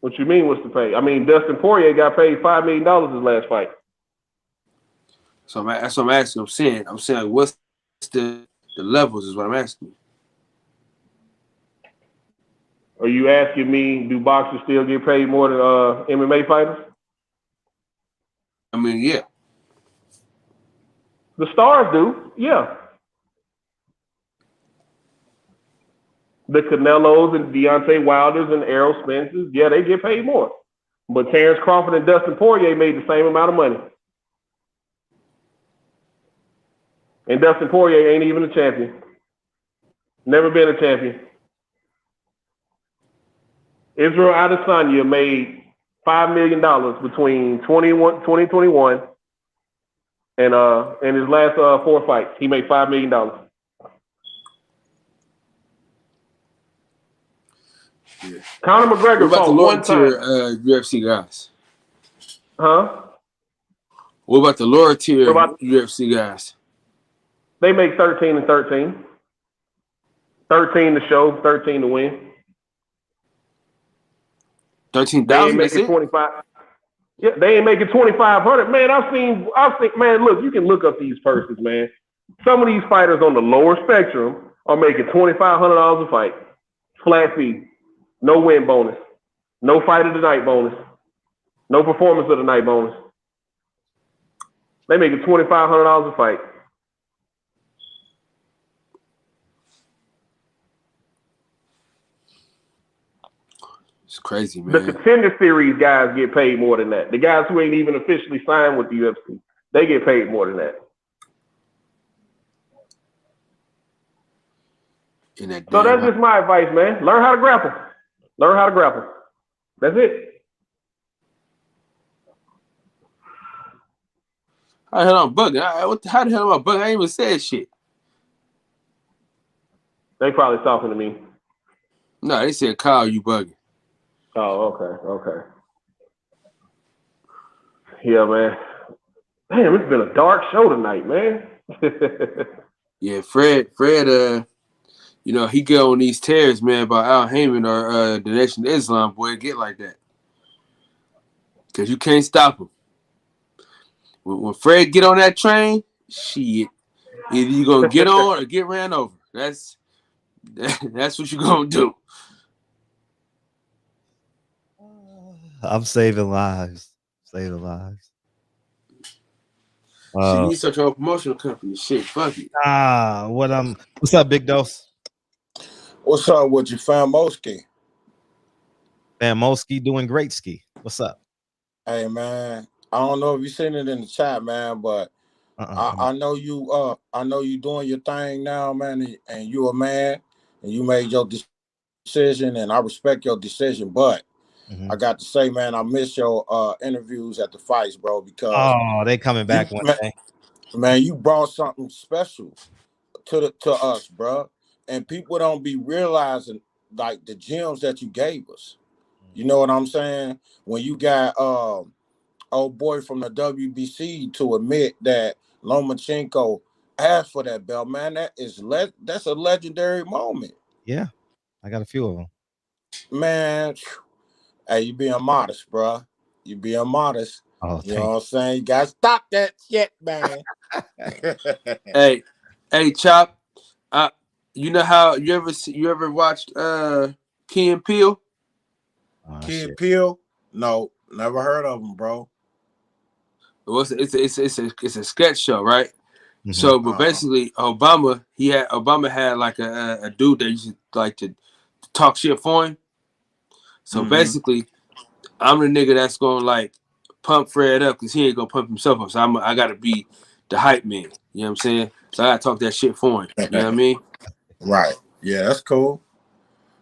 What you mean? What's the pay? I mean, Dustin Poirier got paid $5 million his last fight. So that's what I'm asking. I'm saying, like, what's the levels is what I'm asking. Are you asking me, do boxers still get paid more than MMA fighters? I mean, yeah. The stars do, yeah. The Canelos and Deontay Wilders and Errol Spencers, yeah, they get paid more. But Terrence Crawford and Dustin Poirier made the same amount of money. And Dustin Poirier ain't even a champion. Never been a champion. Israel Adesanya made $5 million between 2021 and his last 4 fights. He made $5 million. Yeah. Conor McGregor fought one time. UFC guys? Huh? What about the lower tier UFC guys? They make 13 and 13. 13 to show, 13 to win. 13,000. That's it. 25. Yeah, they ain't making 2,500. Man, I've seen. Man, look, you can look up these purses, man. Some of these fighters on the lower spectrum are making $2,500 a fight, flat fee, no win bonus, no fight of the night bonus, no performance of the night bonus. They making $2,500 a fight. It's crazy, man. The Contender Series guys get paid more than that. The guys who ain't even officially signed with the UFC, they get paid more than that. So that's just my advice, man. Learn how to grapple. Learn how to grapple. That's it. How the hell I'm bugging? How the hell am I bugging? I ain't even said shit. They probably talking to me. No, they said, Kyle, you bugging. Oh, okay. Yeah, man. Damn, it's been a dark show tonight, man. Yeah, Fred, you know, he get on these tears, man, about Al Haymon or the Nation of Islam, boy, it get like that. Because you can't stop him. When Fred get on that train, shit, either you going to get on or get ran over. That's what you going to do. I'm saving lives. Saving lives. She needs such a promotional company. Shit, fuck it. What's up, Big Dose? What's up with you, Fam Moski? Fam Moski doing great ski. What's up? Hey man, I don't know if you seen it in the chat, man, but I know you doing your thing now, man, and you a man and you made your decision, and I respect your decision, but I got to say, man, I miss your interviews at the fights, bro, because they coming back one day. Man, you brought something special to us, bro. And people don't be realizing like the gems that you gave us. You know what I'm saying? When you got old boy from the WBC to admit that Lomachenko asked for that belt, man, that's a legendary moment. Yeah, I got a few of them. Man, hey, you being modest, bro. You being modest. Oh, you know what I'm saying? You gotta stop that shit, man. Hey, Chop. You know how you ever watched Key and Peele? Key and Peele? No, never heard of him, bro. It's a sketch show, right? Mm-hmm. So, but basically, Obama had like a dude that used to like to talk shit for him. So basically, I'm the nigga that's gonna like pump Fred up because he ain't gonna pump himself up. So I gotta be the hype man. You know what I'm saying? So I gotta talk that shit for him. You know what I mean? Right. Yeah, that's cool.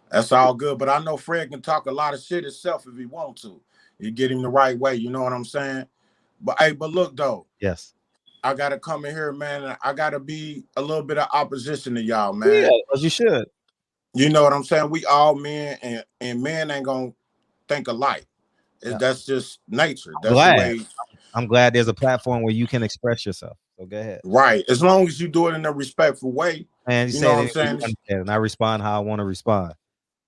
That's all good. But I know Fred can talk a lot of shit himself if he wants to. You get him the right way. You know what I'm saying? But hey, but look though. Yes. I gotta come in here, man. And I gotta be a little bit of opposition to y'all, man. Yeah, as you should. You know what I'm saying? We all men, and men ain't gonna think alike. That's just nature. That's the way. I'm glad there's a platform where you can express yourself. So go ahead. Right. As long as you do it in a respectful way. Man, you know what I'm saying? And I respond how I want to respond.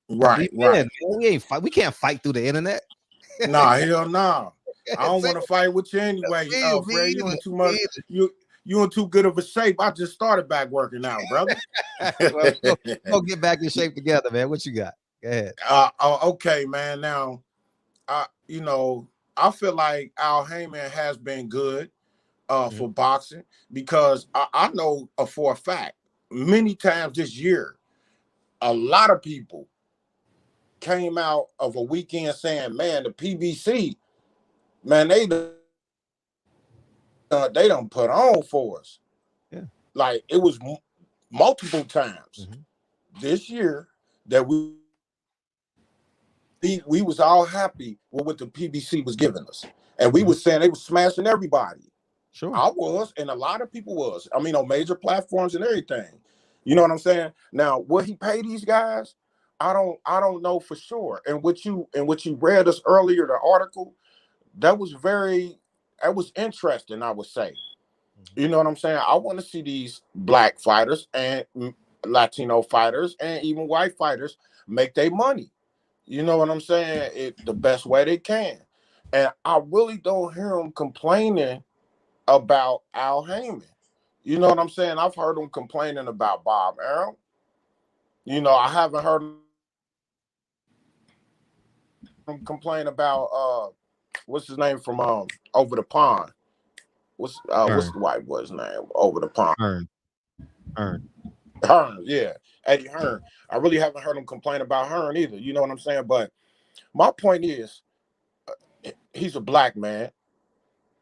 Right, right. We can't fight through the internet. Nah, hell nah. I don't want to fight with you anyway. Fred, you in too much. You in too good of a shape. I just started back working out, brother. Well, go get back in shape together, man. What you got? Go ahead. Okay, man. Now, I feel like Al Haymon has been good for boxing because I know for a fact many times this year, a lot of people came out of a weekend saying, man, the PBC, man, they done put on for us. Yeah. Like it was multiple times this year that we was all happy with what the PBC was giving us. And we was saying they was smashing everybody. Sure. I was, and a lot of people was. I mean, on major platforms and everything. You know what I'm saying? Now, what he paid these guys, I don't know for sure. And what you read us earlier, the article, that was interesting, I would say. You know what I'm saying? I want to see these black fighters and Latino fighters and even white fighters make their money. You know what I'm saying? The best way they can. And I really don't hear them complaining about Al Haymon. You know what I'm saying? I've heard them complaining about Bob Arum. You know, I haven't heard them complain about what's his name from over the pond. What's the white boy's name over the pond? Hearn, yeah. Eddie Hearn. I really haven't heard him complain about Hearn either. You know what I'm saying? But my point is, he's a black man.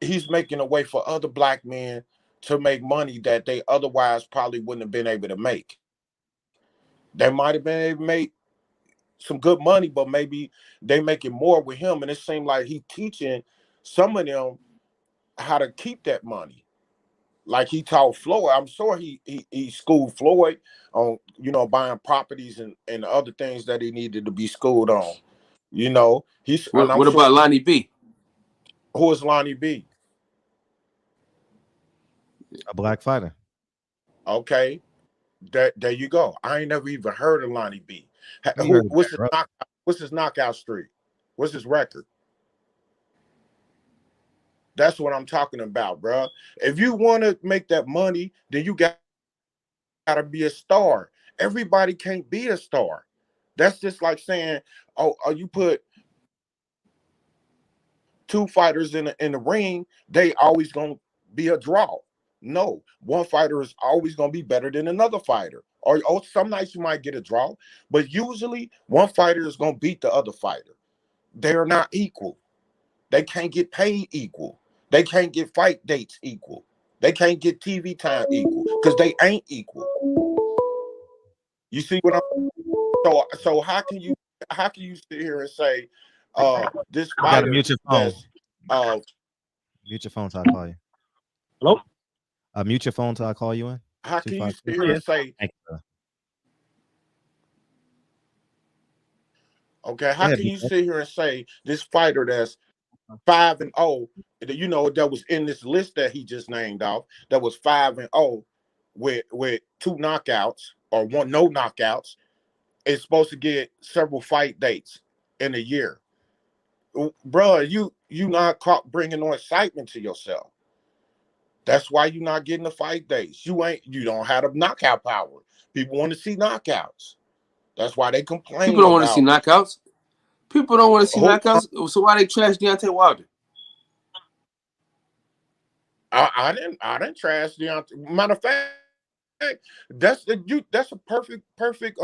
He's making a way for other black men to make money that they otherwise probably wouldn't have been able to make. They might have been able to make some good money, but maybe they making more with him. And it seemed like he teaching some of them how to keep that money. Like he taught Floyd. I'm sure he schooled Floyd on, buying properties and other things that he needed to be schooled on. You know, what about Lonnie B? Who is Lonnie B? A black fighter. Okay. There you go. I ain't never even heard of Lonnie B. What's his knockout streak? What's his record? That's what I'm talking about, bro. If you want to make that money, then you got to be a star. Everybody can't be a star. That's just like saying, oh, you put two fighters in the ring, they always gonna be a draw. No, one fighter is always gonna be better than another fighter. Or some nights you might get a draw, but usually one fighter is gonna beat the other fighter. They're not equal. They can't get paid equal. They can't get fight dates equal. They can't get TV time equal because they ain't equal. You see what I'm? So how can you sit here and say this fighter? Mute your phone. Mute your phone till I call you. Hello? Mute your phone till I call you in. How can you sit here and say? Okay, how can you sit here and say this fighter that's 5-0, that was in this list that he just named off, that was 5-0 with 2 knockouts or no knockouts, is supposed to get several fight dates in a year? Bro, you not caught bringing no excitement to yourself. That's why you're not getting the fight dates. You don't have the knockout power. People want to see knockouts. That's why they complain. People don't want to see knockouts. People don't want to see knockouts. So why they trash Deontay Wilder? I didn't trash Deontay. Matter of fact, that's a perfect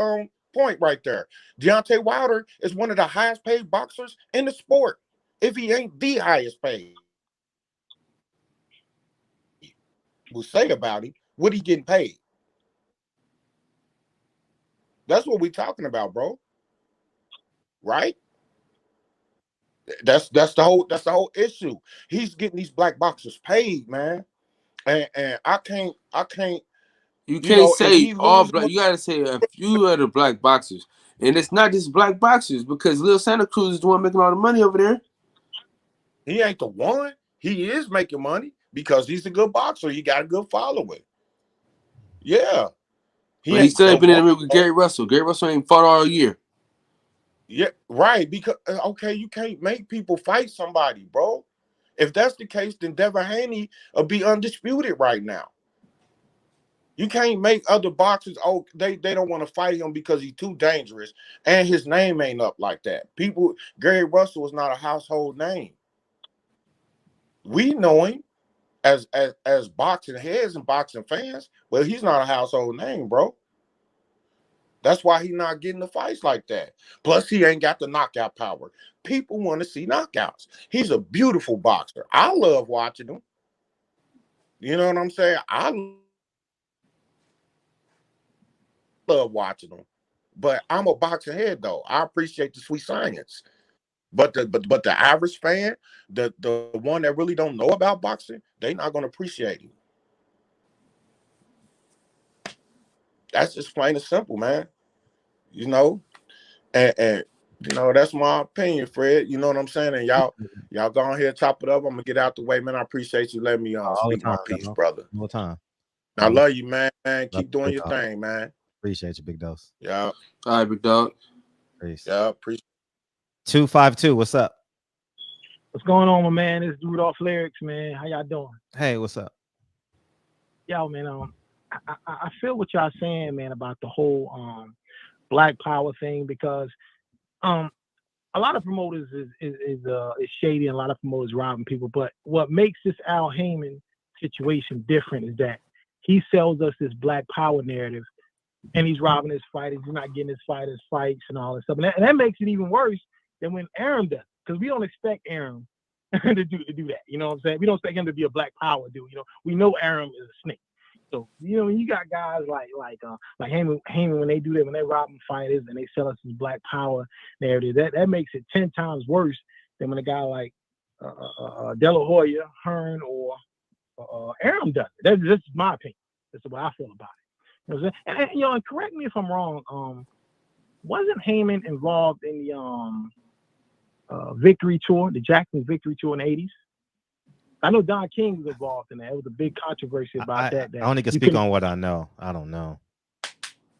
point right there. Deontay Wilder is one of the highest paid boxers in the sport, if he ain't the highest paid. We'll say about him, what he getting paid? That's what we talking about, bro. Right? That's the whole issue. He's getting these black boxers paid, man. And I can't You can't know, if say he all lose black. money, You gotta say a few of the black boxers, and it's not just black boxers because Lil Santa Cruz is the one making all the money over there. he ain't the one. He is making money because he's a good boxer. He got a good following. Yeah. But he still ain't been in the ring with Gary Russell. Gary Russell ain't fought all year. Yeah, right. Because okay, you can't make people fight somebody, bro. If that's the case, then Devin Haney will be undisputed right now. You can't make other boxers, oh, they don't want to fight him because he's too dangerous and his name ain't up like that. People, Gary Russell is not a household name. We know him as boxing heads and boxing fans, but he's not a household name, bro. That's why he's not getting the fights like that. Plus, he ain't got the knockout power. People want to see knockouts. He's a beautiful boxer. I love watching him. You know what I'm saying? I love watching him. But I'm a boxing head, though. I appreciate the sweet science. But the average fan, the one that really don't know about boxing, they not going to appreciate him. That's just plain and simple, man. You know? And you know, that's my opinion, Fred. You know what I'm saying? And y'all go on here, chop it up. I'm gonna get out the way, man. I appreciate you letting me speak my piece, brother. All the time. I love you, man. Keep doing big your dog. thing, man. Appreciate you, big dose. Yeah. All right, big dog. Peace. Yeah, appreciate 252. What's up? What's going on, my man? It's Rudolph Lyrics, man. How y'all doing? Hey, what's up? Yo, man, I feel what y'all saying, man, about the whole Black Power thing, because a lot of promoters is shady, and a lot of promoters robbing people. But what makes this Al Haymon situation different is that he sells us this Black Power narrative, and he's robbing his fighters. He's not getting his fighters fights and all that stuff. And that makes it even worse than when Arum does, because we don't expect Arum to do that. You know what I'm saying? We don't expect him to be a Black Power dude. You know, we know Arum is a snake. So, you know, when you got guys like Haymon, when they do that, when they robbing fighters and they sell us this Black Power narrative, that makes it 10 times worse than when a guy like De La Hoya, Hearn, or Arum does it. That's just my opinion. That's what I feel about it. You know what I'm saying? And you know, and correct me if I'm wrong. Wasn't Haymon involved in the Victory Tour, the Jackson Victory Tour in the 80s? I know Don King was involved in that. It was a big controversy about that. I only can speak on what I know. I don't know.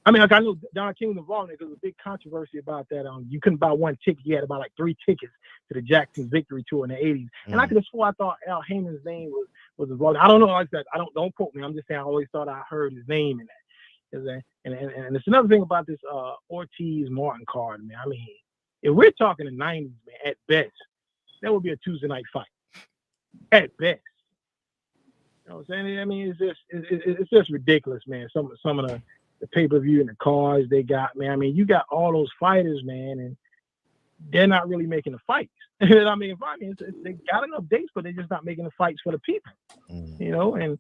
I mean, like, I know Don King was involved in it because there was a big controversy about that. You couldn't buy one ticket. You had about like 3 tickets to the Jackson Victory Tour in the 80s. And I could have swore I thought Al Haymon's name was involved. I don't know. Like that. Don't quote me. I'm just saying I always thought I heard his name in that. And it's another thing about this Ortiz Martin card, man. I mean, if we're talking the 90s, man, at best, that would be a Tuesday night fight. At best. You know what I'm saying? I mean, it's just ridiculous, man. Some of the pay-per-view and the cards they got, man. I mean, you got all those fighters, man, and they're not really making the fights. I mean, they got enough dates, but they're just not making the fights for the people. You know, and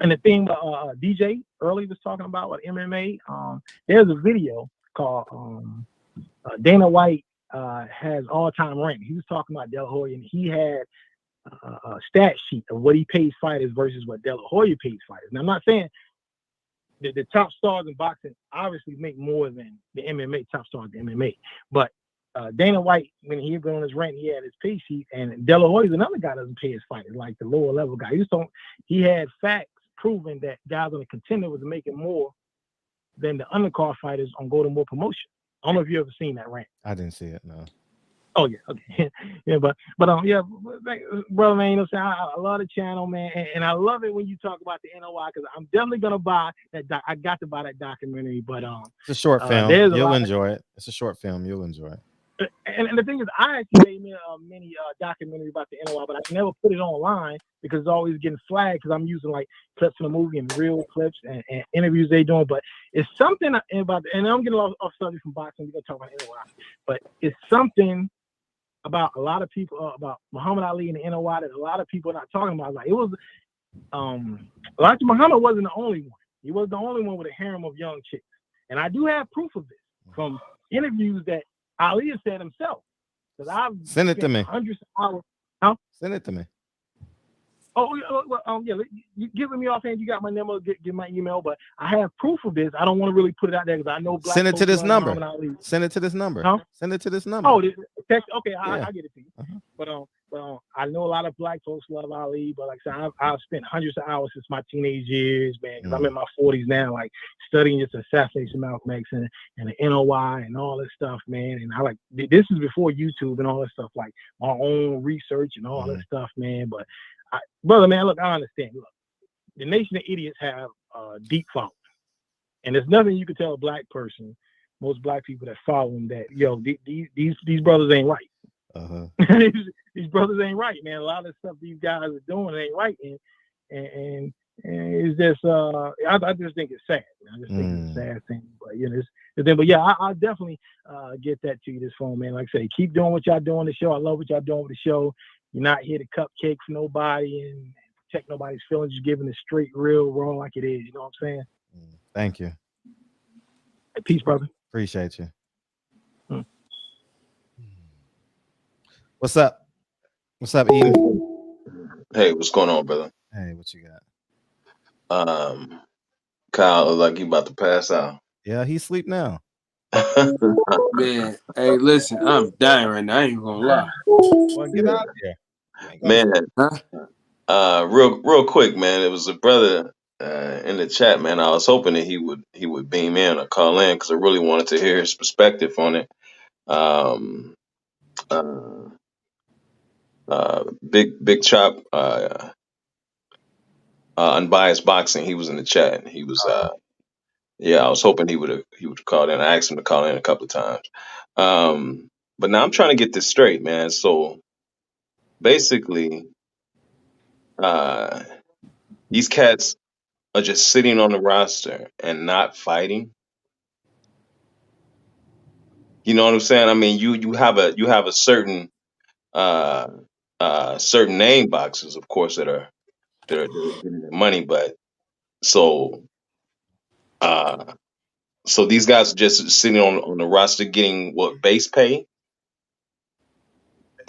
the thing DJ early was talking about with MMA, there's a video called Dana White has all-time rank. He was talking about De La Hoya, and he had a stat sheet of what he pays fighters versus what De La Hoya pays fighters. Now, I'm not saying that the top stars in boxing obviously make more than the MMA top stars in MMA, but Dana White, when he was on his rank, he had his pay sheet, and De La Hoya's another guy that doesn't pay his fighters, like the lower level guy. He had facts proving that guys on the contender was making more than the undercard fighters on Golden Boy promotion. I don't know if you ever seen that rank. I didn't see it, no. Oh yeah, okay, yeah, but yeah, brother, man, you know what I'm saying? I love the channel, man, and I love it when you talk about the NOI, because I'm definitely gonna buy that. I got to buy that documentary, but it's a short film. You'll enjoy it. It's a short film. You'll enjoy it. And the thing is, I actually made a mini documentary about the NOI, but I never put it online because it's always getting flagged because I'm using like clips from the movie and real clips and interviews they doing. But it's something about, and I'm getting off subject from boxing. We're gonna talk about NOI, but it's something about a lot of people about Muhammad Ali and the NOI that a lot of people are not talking about. Like, it was Elijah Muhammad wasn't the only one. He was the only one with a harem of young chicks, and I do have proof of this from interviews that Ali has said himself. Because I've send it to me. Hundreds of hours. Huh? Send it to me. Oh, yeah. You giving me offhand. You got my number. Get my email. But I have proof of this. I don't want to really put it out there because I know black. Send it to folks this love number. Muhammad Ali. Send it to this number. Huh? Send it to this number. Oh, text. Okay, Yeah. I get it to you. But I know a lot of black folks love Ali. But like I said, I've spent hundreds of hours since my teenage years, man. Because I'm in my 40s now, like studying just assassination of Malcolm X and the NOI and all this stuff, man. And I like this is before YouTube and all this stuff, like my own research and all this stuff, man. But brother, man, look, I understand. Look, the Nation of Idiots have deep following, and there's nothing you can tell a black person, most black people that follow them, that these brothers ain't right. These brothers ain't right, man. A lot of the stuff these guys are doing ain't right, and it's just I just think it's sad. I just think it's a sad thing, but I'll definitely get that to you this phone, man. Like I say, keep doing what y'all doing on the show. I love what y'all doing with the show. You're not here to cupcake for nobody and protect nobody's feelings. You're giving it straight, real, raw like it is. You know what I'm saying? Thank you. Hey, peace, brother. Appreciate you. What's up? What's up, Eden? Hey, what's going on, brother? Hey, what you got? Kyle look like you about to pass out. Yeah, he's asleep now. Man, hey, listen, I'm dying right now. I ain't even gonna lie. Well, get out of here. Man, real quick, man. It was a brother in the chat, man. I was hoping that he would beam in or call in because I really wanted to hear his perspective on it. Big Chop, Unbiased Boxing. He was in the chat. He was I was hoping he would call in. I asked him to call in a couple of times. But now I'm trying to get this straight, man. So basically, these cats are just sitting on the roster and not fighting. You know what I'm saying? I mean, you have a certain certain name boxers, of course, that are getting their money, but so these guys are just sitting on the roster getting what, base pay?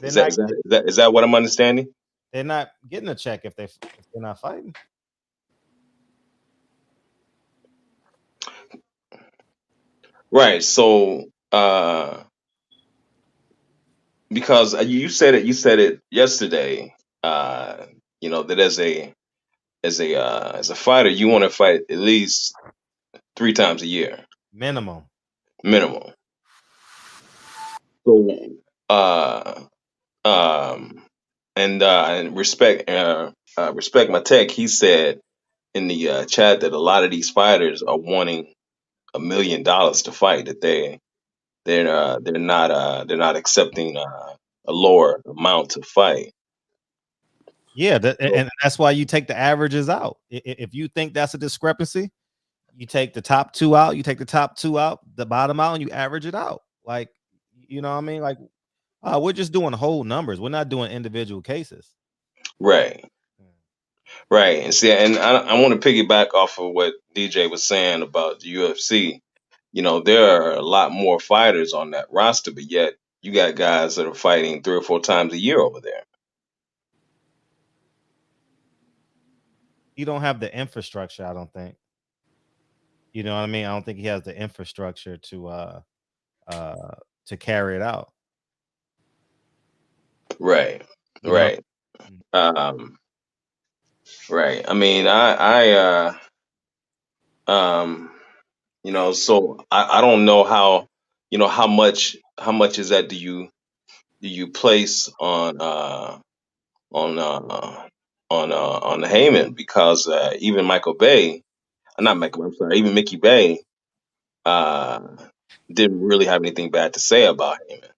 Is that what I'm understanding? They're not getting a check if they're not fighting. Right. So because you said it yesterday, that as a fighter, you want to fight at least 3 times a year. Minimum. So and respect my tech, he said in the chat that a lot of these fighters are wanting $1 million to fight, that they're not accepting a lower amount to fight. Yeah, and that's why you take the averages out. If you think that's a discrepancy, you take the top 2 out, the bottom out, and you average it out. Like, you know what I mean? Like, we're just doing whole numbers. We're not doing individual cases. Right. And see, and I want to piggyback off of what DJ was saying about the UFC. There are a lot more fighters on that roster, but yet you got guys that are fighting 3 or 4 times a year over there. You don't have the infrastructure, I don't think. You know what I mean? I don't think he has the infrastructure to carry it out. Right. Right. I mean, so I don't know how much is that do you place on the Haymon, because even even Mickey Bay didn't really have anything bad to say about Haymon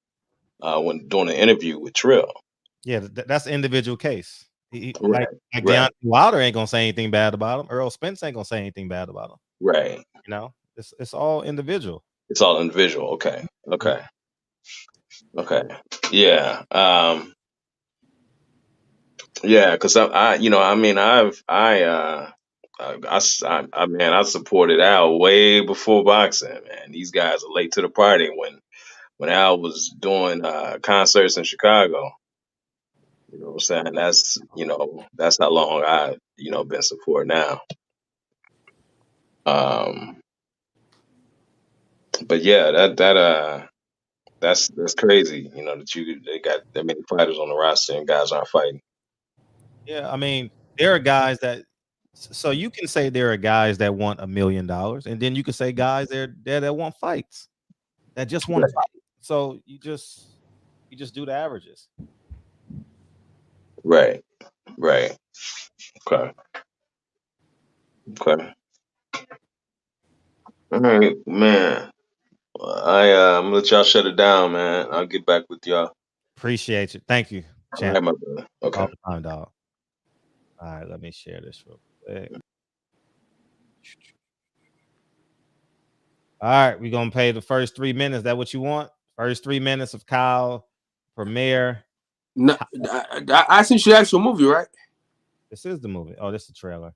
when doing an interview with Trill. Yeah, that's an individual case. Right. Deontay Wilder ain't gonna say anything bad about him. Earl Spence ain't gonna say anything bad about him. Right. It's all individual. It's all individual. Okay. Yeah. Yeah, because I supported Al way before boxing, man. These guys are late to the party when Al was doing concerts in Chicago. You know what I'm saying? That's how long I, been supporting now. But yeah, that's crazy. That they got that many fighters on the roster and guys aren't fighting. Yeah, I mean, there are guys that. So you can say there are guys that want $1 million, and then you can say guys there that want fights, that just want to fight. So you just do the averages. Right. Okay. All right, man. I'm gonna let y'all shut it down, man. I'll get back with y'all. Appreciate you. Thank you, All champ. right, my brother. Okay. All the time, dog. All right, let me share this real quick. All right, we're gonna pay the first 3 minutes. That what you want? First 3 minutes of Kyle premiere. No, I sent you the actual movie, right? This is the movie. Oh, this is the trailer.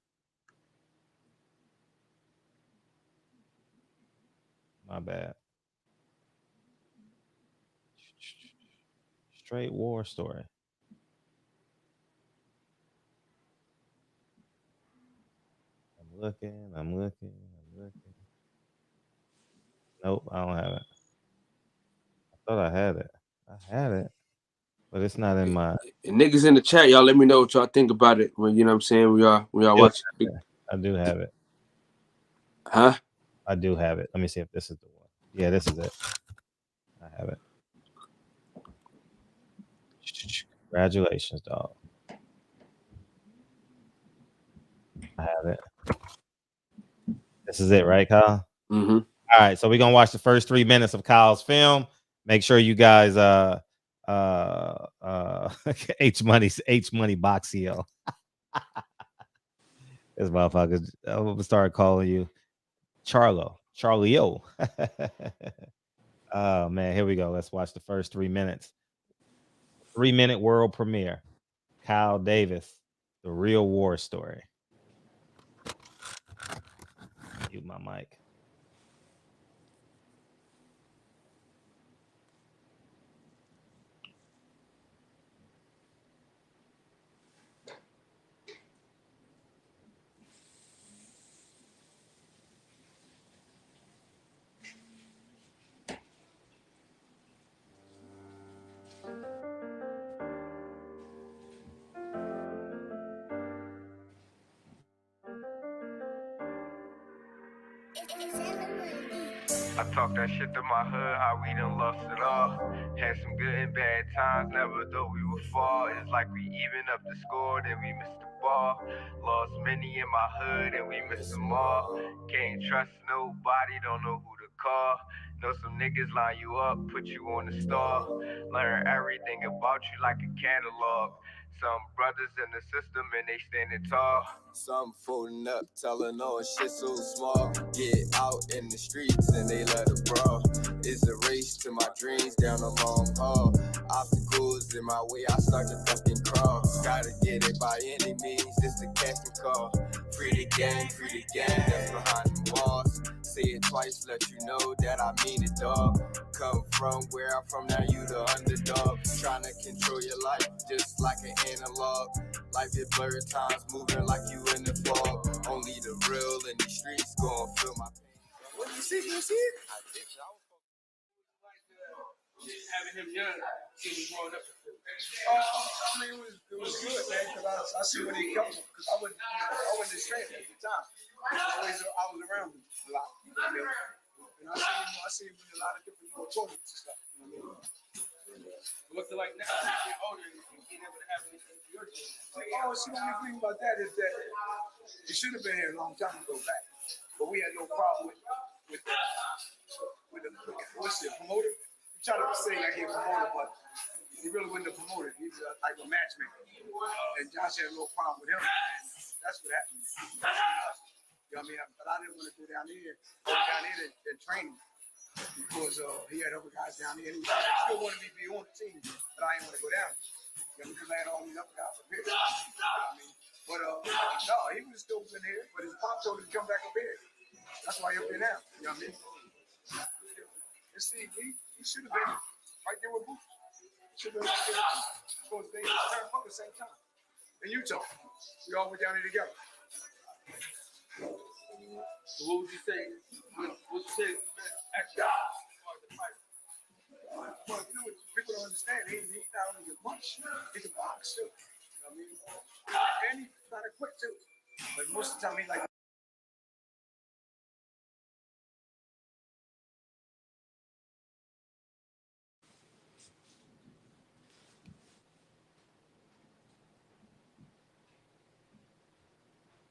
My bad. Straight war story. I'm looking. Nope, I don't have it. I thought I had it. I had it, but it's not in my. And niggas in the chat, y'all let me know what y'all think about it when you know what I'm saying we are watching. I do have it. Huh? I do have it. Let me see if this is the one. Yeah, this is it. I have it. Congratulations, dog. I have it. This is it, right, Kyle? Mm-hmm. All right, so we're gonna watch the first 3 minutes of Kyle's film. Make sure you guys H Money Boxio. This motherfucker, I'm gonna start calling you Charlie O. Oh man, here we go. Let's watch the first 3 minutes. 3-minute world premiere. Kyle Davis, The Real War Story. Mute my mic. I talk that shit to my hood, how we done lost it all. Had some good and bad times, never thought we would fall. It's like we even up the score, then we missed the ball. Lost many in my hood, and we missed them all. Can't trust nobody, don't know who to call. Know some niggas line you up, put you on the stall. Learn everything about you like a catalog. Some brothers in the system and they standing tall. Some folding up, telling all shit so small. Get out in the streets and they let it brawl. It's a race to my dreams down a long haul. Obstacles in my way, I start to fucking crawl. Gotta get it by any means, it's the casting call. Free the gang that's behind the walls. Say it twice, let you know that I mean it, dog. Come from where I'm from, now you the underdog. Trying to control your life, just like an analog. Life is blurred times, moving like you in the fog. Only the real in the streets gon' feel my pain. What do you see? You see it? Having him young, seeing him growing up. I mean, it was good, man, because I see where they come from. Because I wasn't his trainer at the time. I was around him a lot. You know what I mean? And I see him in a lot of different tournaments and stuff. You know what I mean? What's it like now? You get older and you can't able to have anything for your team. Oh, see, the only thing about that is that he should have been here a long time ago back. But we had no problem with the what's the promoter? He tried to say like he a promoter, but he really wasn't a promoter. He was like a matchmaker. And Josh had no problem with him. And that's what happened. You know what I mean? But I didn't want to go down there and train him. Because he had other guys down there. And he still wanted me to be on the team, but I didn't want to go down. You know, because I had all these other guys up here. You know what I mean? But no, he was still in here, but his pop told him to come back up here. That's why he's up here now. You know what I mean? And see, he should have been right there with Boots. Shit, they turned fuck at the same time. In Utah, we all went down there together. So what would you say? What would you say? Actually, well, you know what people don't understand? He's not only a punch, he can box too. You know what I mean? And he's not a quick too. But most of the time, he like.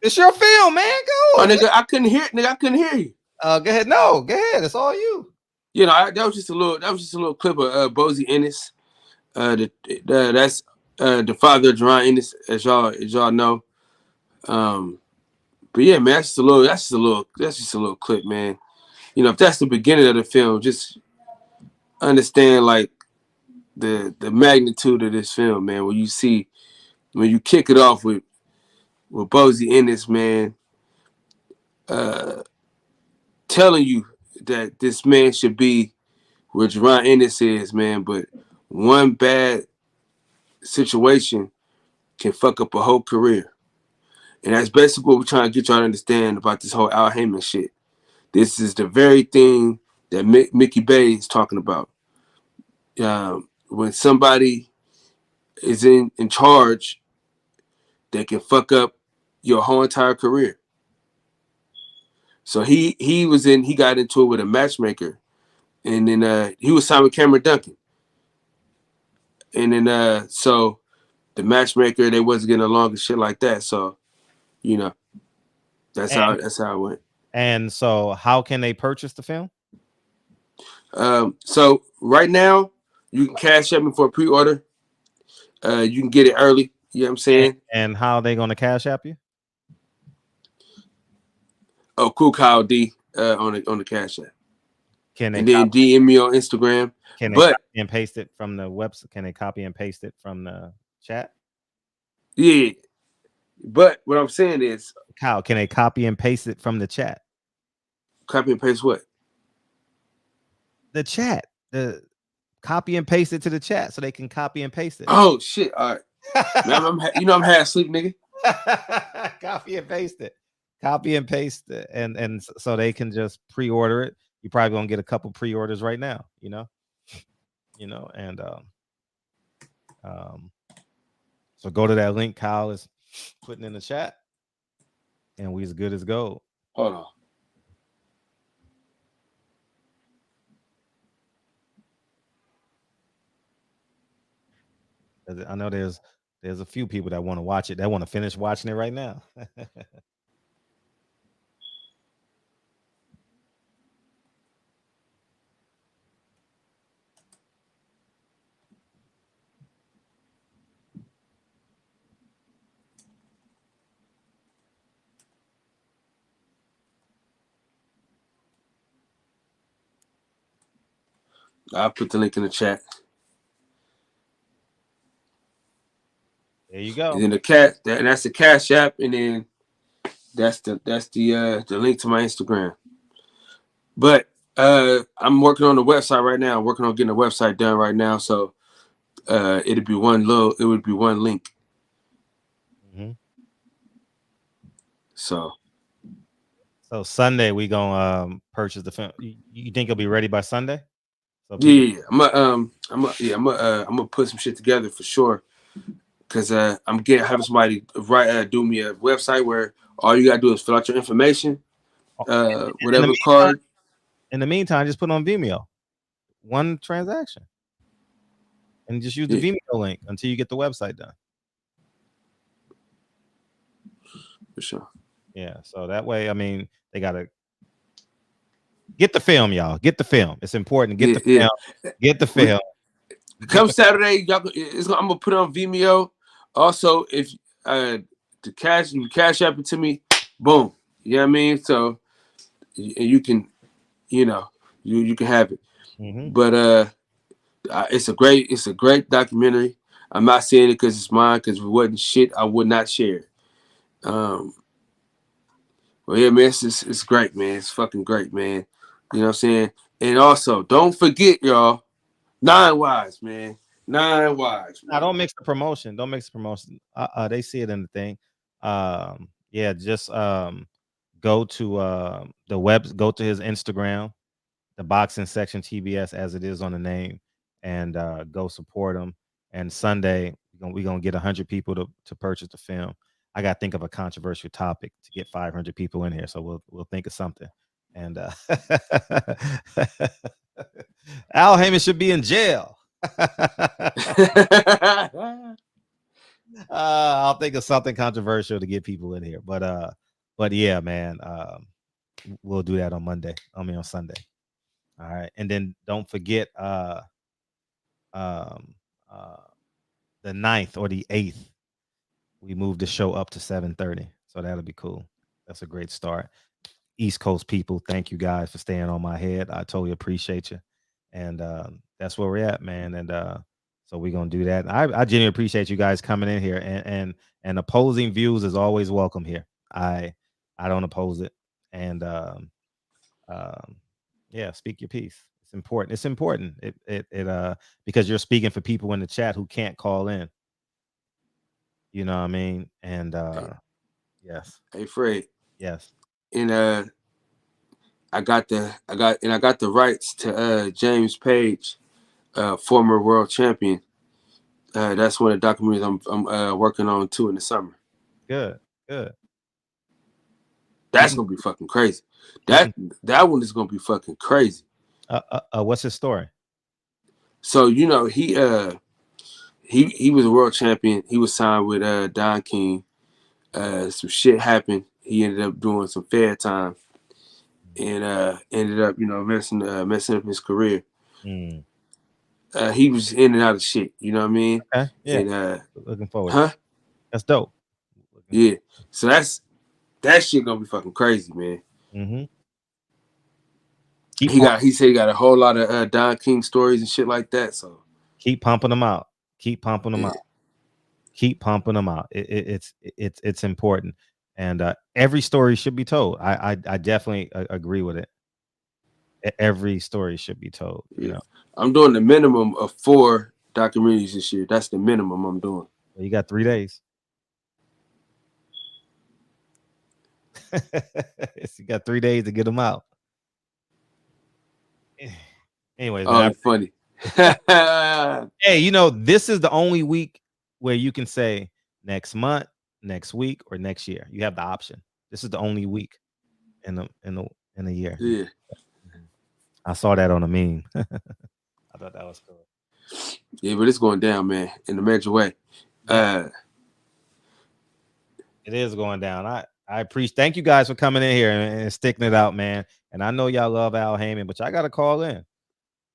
It's your film, man. Go. Oh, nigga, I couldn't hear it. Nigga, I couldn't hear you. Go ahead. No, go ahead. It's all you. You know, that was just a little clip of Bozy Ennis. That's the father of Jerron Ennis, as y'all know. But yeah, man, that's just a little clip, man. You know, if that's the beginning of the film, just understand like the magnitude of this film, man. When you kick it off with Bozy Ennis, man, telling you that this man should be where Jerron Ennis is, man, but one bad situation can fuck up a whole career. And that's basically what we're trying to get y'all to understand about this whole Al Haymon shit. This is the very thing that Mickey Bay is talking about. When somebody is in charge, they can fuck up your whole entire career. So he got into it with a matchmaker, and then he was signed with Cameron Duncan. And then so the matchmaker, they wasn't getting along and shit like that. So, you know, that's how it went. And so how can they purchase the film? So right now you can cash at me for a pre-order. You can get it early. You know what I'm saying? And how are they going to cash app you? Oh, cool, Kyle D on the cash app. Can they and then DM me on Instagram? Can they copy and paste it from the website? Can they copy and paste it from the chat? Yeah, but what I'm saying is, Kyle, can they copy and paste it from the chat? Copy and paste what? The chat. The copy and paste it to the chat so they can copy and paste it. Oh shit! All right, man, I'm half asleep, nigga. Copy and paste it. Copy and paste it, and so they can just pre-order it. You're probably gonna get a couple pre-orders right now, and so go to that link Kyle is putting in the chat, and we as good as gold. Hold on. I know there's a few people that want to watch it. That want to finish watching it right now. I'll put the link in the chat. There you go. And then that's the Cash App, and then that's the link to my Instagram. But I'm working on the website right now. I'm working on getting the website done right now. So it would be one link. Mm-hmm. So Sunday we gonna purchase the film. You think it'll be ready by Sunday? So yeah, I'm gonna put some shit together for sure. Cause I'm having somebody do me a website where all you gotta do is fill out your information, whatever card. In the meantime, just put on Vimeo, one transaction, and just use the Vimeo link until you get the website done. For sure. Yeah, so that way, I mean, they gotta get the film, y'all. Get the film. It's important. Get the film. Get the film. Come Saturday, y'all. I'm gonna put it on Vimeo. Also, if you cash app it to me, boom. You know what I mean? So you can, you can have it. Mm-hmm. But it's a great documentary. I'm not saying it because it's mine, because if it wasn't shit, I would not share it. Well, yeah, man, it's great, man. It's fucking great, man. You know what I'm saying? And also, don't forget, y'all, 9 Wives, man. 9 wives. Now, don't mix the promotion. Don't mix the promotion. They see it in the thing. Yeah, just go to go to his Instagram, the boxing section TBS as it is on the name, and go support him. And Sunday we're gonna get 100 people to purchase the film. I gotta think of a controversial topic to get 500 people in here, so we'll think of something. And Al Haymon should be in jail. I'll think of something controversial to get people in here, but yeah, man, we'll do that on Monday. I mean on Sunday. All right, and then don't forget the 9th or the 8th. We moved the show up to 7:30, so that'll be cool. That's a great start. East Coast people, thank you guys for staying on my head. I totally appreciate you, and that's where we're at, man. And so we're gonna do that. I genuinely appreciate you guys coming in here, and opposing views is always welcome here. I don't oppose it, and yeah, speak your piece. It's important. It's important. It because you're speaking for people in the chat who can't call in. You know what I mean? And yes. Hey Fred. Yes. And I got the rights to James Page, former world champion. That's one of the documentaries I'm working on too in the summer. Good. That's gonna be fucking crazy. That one is gonna be fucking crazy. What's his story? So you know he was a world champion. He was signed with Don King. Some shit happened. He ended up doing some fair time, and ended up messing up his career. He was in and out of shit. You know what I mean? Okay. Yeah. And, looking forward. Huh? That's dope. Yeah. So that shit gonna be fucking crazy, man. Mm-hmm. He said he got a whole lot of Don King stories and shit like that. So keep pumping them out. Keep pumping them out. Keep pumping them out. It's important, and every story should be told. I definitely agree with it. Every story should be told. You know, I'm doing the minimum of 4 documentaries this year. That's the minimum I'm doing. Well, you got 3 days. You got 3 days to get them out. Anyways, man, funny. Hey, this is the only week where you can say next month, next week, or next year. You have the option. This is the only week in the year. Yeah. I saw that on a meme. I thought that was cool. Yeah, but it's going down, man, in a major way. It is going down. I appreciate. Thank you guys for coming in here and sticking it out, man. And I know y'all love Al Haymon, but y'all got to call in.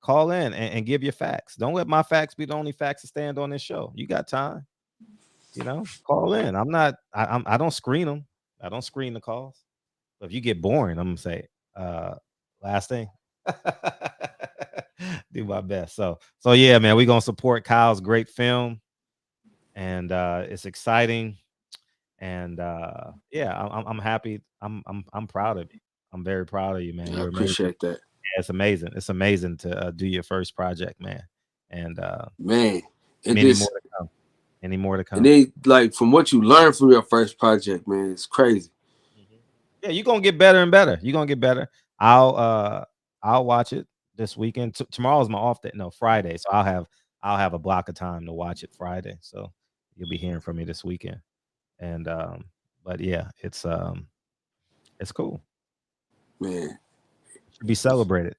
Call in and give your facts. Don't let my facts be the only facts to stand on this show. You got time. Call in. I don't screen them. I don't screen the calls. But if you get boring, I'm gonna say last thing. Do my best. So yeah, man, we're gonna support Kyle's great film. And it's exciting. And yeah, I'm happy. I'm proud of you. I'm very proud of you, man. I appreciate that. Yeah, it's amazing. It's amazing to do your first project, man. And man, any more to come. And they like from what you learned from your first project, man, it's crazy. Yeah, you're gonna get better and better. You're gonna get better. I'll watch it this weekend. Tomorrow's my off day. No, Friday. So I'll have a block of time to watch it Friday. So you'll be hearing from me this weekend. And but yeah, it's cool. Man. Should be celebrated.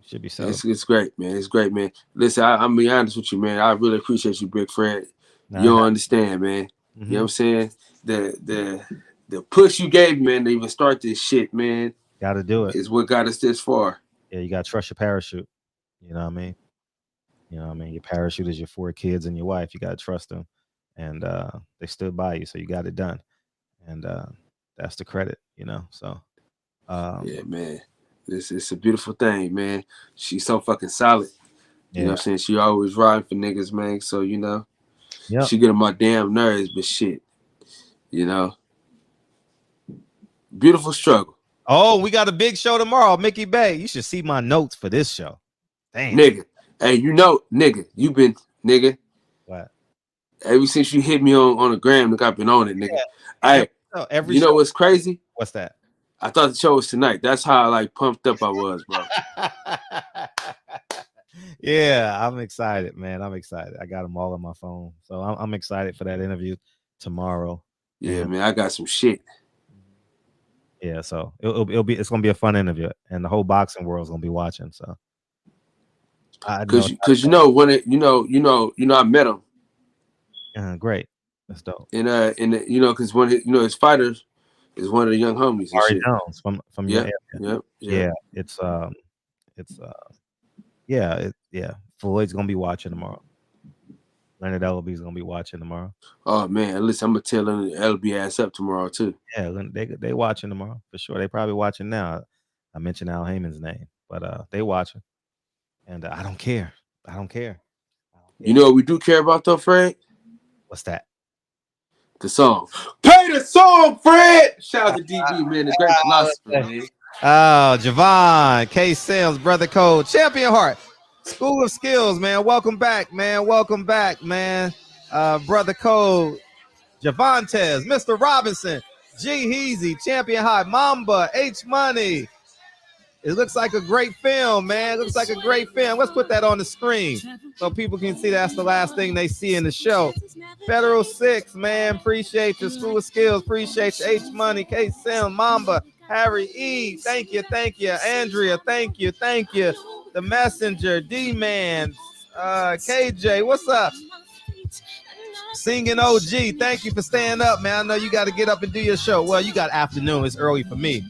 Should be celebrated. It's great, man. It's great, man. Listen, I'm be honest with you, man. I really appreciate you, Big Fred. You don't understand, man. You know what I'm saying? The push you gave, man, to even start this shit, man. Gotta do it. Is what got us this far. Yeah, you gotta trust your parachute. You know what I mean? Your parachute is your 4 kids and your wife. You gotta trust them. And they stood by you, so you got it done. And that's the credit, So yeah, man. It's a beautiful thing, man. She's so fucking solid. You know what I'm saying? She always riding for niggas, man. So, she get on my damn nerves, but shit. Beautiful struggle. Oh, we got a big show tomorrow, Mickey Bay. You should see my notes for this show. Damn. Nigga. Hey, nigga, you've been nigga. What? Ever since you hit me on the gram, look, I've been on it, nigga. Yeah. You know what's crazy? What's that? I thought the show was tonight. That's how like pumped up I was, bro. Yeah, I'm excited, man. I'm excited. I got them all on my phone, so I'm excited for that interview tomorrow. Yeah, man, I got some shit. Yeah, so it's gonna be a fun interview, and the whole boxing world's gonna be watching. So, because I met him. Great, that's dope. And because one of his fighters is one of the young homies. And Ari shit. Jones from your area. Yeah. Floyd's gonna be watching tomorrow. Leonard Ellaby's gonna be watching tomorrow. Oh man, listen, I'm gonna tell Leonard Ellaby ass up tomorrow too. Yeah, they watching tomorrow for sure. They probably watching now. I mentioned Al Haymon's name, but they watching, and I don't care. I don't care. You know what we do care about though, Fred? What's that? The song. Play the song, Fred. Shout out to DB, man, the great philosopher, man. Oh, Javon, K. Sims, Brother Code, Champion Heart, School of Skills, man. Welcome back, man. Welcome back, man. Brother Code, Javontes, Mr. Robinson, G. Heezy, Champion High, Mamba, H Money. It looks like a great film, man. It looks like a great film. Let's put that on the screen so people can see that's the last thing they see in the show. Federal 6, man. Appreciate you. School of Skills. Appreciate you. H Money, K. Sim, Mamba, Harry E. Thank you. Thank you. Andrea, thank you. Thank you. The Messenger, D-Man, KJ, what's up? Singing OG, thank you for staying up, man. I know you got to get up and do your show. Well, you got afternoon. It's early for me.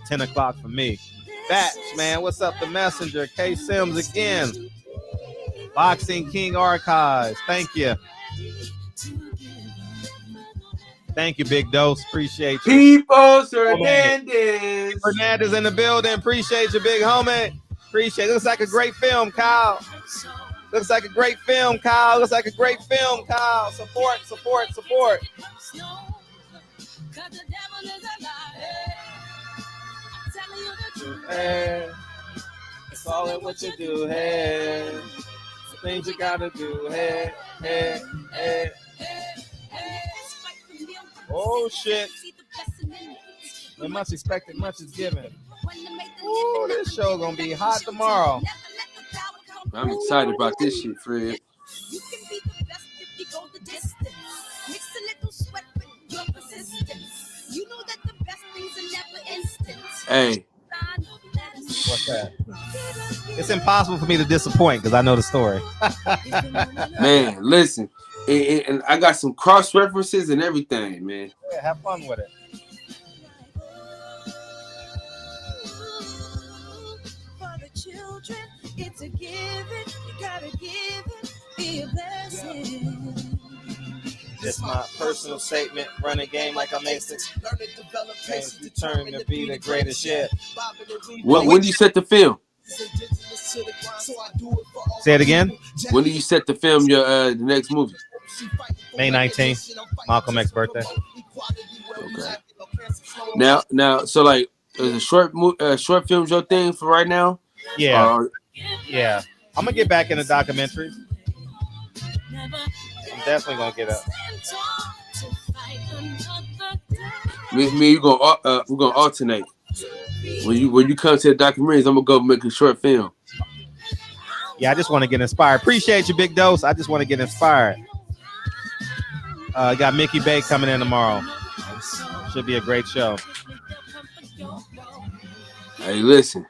10 o'clock for me. Batch, man. What's up? The Messenger. K. Sims again. Boxing King Archives. Thank you. Thank you, Big Dose. Appreciate you. People Hernandez. Hernandez in the building. Appreciate you, big homie. Appreciate it. Looks like a great film, Kyle. Looks like a great film, Kyle. Looks like a great film, Kyle. Support, support, support. Hey, it's all in what you do, hey. Things you gotta do, hey, hey, hey. Oh shit. When much expected, much is given. Ooh, this show gonna be hot tomorrow. I'm excited about this shit, Fred. Hey. What's that? It's impossible for me to disappoint because I know the story. Man, listen. And I got some cross references and everything, man. Yeah, have fun with it. It's a given, you gotta give it, be a blessing. Just my personal statement, run a game like I'm A6. You turn to be the greatest shit. When do you set the film? Say it again. When do you set to film your the next movie? May 19th, Malcolm X's birthday. Okay. Now, so like, is a short films your thing for right now? Yeah. Yeah. I'm gonna get back into documentaries. I'm definitely gonna get up. Me, we're gonna alternate. When you come to the documentaries, I'm gonna go make a short film. Yeah, I just want to get inspired. Appreciate you, Big Dose. I just want to get inspired. Got Mickey Bay coming in tomorrow. Should be a great show. Hey, listen.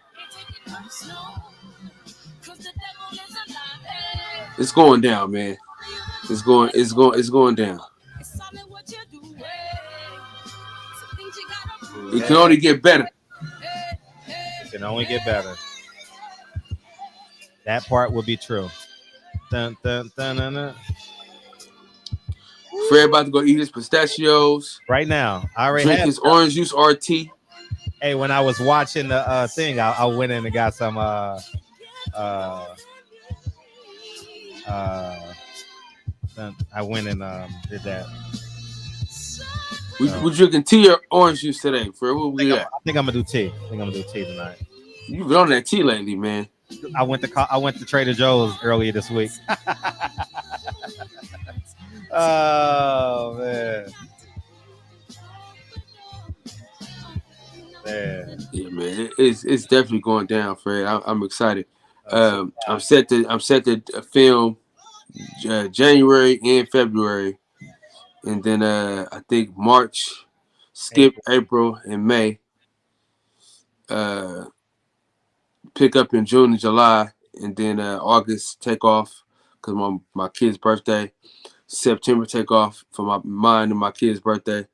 It's going down, man. It's going down. It can only get better. It can only get better. That part will be true. Dun, dun, dun, dun, dun. Fred about to go eat his pistachios right now. I already drink his orange juice RT. Hey, when I was watching the thing, I went in and got some I went and did that. We drinking tea or orange juice today? Fred, what we got? I think I'm gonna do tea. I think I'm gonna do tea tonight. You've been on that tea lately, man. I went to Trader Joe's earlier this week. Oh man. Yeah, man, it's definitely going down, Fred. I'm excited. I'm set to film January and February, and then I think March, skip April and May, pick up in June and July, and then August take off because my kid's birthday. September take off for mine and my kid's birthday.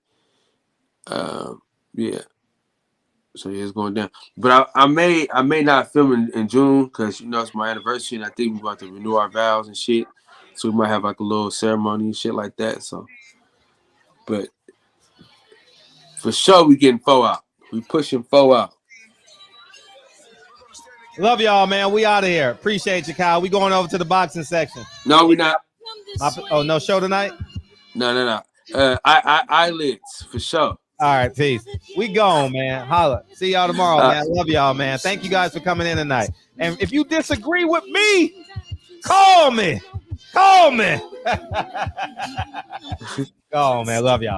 Yeah. So yeah, it's going down. But I may not film in June because it's my anniversary and I think we're about to renew our vows and shit. So we might have like a little ceremony and shit like that. So, but for sure we getting 4 out. We pushing 4 out. Love y'all, man. We out of here. Appreciate you, Kyle. We going over to the boxing section. No, we not. No show tonight? No. Eyelids for sure. All right, peace. We gone, man. Holla. See y'all tomorrow, man. Love y'all, man. Thank you guys for coming in tonight. And if you disagree with me, call me. Call me. Go on, man. Love y'all.